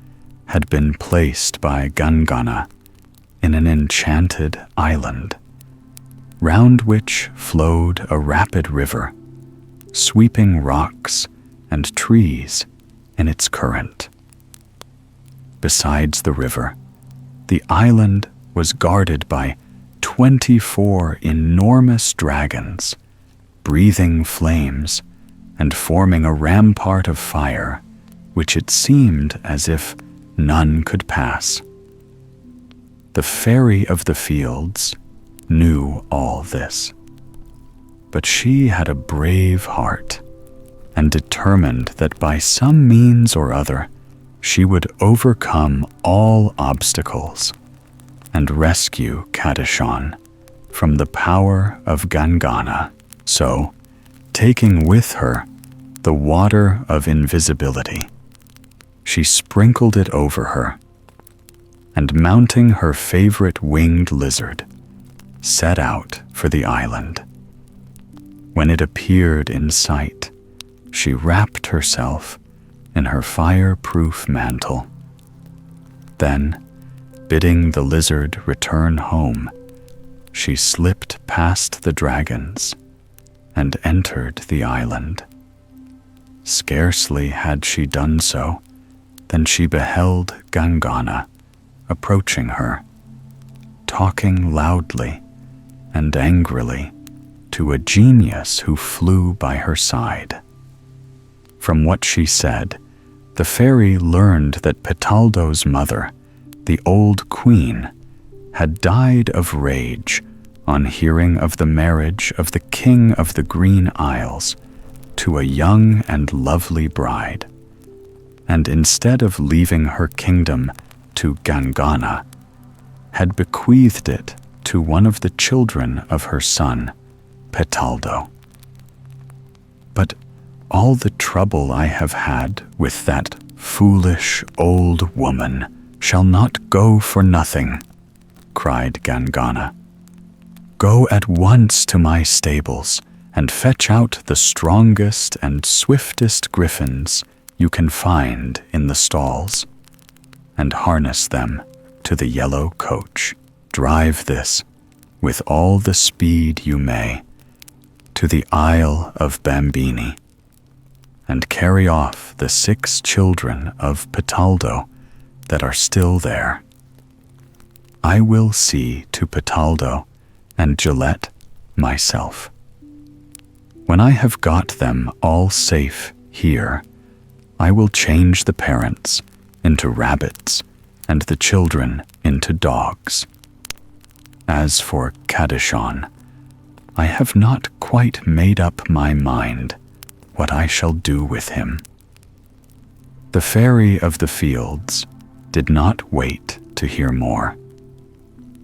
had been placed by Gangana in an enchanted island, round which flowed a rapid river, sweeping rocks and trees in its current. Besides the river, the island was guarded by 24 enormous dragons, breathing flames and forming a rampart of fire, which it seemed as if none could pass. The fairy of the fields knew all this, but she had a brave heart and determined that by some means or other she would overcome all obstacles and rescue Kadishon from the power of Gangana. So, taking with her the water of invisibility, she sprinkled it over her, and mounting her favorite winged lizard, set out for the island. When it appeared in sight, she wrapped herself in her fireproof mantle. Then, bidding the lizard return home, she slipped past the dragons and entered the island. Scarcely had she done so than she beheld Gangana approaching her, talking loudly and angrily to a genius who flew by her side. From what she said, the fairy learned that Petaldo's mother, the old queen, had died of rage on hearing of the marriage of the King of the Green Isles to a young and lovely bride, and instead of leaving her kingdom to Gangana, had bequeathed it to one of the children of her son, Petaldo. But all the trouble I have had with that foolish old woman shall not go for nothing, cried Gangana. Go at once to my stables and fetch out the strongest and swiftest griffins you can find in the stalls, and harness them to the yellow coach. Drive this, with all the speed you may, to the Isle of Bambini, and carry off the 6 children of Petaldo that are still there. I will see to Petaldo and Gillette myself. When I have got them all safe here, I will change the parents into rabbits and the children into dogs. As for Kadishon, I have not quite made up my mind what I shall do with him. The fairy of the fields did not wait to hear more.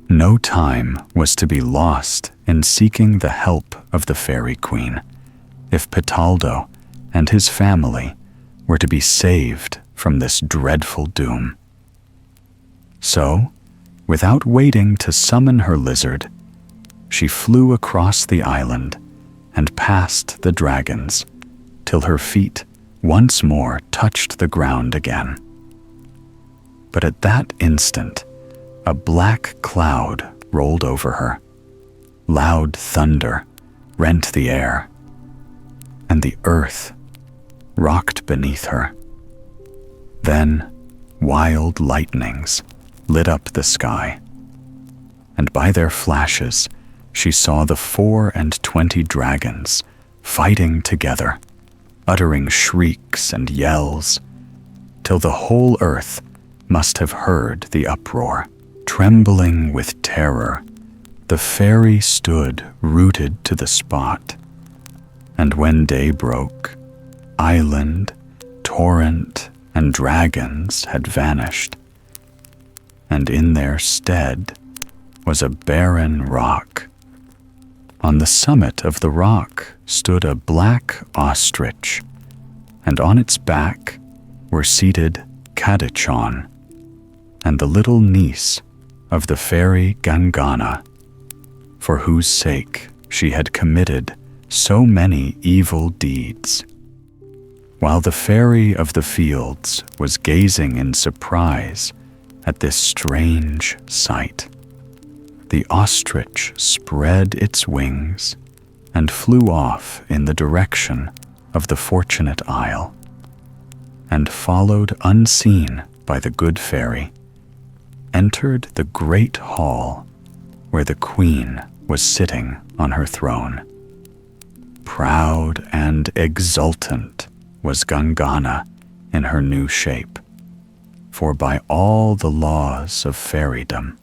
No time was to be lost in seeking the help of the fairy queen, if Petaldo and his family were to be saved from this dreadful doom. So, without waiting to summon her lizard, she flew across the island and past the dragons till her feet once more touched the ground again. But at that instant, a black cloud rolled over her. Loud thunder rent the air, and the earth rocked beneath her. Then wild lightnings lit up the sky, and by their flashes she saw the 24 dragons fighting together, uttering shrieks and yells, till the whole earth must have heard the uproar. Trembling with terror, the fairy stood rooted to the spot, and when day broke, island, torrent, and dragons had vanished, and in their stead was a barren rock. On the summit of the rock stood a black ostrich, and on its back were seated Kadishon and the little niece of the fairy Gangana, for whose sake she had committed so many evil deeds. While the fairy of the fields was gazing in surprise at this strange sight, the ostrich spread its wings and flew off in the direction of the fortunate isle, and followed unseen by the good fairy, entered the great hall where the queen was sitting on her throne. Proud and exultant was Gangana in her new shape, for by all the laws of fairydom,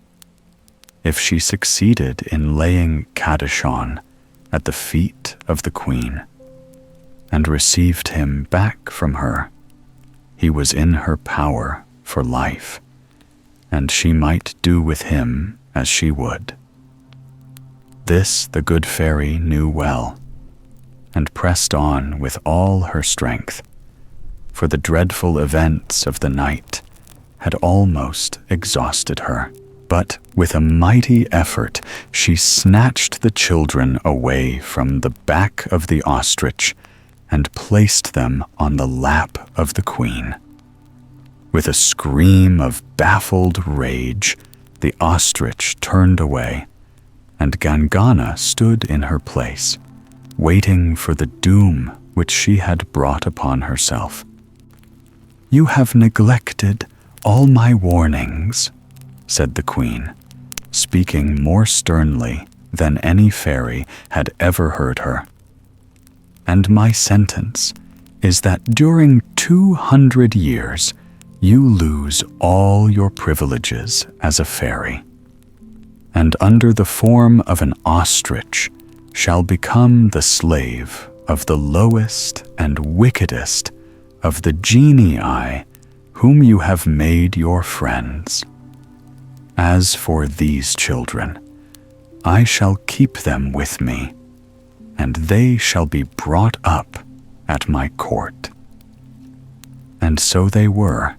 if she succeeded in laying Kadishon at the feet of the queen and received him back from her, he was in her power for life, and she might do with him as she would. This the good fairy knew well, and pressed on with all her strength, for the dreadful events of the night had almost exhausted her. But with a mighty effort, she snatched the children away from the back of the ostrich and placed them on the lap of the queen. With a scream of baffled rage, the ostrich turned away, and Gangana stood in her place, waiting for the doom which she had brought upon herself. "You have neglected all my warnings," said the queen, speaking more sternly than any fairy had ever heard her. "And my sentence is that during 200 years you lose all your privileges as a fairy, and under the form of an ostrich shall become the slave of the lowest and wickedest of the genii whom you have made your friends. As for these children, I shall keep them with me, and they shall be brought up at my court." And so they were,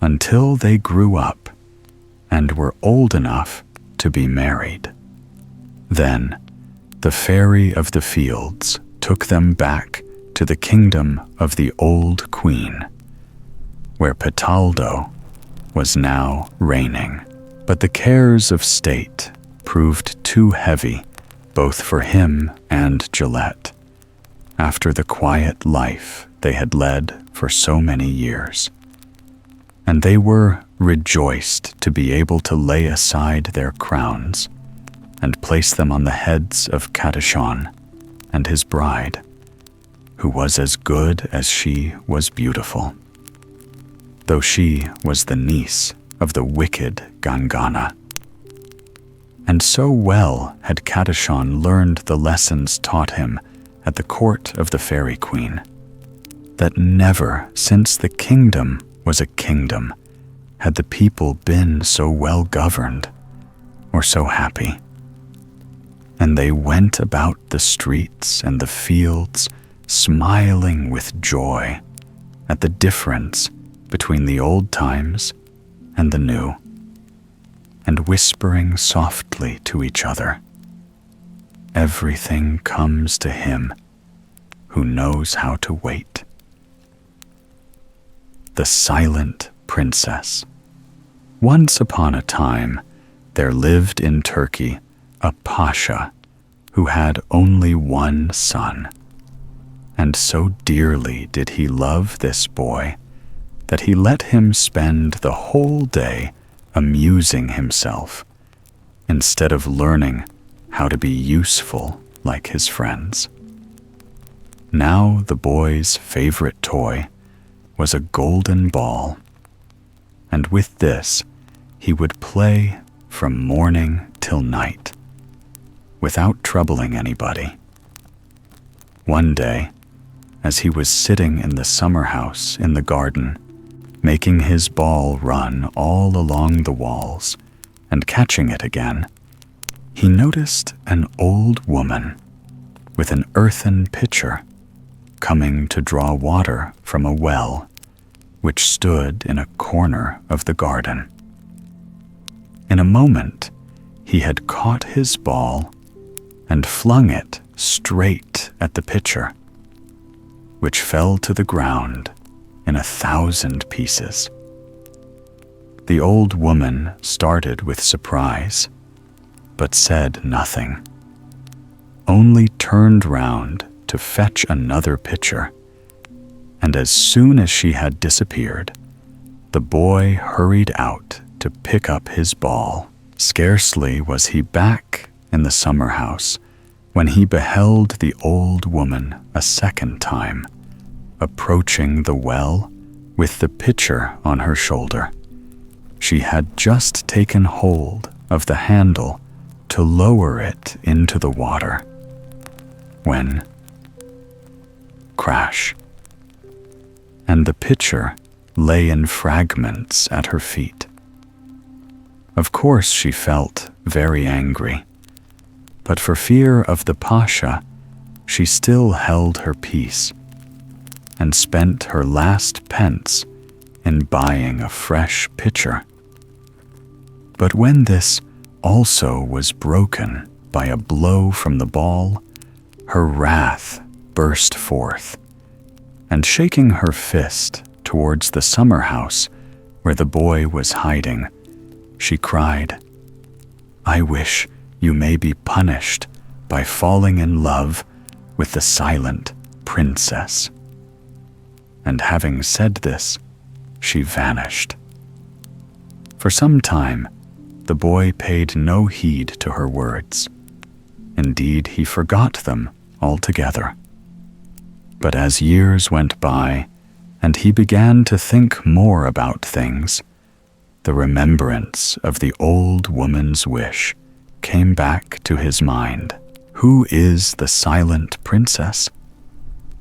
until they grew up and were old enough to be married. Then the fairy of the fields took them back to the kingdom of the old queen, where Petaldo was now reigning. But the cares of state proved too heavy both for him and Gillette, after the quiet life they had led for so many years. And they were rejoiced to be able to lay aside their crowns and place them on the heads of Catachon and his bride, who was as good as she was beautiful, though she was the niece of the wicked Gangana. And so well had Catachon learned the lessons taught him at the court of the Fairy Queen, that never since the kingdom was a kingdom had the people been so well governed or so happy. And they went about the streets and the fields smiling with joy at the difference between the old times and the new, and whispering softly to each other, "Everything comes to him who knows how to wait." The Silent Princess. Once upon a time, there lived in Turkey a pasha who had only one son. And so dearly did he love this boy that he let him spend the whole day amusing himself instead of learning how to be useful like his friends. Now the boy's favorite toy was a golden ball, and with this he would play from morning till night, without troubling anybody. One day, as he was sitting in the summer house in the garden, making his ball run all along the walls and catching it again, he noticed an old woman with an earthen pitcher coming to draw water from a well which stood in a corner of the garden. In a moment, he had caught his ball and flung it straight at the pitcher, which fell to the ground in 1,000 pieces. The old woman started with surprise, but said nothing, only turned round to fetch another pitcher, and as soon as she had disappeared, the boy hurried out to pick up his ball. Scarcely was he back in the summer house when he beheld the old woman a second time, approaching the well with the pitcher on her shoulder. She had just taken hold of the handle to lower it into the water, when crash, and the pitcher lay in fragments at her feet. Of course she felt very angry, but for fear of the pasha, she still held her peace, and spent her last pence in buying a fresh pitcher. But when this also was broken by a blow from the ball, her wrath burst forth, and shaking her fist towards the summer house where the boy was hiding, she cried, "I wish you may be punished by falling in love with the silent princess." And having said this, she vanished. For some time, the boy paid no heed to her words. Indeed, he forgot them altogether. But as years went by, and he began to think more about things, the remembrance of the old woman's wish came back to his mind. Who is the silent princess?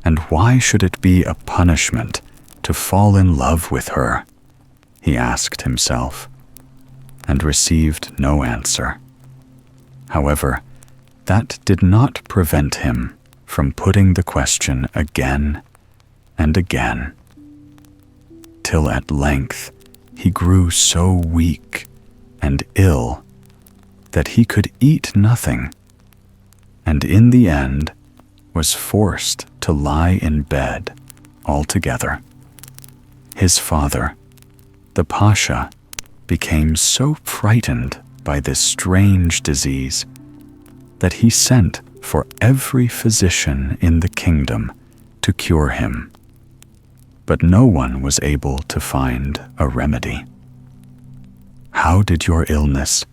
And why should it be a punishment to fall in love with her? He asked himself, and received no answer. However, that did not prevent him from putting the question again and again, till at length he grew so weak and ill that he could eat nothing, and in the end was forced to lie in bed altogether. His father, the Pasha, became so frightened by this strange disease that he sent for every physician in the kingdom to cure him. But no one was able to find a remedy. "How did your illness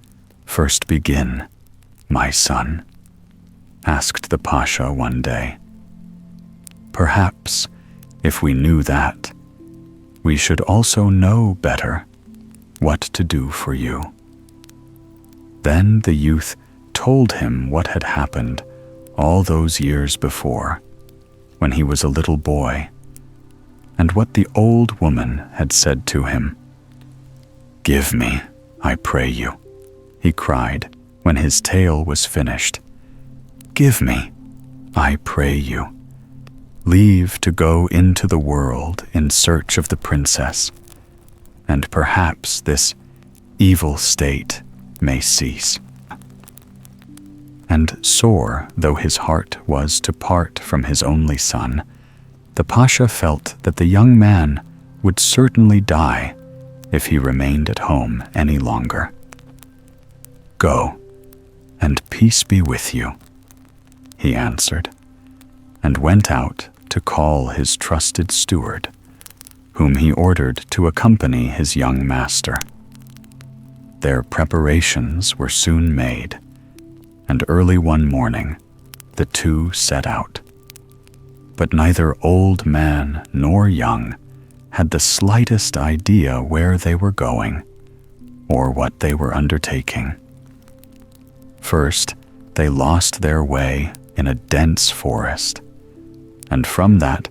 first begin, my son?" asked the Pasha one day. "Perhaps, if we knew that, we should also know better what to do for you." Then the youth told him what had happened all those years before, when he was a little boy, and what the old woman had said to him. "Give me, I pray you," he cried when his tale was finished. "Give me, I pray you, leave to go into the world in search of the princess, and perhaps this evil state may cease." And sore though his heart was to part from his only son, the Pasha felt that the young man would certainly die if he remained at home any longer. "Go, and peace be with you," he answered, and went out to call his trusted steward, whom he ordered to accompany his young master. Their preparations were soon made, and early one morning the two set out. But neither old man nor young had the slightest idea where they were going or what they were undertaking. First, they lost their way in a dense forest, and from that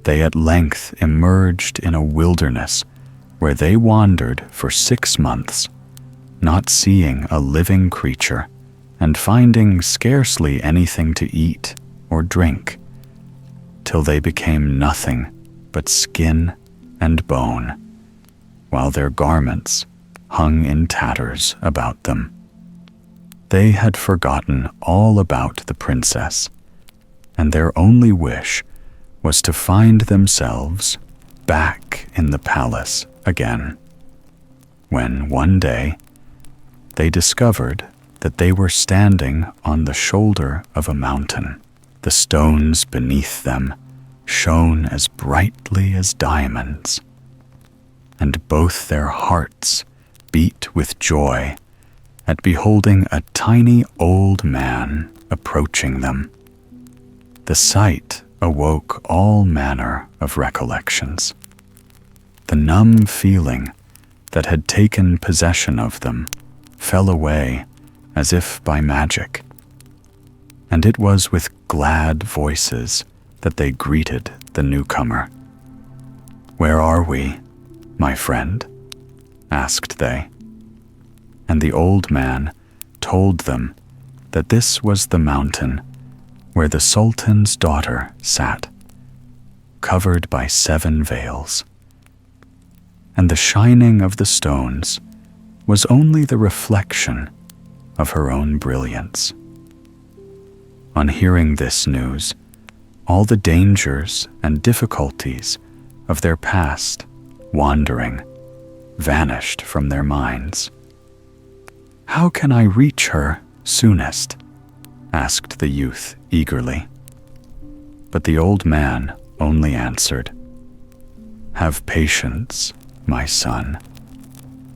they at length emerged in a wilderness where they wandered for 6 months, not seeing a living creature and finding scarcely anything to eat or drink, till they became nothing but skin and bone, while their garments hung in tatters about them. They had forgotten all about the princess, and their only wish was to find themselves back in the palace again, when one day they discovered that they were standing on the shoulder of a mountain. The stones beneath them shone as brightly as diamonds, and both their hearts beat with joy at beholding a tiny old man approaching them. The sight awoke all manner of recollections. The numb feeling that had taken possession of them fell away as if by magic, and it was with glad voices that they greeted the newcomer. "Where are we, my friend?" asked they. And the old man told them that this was the mountain where the Sultan's daughter sat, covered by 7 veils. And the shining of the stones was only the reflection of her own brilliance. On hearing this news, all the dangers and difficulties of their past wandering vanished from their minds. "How can I reach her soonest?" asked the youth eagerly. But the old man only answered, "Have patience, my son,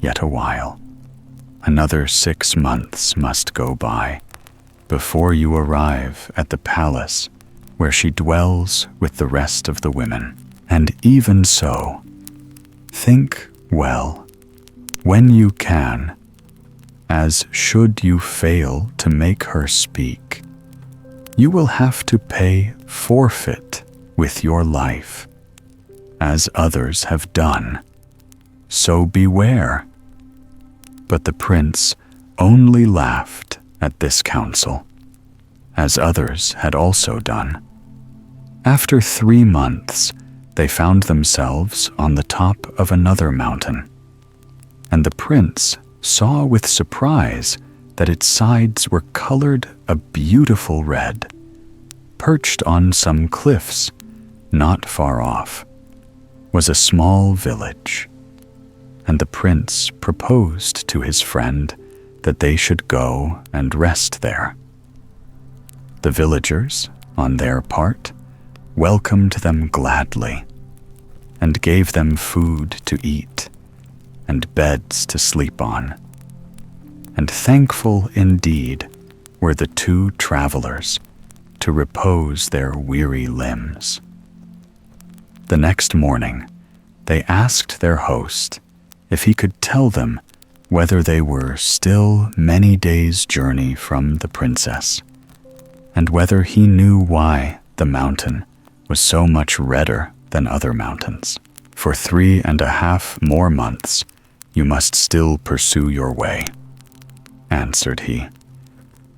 yet a while. Another 6 months must go by before you arrive at the palace where she dwells with the rest of the women. And even so, think well, when you can, as should you fail to make her speak, you will have to pay forfeit with your life, as others have done. So beware." But the prince only laughed at this counsel, as others had also done. After 3 months, they found themselves on the top of another mountain, and the prince saw with surprise that its sides were colored a beautiful red. Perched on some cliffs, not far off, was a small village, and the prince proposed to his friend that they should go and rest there. The villagers, on their part, welcomed them gladly, and gave them food to eat and beds to sleep on. And thankful indeed were the 2 travelers to repose their weary limbs. The next morning, they asked their host if he could tell them whether they were still many days' journey from the princess, and whether he knew why the mountain was so much redder than other mountains. "For 3.5 more months you must still pursue your way," answered he,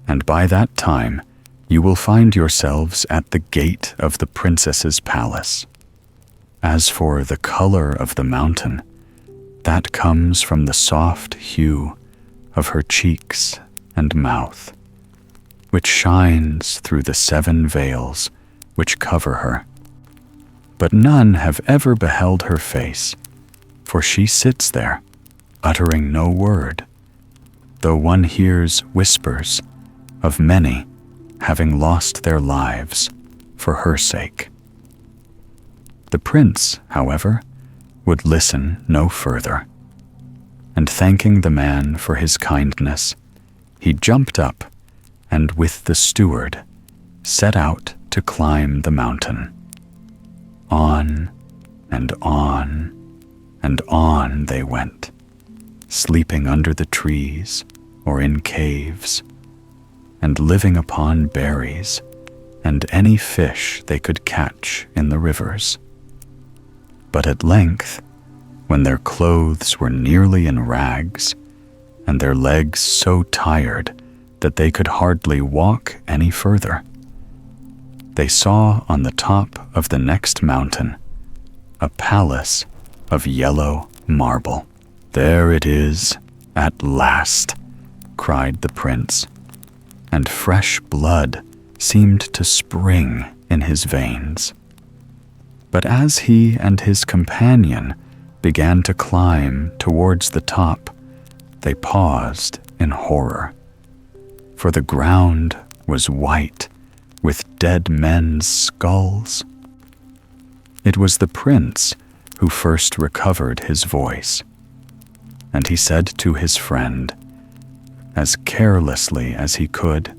"and by that time you will find yourselves at the gate of the princess's palace. As for the color of the mountain, that comes from the soft hue of her cheeks and mouth, which shines through the 7 veils which cover her. But none have ever beheld her face, for she sits there, uttering no word, though one hears whispers of many having lost their lives for her sake." The prince, however, would listen no further, and thanking the man for his kindness, he jumped up and with the steward set out to climb the mountain. On and on and on they went, sleeping under the trees or in caves, and living upon berries and any fish they could catch in the rivers. But at length, when their clothes were nearly in rags, and their legs so tired that they could hardly walk any further, they saw on the top of the next mountain a palace of yellow marble. "There it is, at last," cried the prince, and fresh blood seemed to spring in his veins. But as he and his companion began to climb towards the top, they paused in horror, for the ground was white with dead men's skulls. It was the prince who first recovered his voice, and he said to his friend, as carelessly as he could,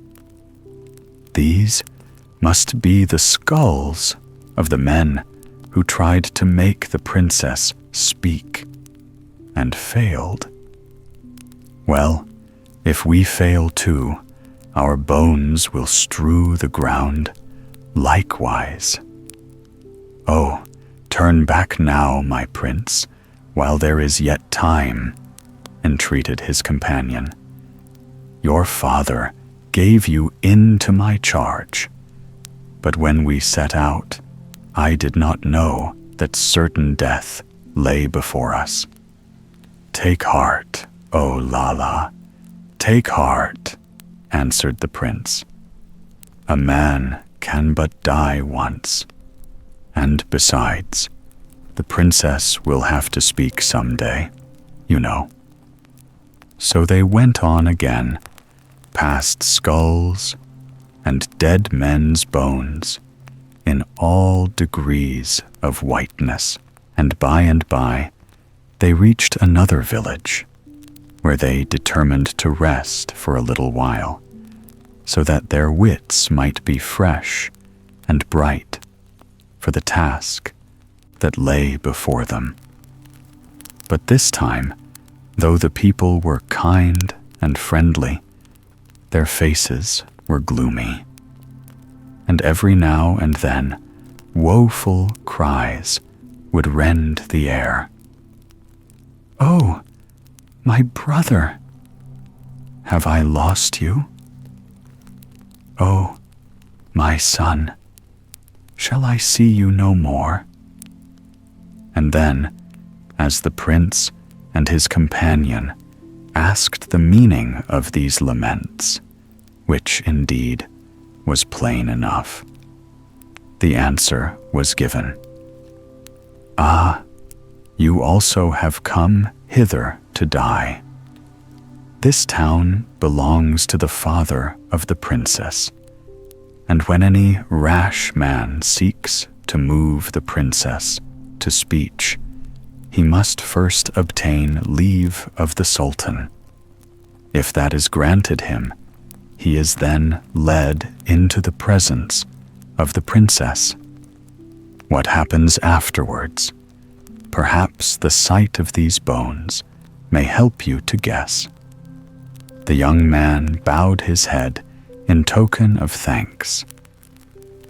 "These must be the skulls of the men who tried to make the princess speak and failed. Well, if we fail too, our bones will strew the ground likewise. Oh, turn back now, my prince, while there is yet time," entreated his companion. "Your father gave you into my charge, but when we set out, I did not know that certain death lay before us. Take heart, O Lala, take heart, answered the prince. A man can but die once, and besides, the princess will have to speak someday, you know. So they went on again, past skulls and dead men's bones, in all degrees of whiteness, and by they reached another village, where they determined to rest for a little while, so that their wits might be fresh and bright for the task that lay before them. But this time, though the people were kind and friendly, their faces were gloomy, and every now and then woeful cries would rend the air. "Oh, my brother! Have I lost you? Oh, my son, shall I see you no more?" And then, as the prince and his companion asked the meaning of these laments, which indeed was plain enough, the answer was given. "Ah, you also have come hither to die. This town belongs to the father of the princess, and when any rash man seeks to move the princess to speech, he must first obtain leave of the sultan. If that is granted him, he is then led into the presence of the princess. What happens afterwards? Perhaps the sight of these bones may help you to guess." The young man bowed his head in token of thanks,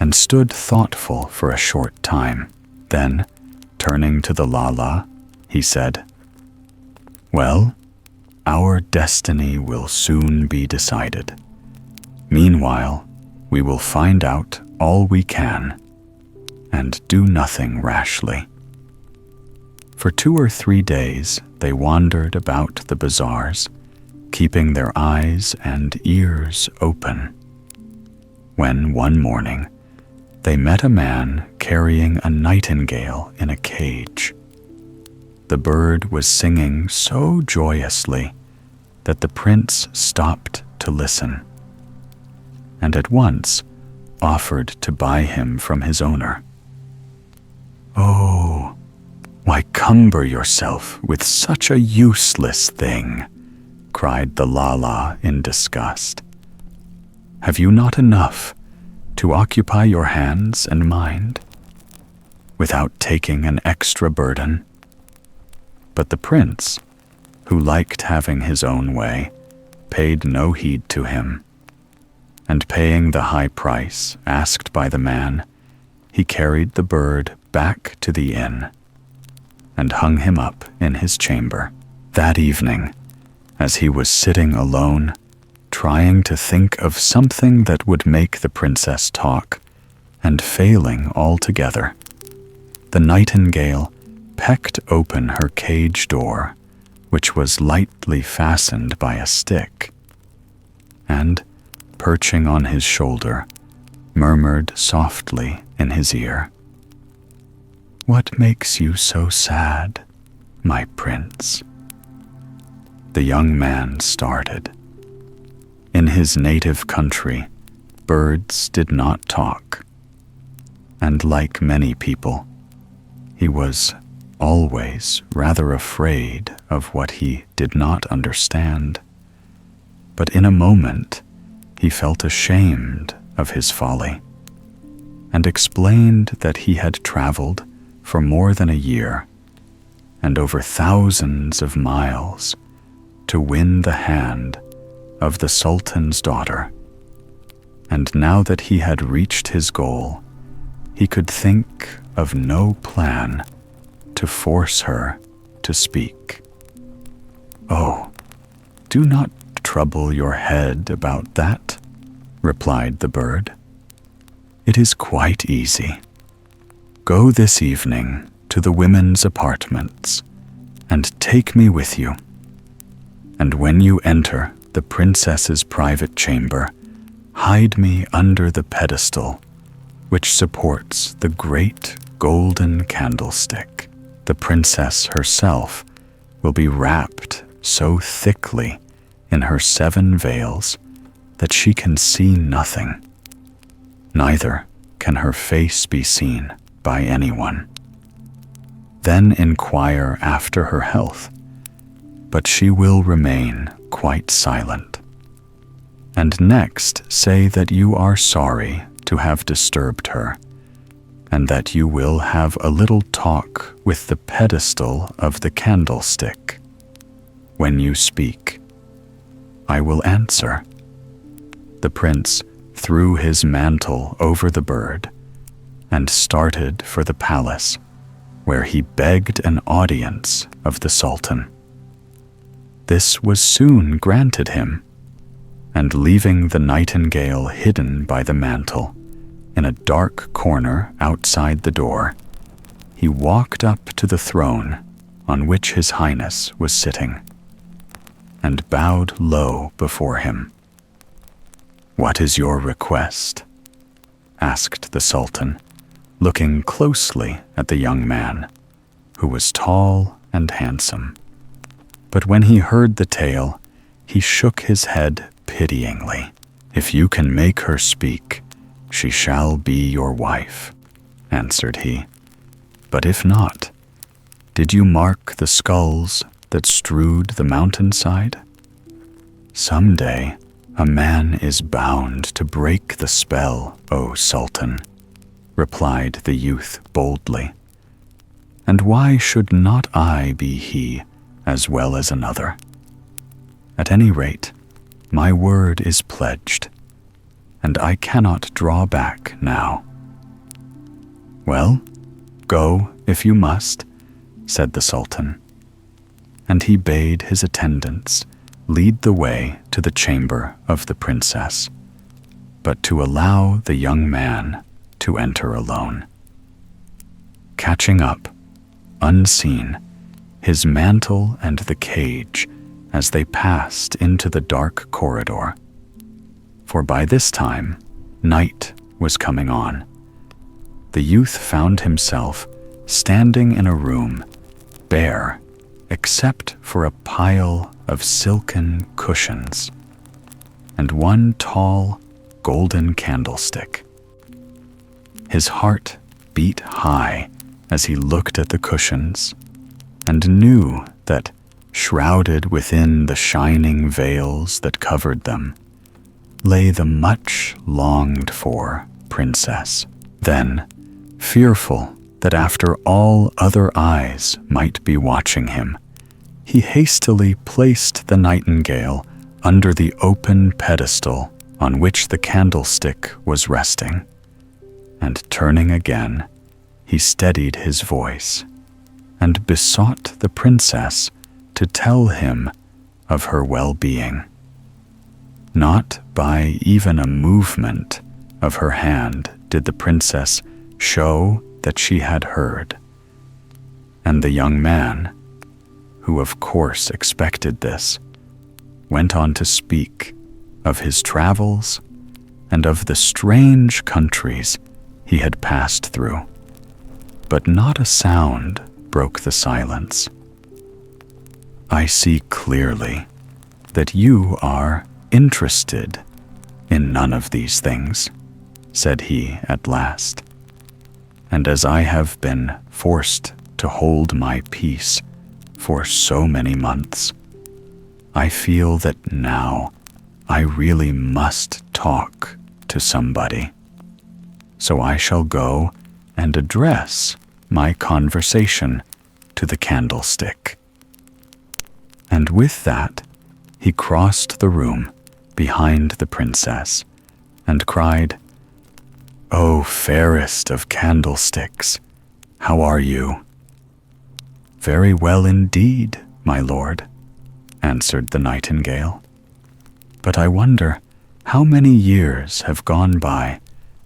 and stood thoughtful for a short time. Then, turning to the Lala, he said, "Well, our destiny will soon be decided. Meanwhile, we will find out all we can, and do nothing rashly." For 2 or 3 days they wandered about the bazaars, keeping their eyes and ears open, when one morning they met a man carrying a nightingale in a cage. The bird was singing so joyously that the prince stopped to listen, and at once offered to buy him from his owner. "Oh, why cumber yourself with such a useless thing?" cried the Lala in disgust. "Have you not enough to occupy your hands and mind, without taking an extra burden?" But the prince, who liked having his own way, paid no heed to him, and paying the high price asked by the man, he carried the bird back to the inn and hung him up in his chamber. That evening, as he was sitting alone, trying to think of something that would make the princess talk, and failing altogether, the nightingale pecked open her cage door, which was lightly fastened by a stick, and, perching on his shoulder, murmured softly in his ear, "What makes you so sad, my prince?" The young man started. In his native country, birds did not talk, and like many people, he was always rather afraid of what he did not understand. But in a moment, he felt ashamed of his folly, and explained that he had traveled for more than a year, and over thousands of miles, to win the hand of the Sultan's daughter. And now that he had reached his goal, he could think of no plan to force her to speak. "Oh, do not trouble your head about that," replied the bird. "It is quite easy. Go this evening to the women's apartments and take me with you. And when you enter the princess's private chamber, hide me under the pedestal which supports the great golden candlestick. The princess herself will be wrapped so thickly in her 7 veils that she can see nothing. Neither can her face be seen by anyone. Then inquire after her health, but she will remain quite silent. And next say that you are sorry to have disturbed her, and that you will have a little talk with the pedestal of the candlestick. When you speak, I will answer. The prince threw his mantle over the bird and started for the palace, where he begged an audience of the sultan. This was soon granted him, and leaving the nightingale hidden by the mantle in a dark corner outside the door, he walked up to the throne on which His Highness was sitting, and bowed low before him. "What is your request?" asked the Sultan, looking closely at the young man, who was tall and handsome. But when he heard the tale, he shook his head pityingly. "If you can make her speak, she shall be your wife," answered he. "But if not, did you mark the skulls that strewed the mountainside? Some day a man is bound to break the spell, O Sultan," replied the youth boldly. "And why should not I be he as well as another? At any rate, my word is pledged, and I cannot draw back now." "Well, go if you must," said the Sultan, and he bade his attendants lead the way to the chamber of the princess, but to allow the young man to enter alone. Catching up, unseen, his mantle and the cage as they passed into the dark corridor, for by this time night was coming on, the youth found himself standing in a room bare except for a pile of silken cushions and one tall golden candlestick. His heart beat high as he looked at the cushions and knew that, shrouded within the shining veils that covered them, lay the much longed for princess. Then, fearful that after all other eyes might be watching him, he hastily placed the nightingale under the open pedestal on which the candlestick was resting, and turning again, he steadied his voice and besought the princess to tell him of her well-being. Not by even a movement of her hand did the princess show that she had heard, and the young man, who of course expected this, went on to speak of his travels and of the strange countries he had passed through. But not a sound broke the silence. "I see clearly that you are interested in none of these things," said he at last. "And as I have been forced to hold my peace for so many months, I feel that now I really must talk to somebody. So I shall go and address my conversation to the candlestick." And with that, he crossed the room behind the princess and cried, "O fairest of candlesticks, how are you?" "Very well indeed, my lord," answered the nightingale. "But I wonder how many years have gone by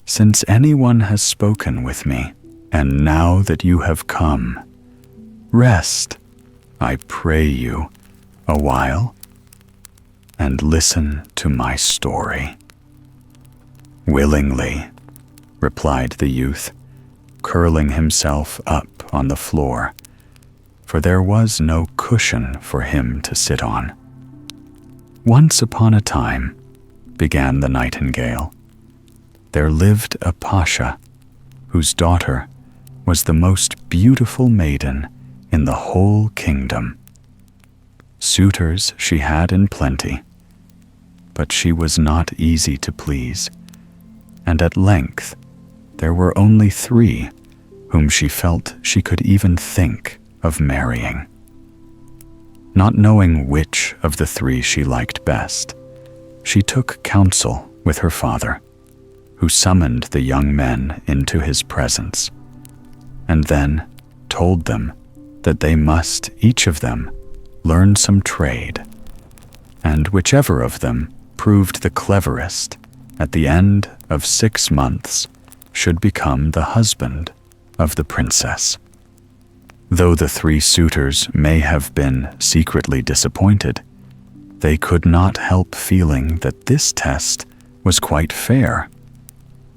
since anyone has spoken with me And now that you have come, rest, I pray you, a while, and listen to my story." "Willingly," replied the youth, curling himself up on the floor, for there was no cushion for him to sit on. "Once upon a time," began the nightingale, "there lived a pasha whose daughter was the most beautiful maiden in the whole kingdom. Suitors she had in plenty, but she was not easy to please, and at length there were only 3 whom she felt she could even think of marrying. Not knowing which of the 3 she liked best, she took counsel with her father, who summoned the young men into his presence, and then told them that they must, each of them, learn some trade, and whichever of them proved the cleverest at the end of 6 months should become the husband of the princess. Though the 3 suitors may have been secretly disappointed, they could not help feeling that this test was quite fair,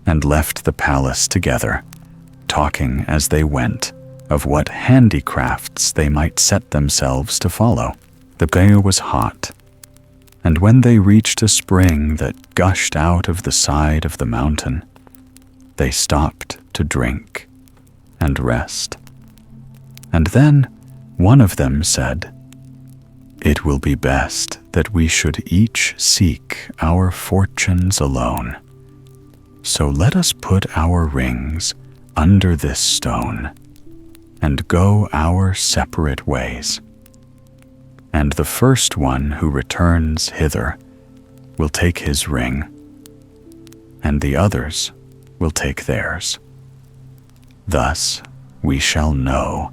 and left the palace together, talking as they went of what handicrafts they might set themselves to follow. The day was hot, and when they reached a spring that gushed out of the side of the mountain, they stopped to drink and rest. And then one of them said, "It will be best that we should each seek our fortunes alone. So let us put our rings under this stone and go our separate ways. And the first one who returns hither will take his ring, and the others will take theirs. Thus we shall know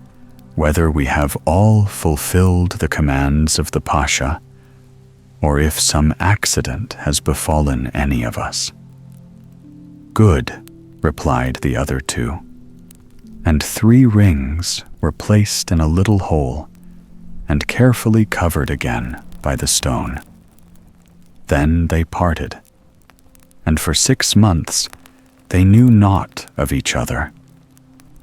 whether we have all fulfilled the commands of the Pasha, or if some accident has befallen any of us." "Good," replied the other 2, and 3 rings were placed in a little hole and carefully covered again by the stone. Then they parted, and for 6 months they knew naught of each other,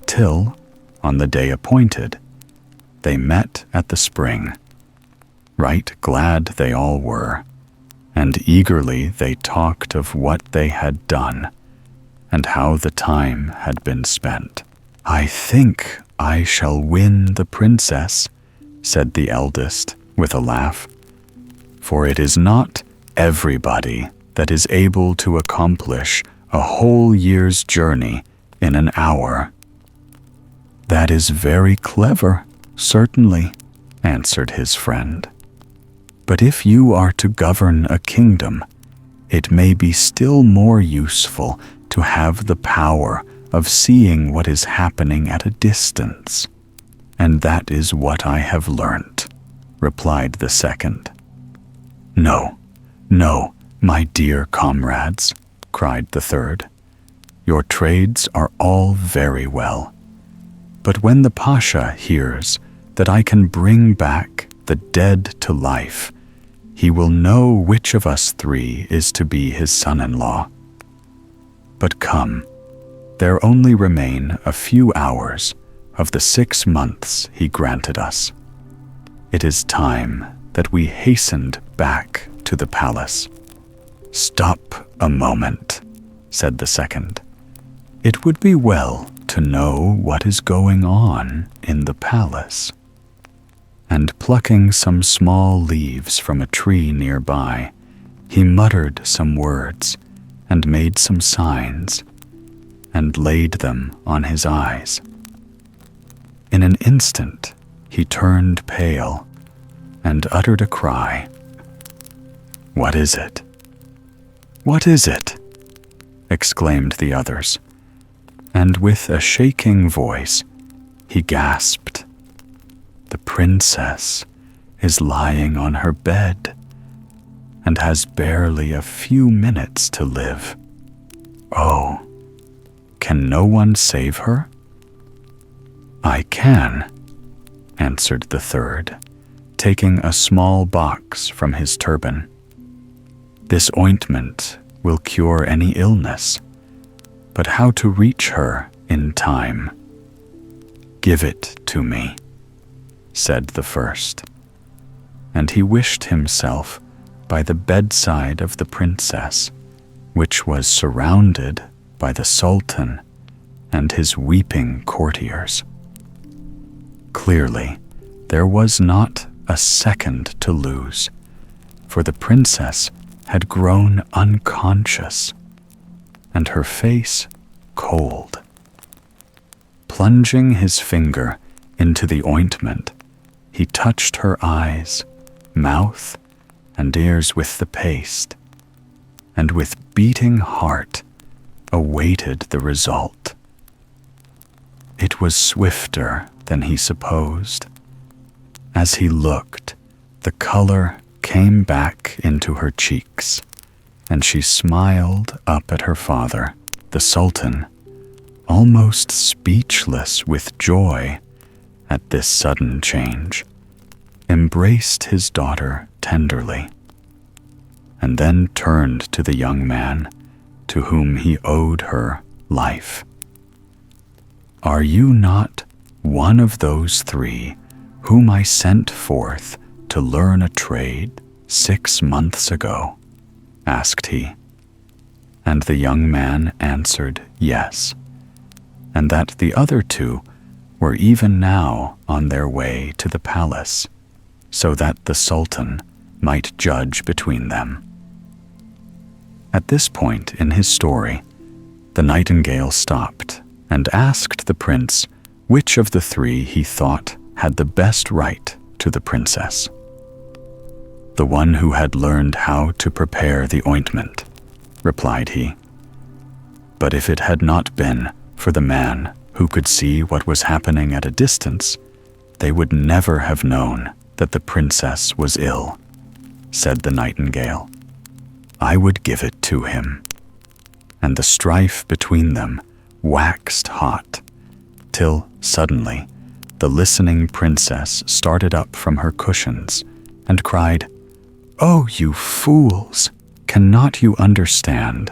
till, on the day appointed, they met at the spring. Right glad they all were, and eagerly they talked of what they had done and how the time had been spent. "I think I shall win the princess," said the eldest with a laugh, "for it is not everybody that is able to accomplish a whole year's journey in an hour." "That is very clever, certainly," answered his friend. "But if you are to govern a kingdom, it may be still more useful to have the power of seeing what is happening at a distance. And that is what I have learnt," replied the second. "No, no, my dear comrades," cried the third. "Your trades are all very well. But when the Pasha hears that I can bring back the dead to life, he will know which of us 3 is to be his son-in-law. But come, there only remain a few hours of the 6 months he granted us. It is time that we hastened back to the palace." "Stop a moment," said the second. "It would be well to know what is going on in the palace." And plucking some small leaves from a tree nearby, he muttered some words and made some signs, and laid them on his eyes. In an instant he turned pale and uttered a cry. "What is it? What is it?" exclaimed the others, and with a shaking voice he gasped, "The princess is lying on her bed and has barely a few minutes to live. Oh, can no one save her?" "I can," answered the third, taking a small box from his turban. "This ointment will cure any illness, but how to reach her in time?" "Give it to me," said the first, and he wished himself by the bedside of the princess, which was surrounded by the Sultan and his weeping courtiers. Clearly, there was not a second to lose, for the princess had grown unconscious, and her face cold. Plunging his finger into the ointment, he touched her eyes, mouth, and ears with the paste, and with beating heart awaited the result. It was swifter than he supposed. As he looked, the color came back into her cheeks, and she smiled up at her father, the Sultan, almost speechless with joy at this sudden change, embraced his daughter tenderly, and then turned to the young man to whom he owed her life. "Are you not one of those three whom I sent forth to learn a trade 6 months ago?" asked he. And the young man answered yes, and that the other two were even now on their way to the palace, so that the Sultan might judge between them. At this point in his story, the nightingale stopped and asked the prince which of the three he thought had the best right to the princess. "The one who had learned how to prepare the ointment," replied he. "But if it had not been for the man who could see what was happening at a distance, they would never have known that the princess was ill," said the nightingale. "I would give it to him." And the strife between them waxed hot, till suddenly the listening princess started up from her cushions and cried, "Oh, you fools! Cannot you understand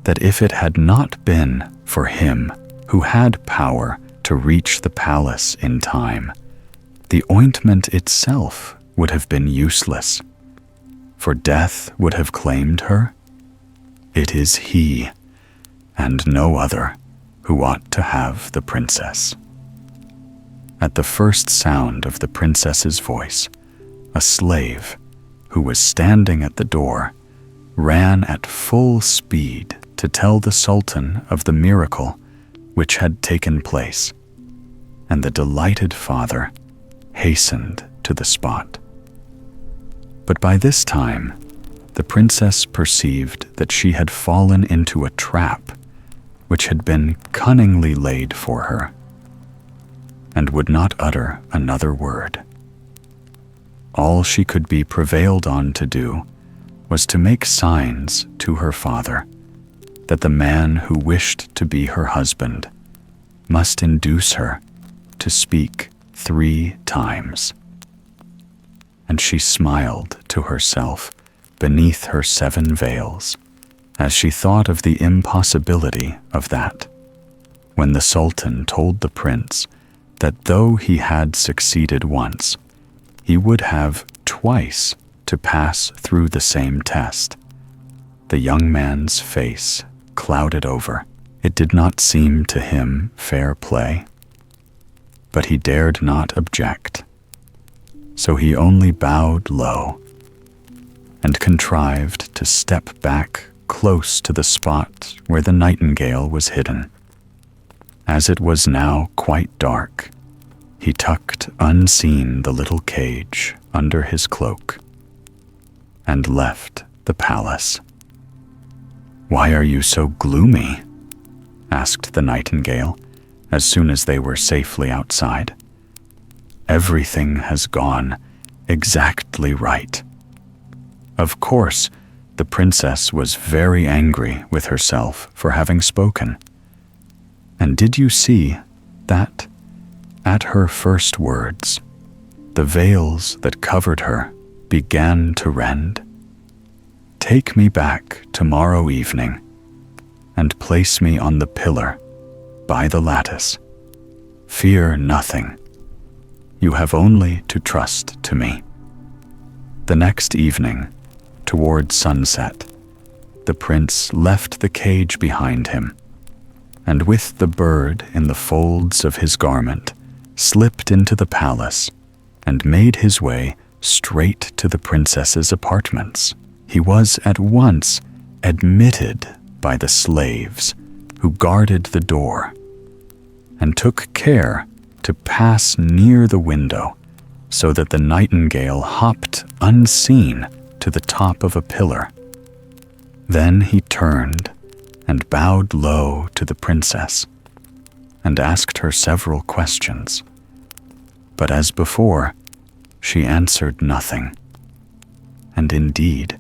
that if it had not been for him who had power to reach the palace in time, the ointment itself would have been useless, for death would have claimed her? It is he, and no other, who ought to have the princess." At the first sound of the princess's voice, a slave, who was standing at the door, ran at full speed to tell the Sultan of the miracle which had taken place, and the delighted father hastened to the spot. But by this time, the princess perceived that she had fallen into a trap which had been cunningly laid for her, and would not utter another word. All she could be prevailed on to do was to make signs to her father that the man who wished to be her husband must induce her to speak 3 times. And she smiled to herself beneath her 7 veils as she thought of the impossibility of that, when the Sultan told the prince that though he had succeeded once, he would have twice to pass through the same test. The young man's face clouded over. It did not seem to him fair play, but he dared not object, so he only bowed low and contrived to step back close to the spot where the nightingale was hidden. As it was now quite dark, he tucked unseen the little cage under his cloak and left the palace. "Why are you so gloomy?" asked the nightingale as soon as they were safely outside. "Everything has gone exactly right. Of course, the princess was very angry with herself for having spoken. And did you see that, At her first words, the veils that covered her began to rend. "Take me back tomorrow evening and place me on the pillar by the lattice. Fear nothing. You have only to trust to me." The next evening, toward sunset, the prince left the cage behind him, and with the bird in the folds of his garment, slipped into the palace and made his way straight to the princess's apartments. He was at once admitted by the slaves who guarded the door, and took care to pass near the window so that the nightingale hopped unseen to the top of a pillar. Then he turned and bowed low to the princess and asked her several questions. But as before, she answered nothing, and indeed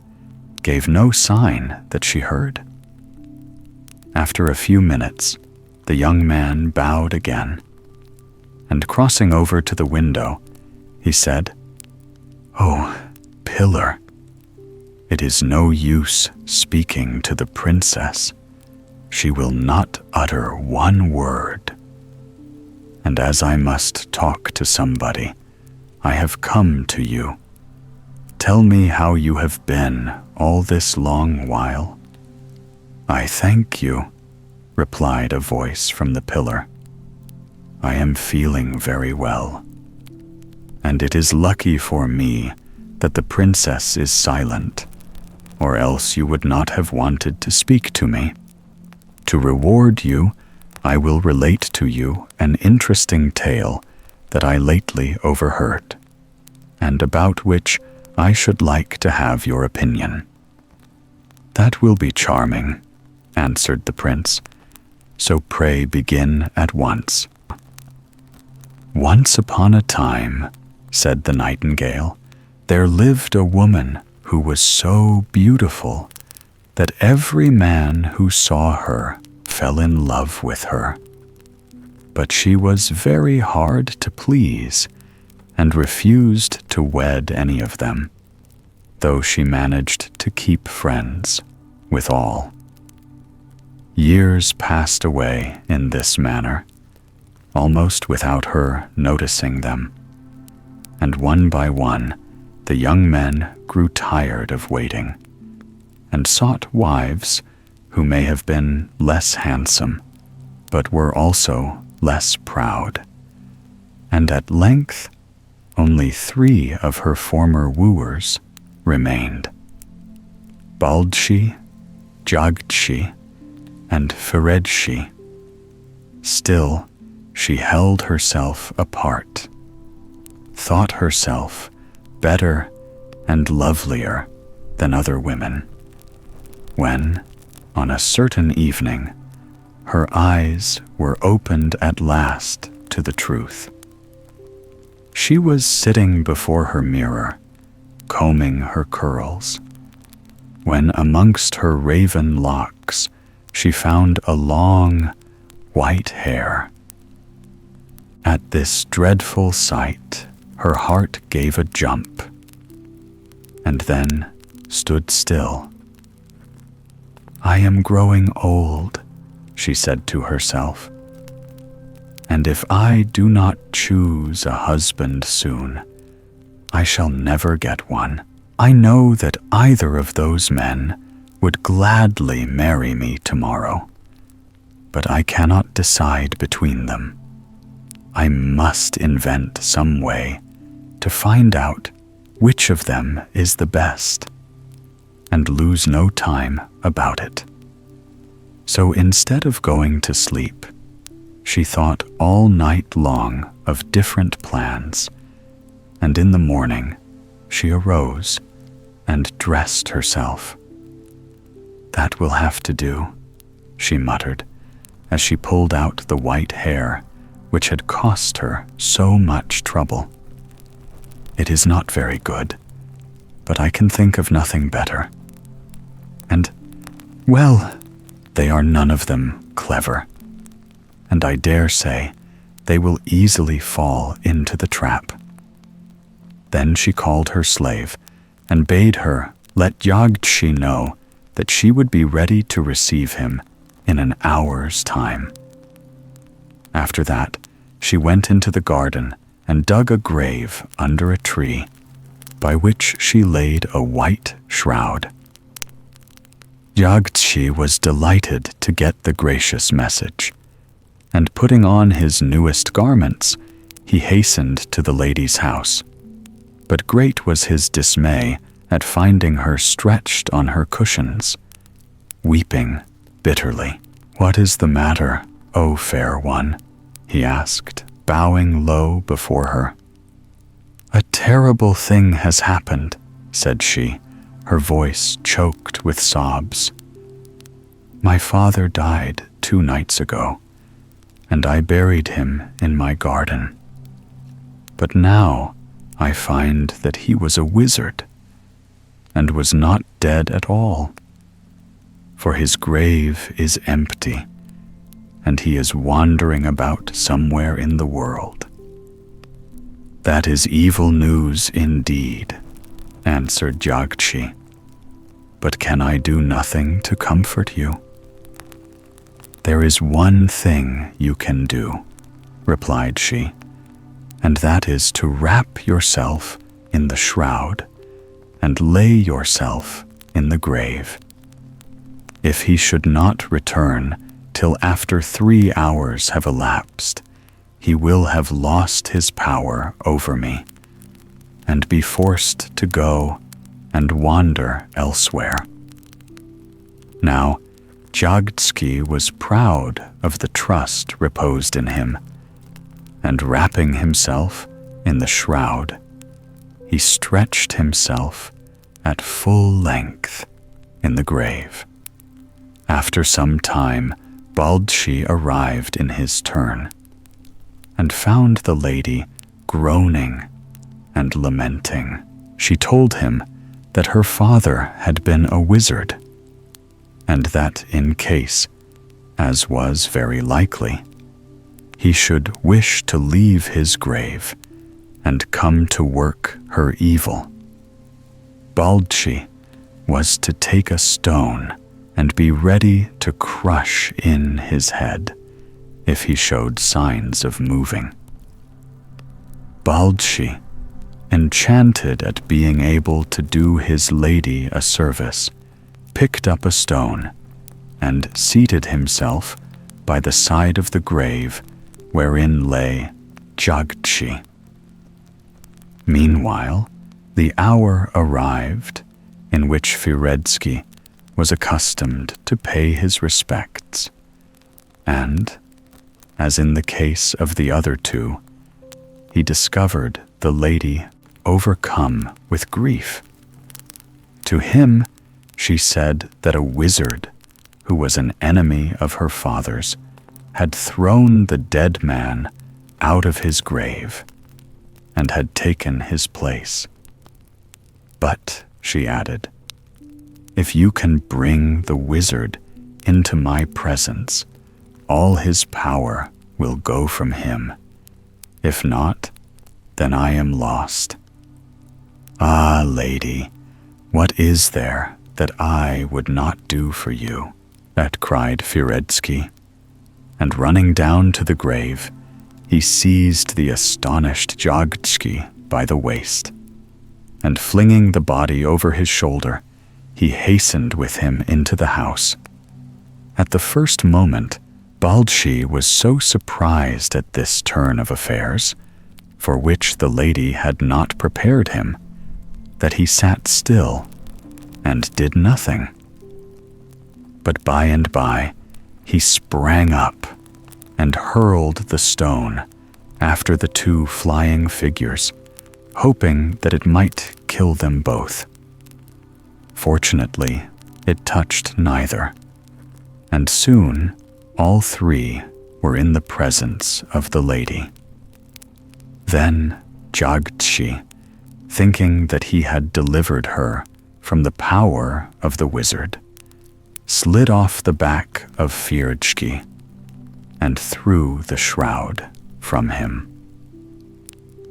gave no sign that she heard. After a few minutes, the young man bowed again, and crossing over to the window, he said, "Oh, pillar, it is no use speaking to the princess. She will not utter one word. And as I must talk to somebody, I have come to you. Tell me how you have been all this long while." "I thank you," replied a voice from the pillar. "I am feeling very well. And it is lucky for me that the princess is silent, or else you would not have wanted to speak to me. To reward you, I will relate to you an interesting tale that I lately overheard, and about which I should like to have your opinion." "That will be charming," answered the prince, "so pray begin at once." "Once upon a time," said the nightingale, "there lived a woman who was so beautiful that every man who saw her fell in love with her. But she was very hard to please and refused to wed any of them, though she managed to keep friends with all. Years passed away in this manner, almost without her noticing them, and one by one the young men grew tired of waiting, and sought wives who may have been less handsome, but were also less proud. And at length, only 3 of her former wooers remained: Baldshi, Jagdshi, and Feredshi. Still, she held herself apart, thought herself better and lovelier than other women, when, on a certain evening, her eyes were opened at last to the truth. She was sitting before her mirror, combing her curls, when amongst her raven locks she found a long, white hair. At this dreadful sight, her heart gave a jump, and then stood still. "I am growing old," she said to herself, "and if I do not choose a husband soon, I shall never get one. I know that either of those men would gladly marry me tomorrow, but I cannot decide between them. I must invent some way to find out which of them is the best, and lose no time about it." So instead of going to sleep, she thought all night long of different plans, and in the morning she arose and dressed herself. "That will have to do," she muttered, as she pulled out the white hair which had cost her so much trouble. "It is not very good, but I can think of nothing better. And, well, they are none of them clever, and I dare say they will easily fall into the trap." Then she called her slave and bade her let Yagdshi know that she would be ready to receive him in an hour's time. After that, she went into the garden and dug a grave under a tree, by which she laid a white shroud. Yagdshi was delighted to get the gracious message, and putting on his newest garments, he hastened to the lady's house. But great was his dismay at finding her stretched on her cushions, weeping bitterly. "What is the matter, O fair one?" he asked, bowing low before her. "A terrible thing has happened," said she, her voice choked with sobs. "My father died 2 nights ago, and I buried him in my garden. But now I find that he was a wizard, and was not dead at all, for his grave is empty, and he is wandering about somewhere in the world." "That is evil news indeed," answered Yagdshi. "But can I do nothing to comfort you?" "There is one thing you can do," replied she, "and that is to wrap yourself in the shroud and lay yourself in the grave. If he should not return till after 3 hours have elapsed, he will have lost his power over me, and be forced to go and wander elsewhere." Now, Yagdshi was proud of the trust reposed in him, and wrapping himself in the shroud, he stretched himself at full length in the grave. After some time, Baldshi arrived in his turn, and found the lady groaning and lamenting. She told him that her father had been a wizard, and that in case, as was very likely, he should wish to leave his grave and come to work her evil, Baldshi was to take a stone and be ready to crush in his head if he showed signs of moving. Baldshi, enchanted at being able to do his lady a service, picked up a stone and seated himself by the side of the grave wherein lay Yagdshi. Meanwhile, the hour arrived in which Firedzki was accustomed to pay his respects, and, as in the case of the other two, he discovered the lady overcome with grief. To him, she said that a wizard, who was an enemy of her father's, had thrown the dead man out of his grave and had taken his place. "But," she added, "if you can bring the wizard into my presence, all his power will go from him. If not, then I am lost." "Ah, lady, what is there that I would not do for you?" that cried Firedzki, and running down to the grave, he seized the astonished Yagdshi by the waist, and flinging the body over his shoulder, he hastened with him into the house. At the first moment, Baldshi was so surprised at this turn of affairs, for which the lady had not prepared him, that he sat still and did nothing. But by and by, he sprang up and hurled the stone after the two flying figures, hoping that it might kill them both. Fortunately, it touched neither, and soon all three were in the presence of the lady. Then Yagdshi, thinking that he had delivered her from the power of the wizard, slid off the back of Firedzki and threw the shroud from him.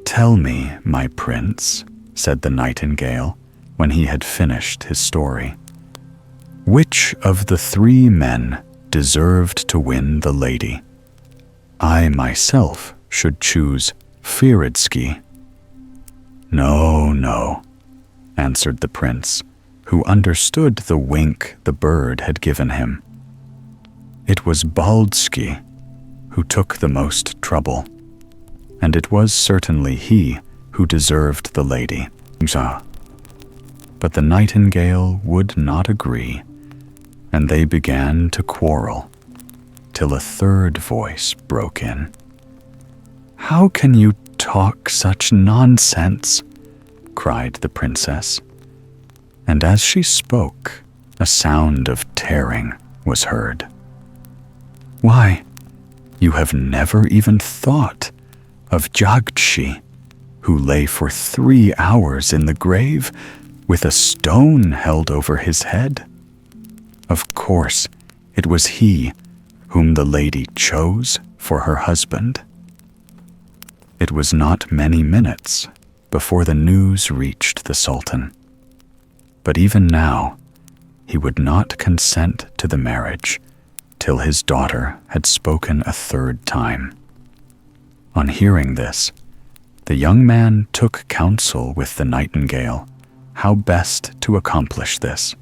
"Tell me, my prince," said the nightingale, when he had finished his story, "which of the 3 men deserved to win the lady? I myself should choose Firidsky." "No, no," answered the prince, who understood the wink the bird had given him. "It was Baldsky who took the most trouble, and it was certainly he who deserved the lady." But the nightingale would not agree, and they began to quarrel, till a third voice broke in. "How can you talk such nonsense?" cried the princess. And as she spoke, a sound of tearing was heard. "Why, you have never even thought of Jagdshi, who lay for 3 hours in the grave with a stone held over his head? Of course, it was he whom the lady chose for her husband." It was not many minutes before the news reached the Sultan. But even now, he would not consent to the marriage till his daughter had spoken a 3rd time. On hearing this, the young man took counsel with the nightingale how best to accomplish this.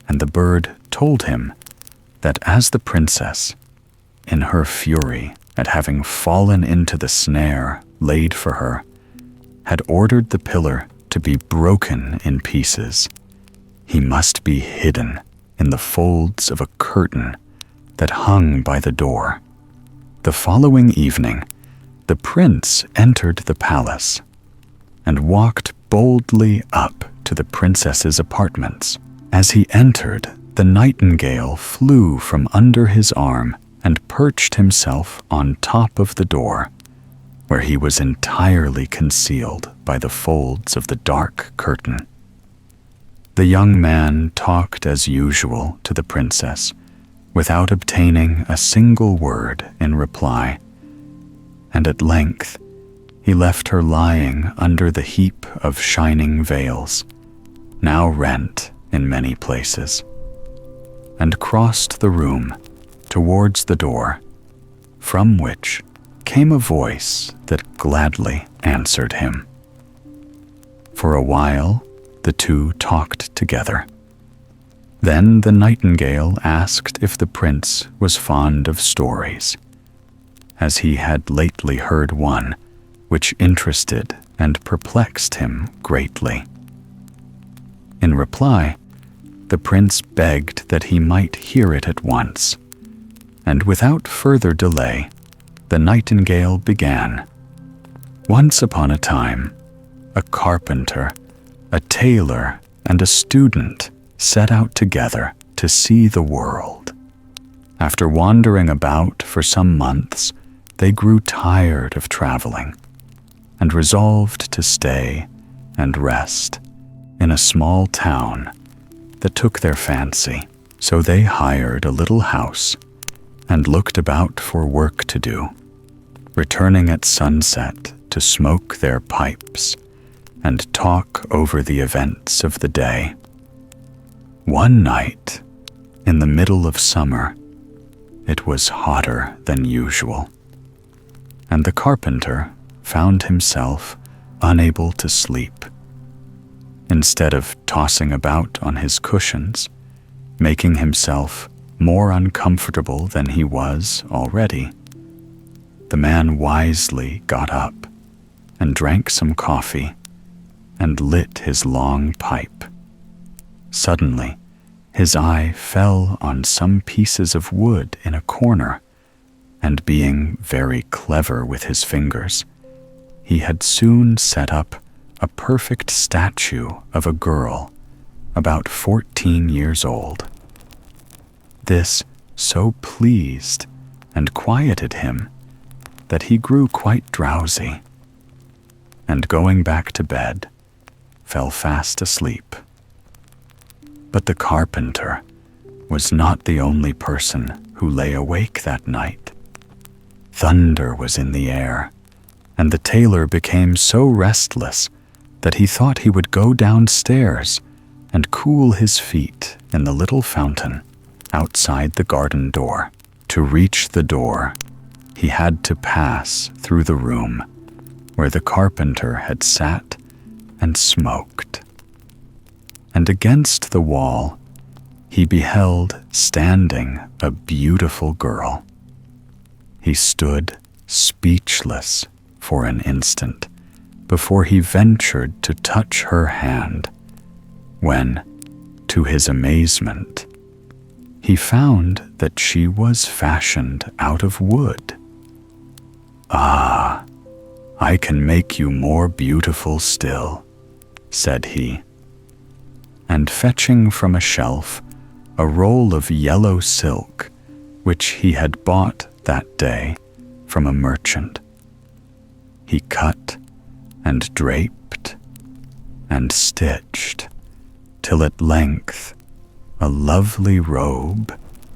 And the bird told him that as the princess, in her fury at having fallen into the snare laid for her, had ordered the pillar to be broken in pieces, he must be hidden in the folds of a curtain that hung by the door. The following evening, the prince entered the palace and walked boldly up to the princess's apartments. As he entered, the nightingale flew from under his arm and perched himself on top of the door, where he was entirely concealed by the folds of the dark curtain. The young man talked as usual to the princess, without obtaining a single word in reply, and at length he left her lying under the heap of shining veils, now rent in many places, and crossed the room towards the door, from which came a voice that gladly answered him. For a while, the two talked together. Then the nightingale asked if the prince was fond of stories, as he had lately heard one which interested and perplexed him greatly. In reply, the prince begged that he might hear it at once, and without further delay, the nightingale began. Once upon a time, a carpenter, a tailor, and a student set out together to see the world. After wandering about for some months, they grew tired of traveling and resolved to stay and rest in a small town that took their fancy. So they hired a little house and looked about for work to do, returning at sunset to smoke their pipes and talk over the events of the day. One night, in the middle of summer, it was hotter than usual, and the carpenter found himself unable to sleep. Instead of tossing about on his cushions, making himself more uncomfortable than he was already, the man wisely got up and drank some coffee and lit his long pipe. Suddenly, his eye fell on some pieces of wood in a corner, and being very clever with his fingers, he had soon set up a perfect statue of a girl about 14 years old. This so pleased and quieted him that he grew quite drowsy, and going back to bed, fell fast asleep. But the carpenter was not the only person who lay awake that night. Thunder was in the air, and the tailor became so restless that he thought he would go downstairs and cool his feet in the little fountain outside the garden door. To reach the door, he had to pass through the room where the carpenter had sat and smoked. And against the wall, he beheld standing a beautiful girl. He stood speechless for an instant before he ventured to touch her hand, when, to his amazement, he found that she was fashioned out of wood. "Ah, I can make you more beautiful still," said he, and fetching from a shelf a roll of yellow silk which he had bought that day from a merchant, he cut and draped and stitched till at length a lovely robe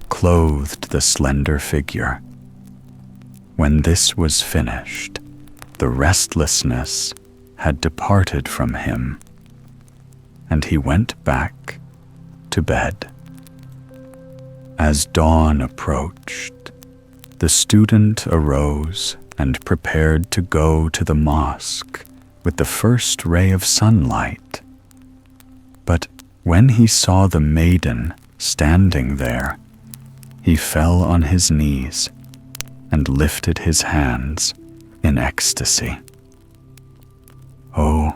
clothed the slender figure. When this was finished, the restlessness had departed from him, and he went back to bed. As dawn approached, the student arose and prepared to go to the mosque with the first ray of sunlight. But when he saw the maiden standing there, he fell on his knees and lifted his hands in ecstasy. "Oh,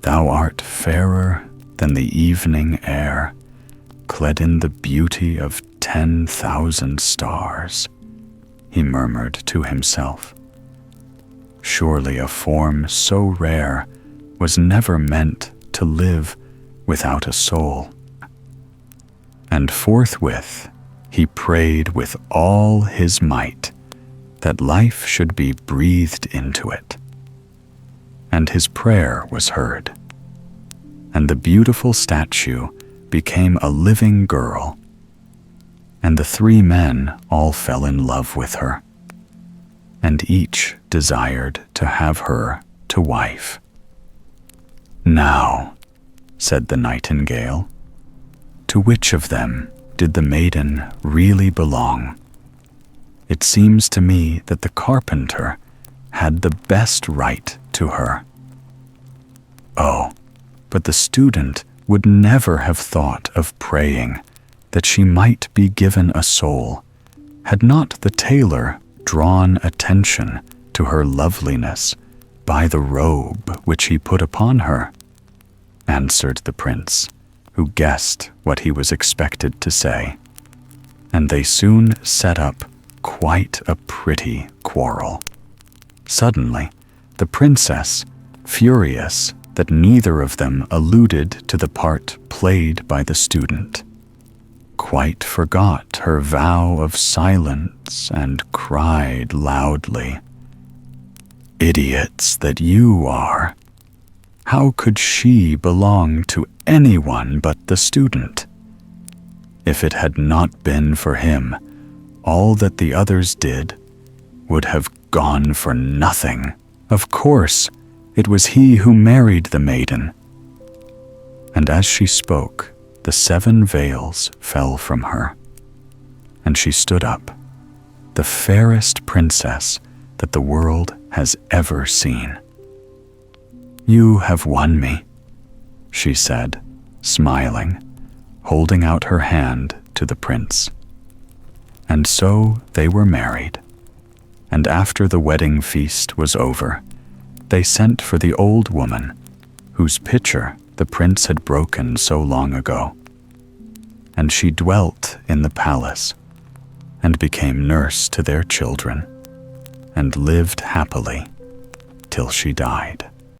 thou art fairer than the evening air, clad in the beauty of 10,000 stars," he murmured to himself. Surely a form so rare was never meant to live without a soul. And forthwith he prayed with all his might that life should be breathed into it. And his prayer was heard, and the beautiful statue became a living girl, and the three men all fell in love with her, and each desired to have her to wife. "Now," said the nightingale, "to which of them did the maiden really belong? It seems to me that the carpenter had the best right to her." Oh, but the student would never have thought of praying that she might be given a soul, had not the tailor drawn attention to her loveliness by the robe which he put upon her, answered the prince, who guessed what he was expected to say, and they soon set up quite a pretty quarrel. Suddenly, the princess, furious that neither of them alluded to the part played by the student, quite forgot her vow of silence and cried loudly, "Idiots that you are! How could she belong to anyone but the student? If it had not been for him, all that the others did would have gone for nothing. Of course, it was he who married the maiden." And as she spoke, the 7 veils fell from her, and she stood up, the fairest princess that the world has ever seen. "You have won me," she said, smiling, holding out her hand to the prince. And so they were married, and after the wedding feast was over, they sent for the old woman, whose pitcher the prince had broken so long ago. And she dwelt in the palace, and became nurse to their children, and lived happily till she died.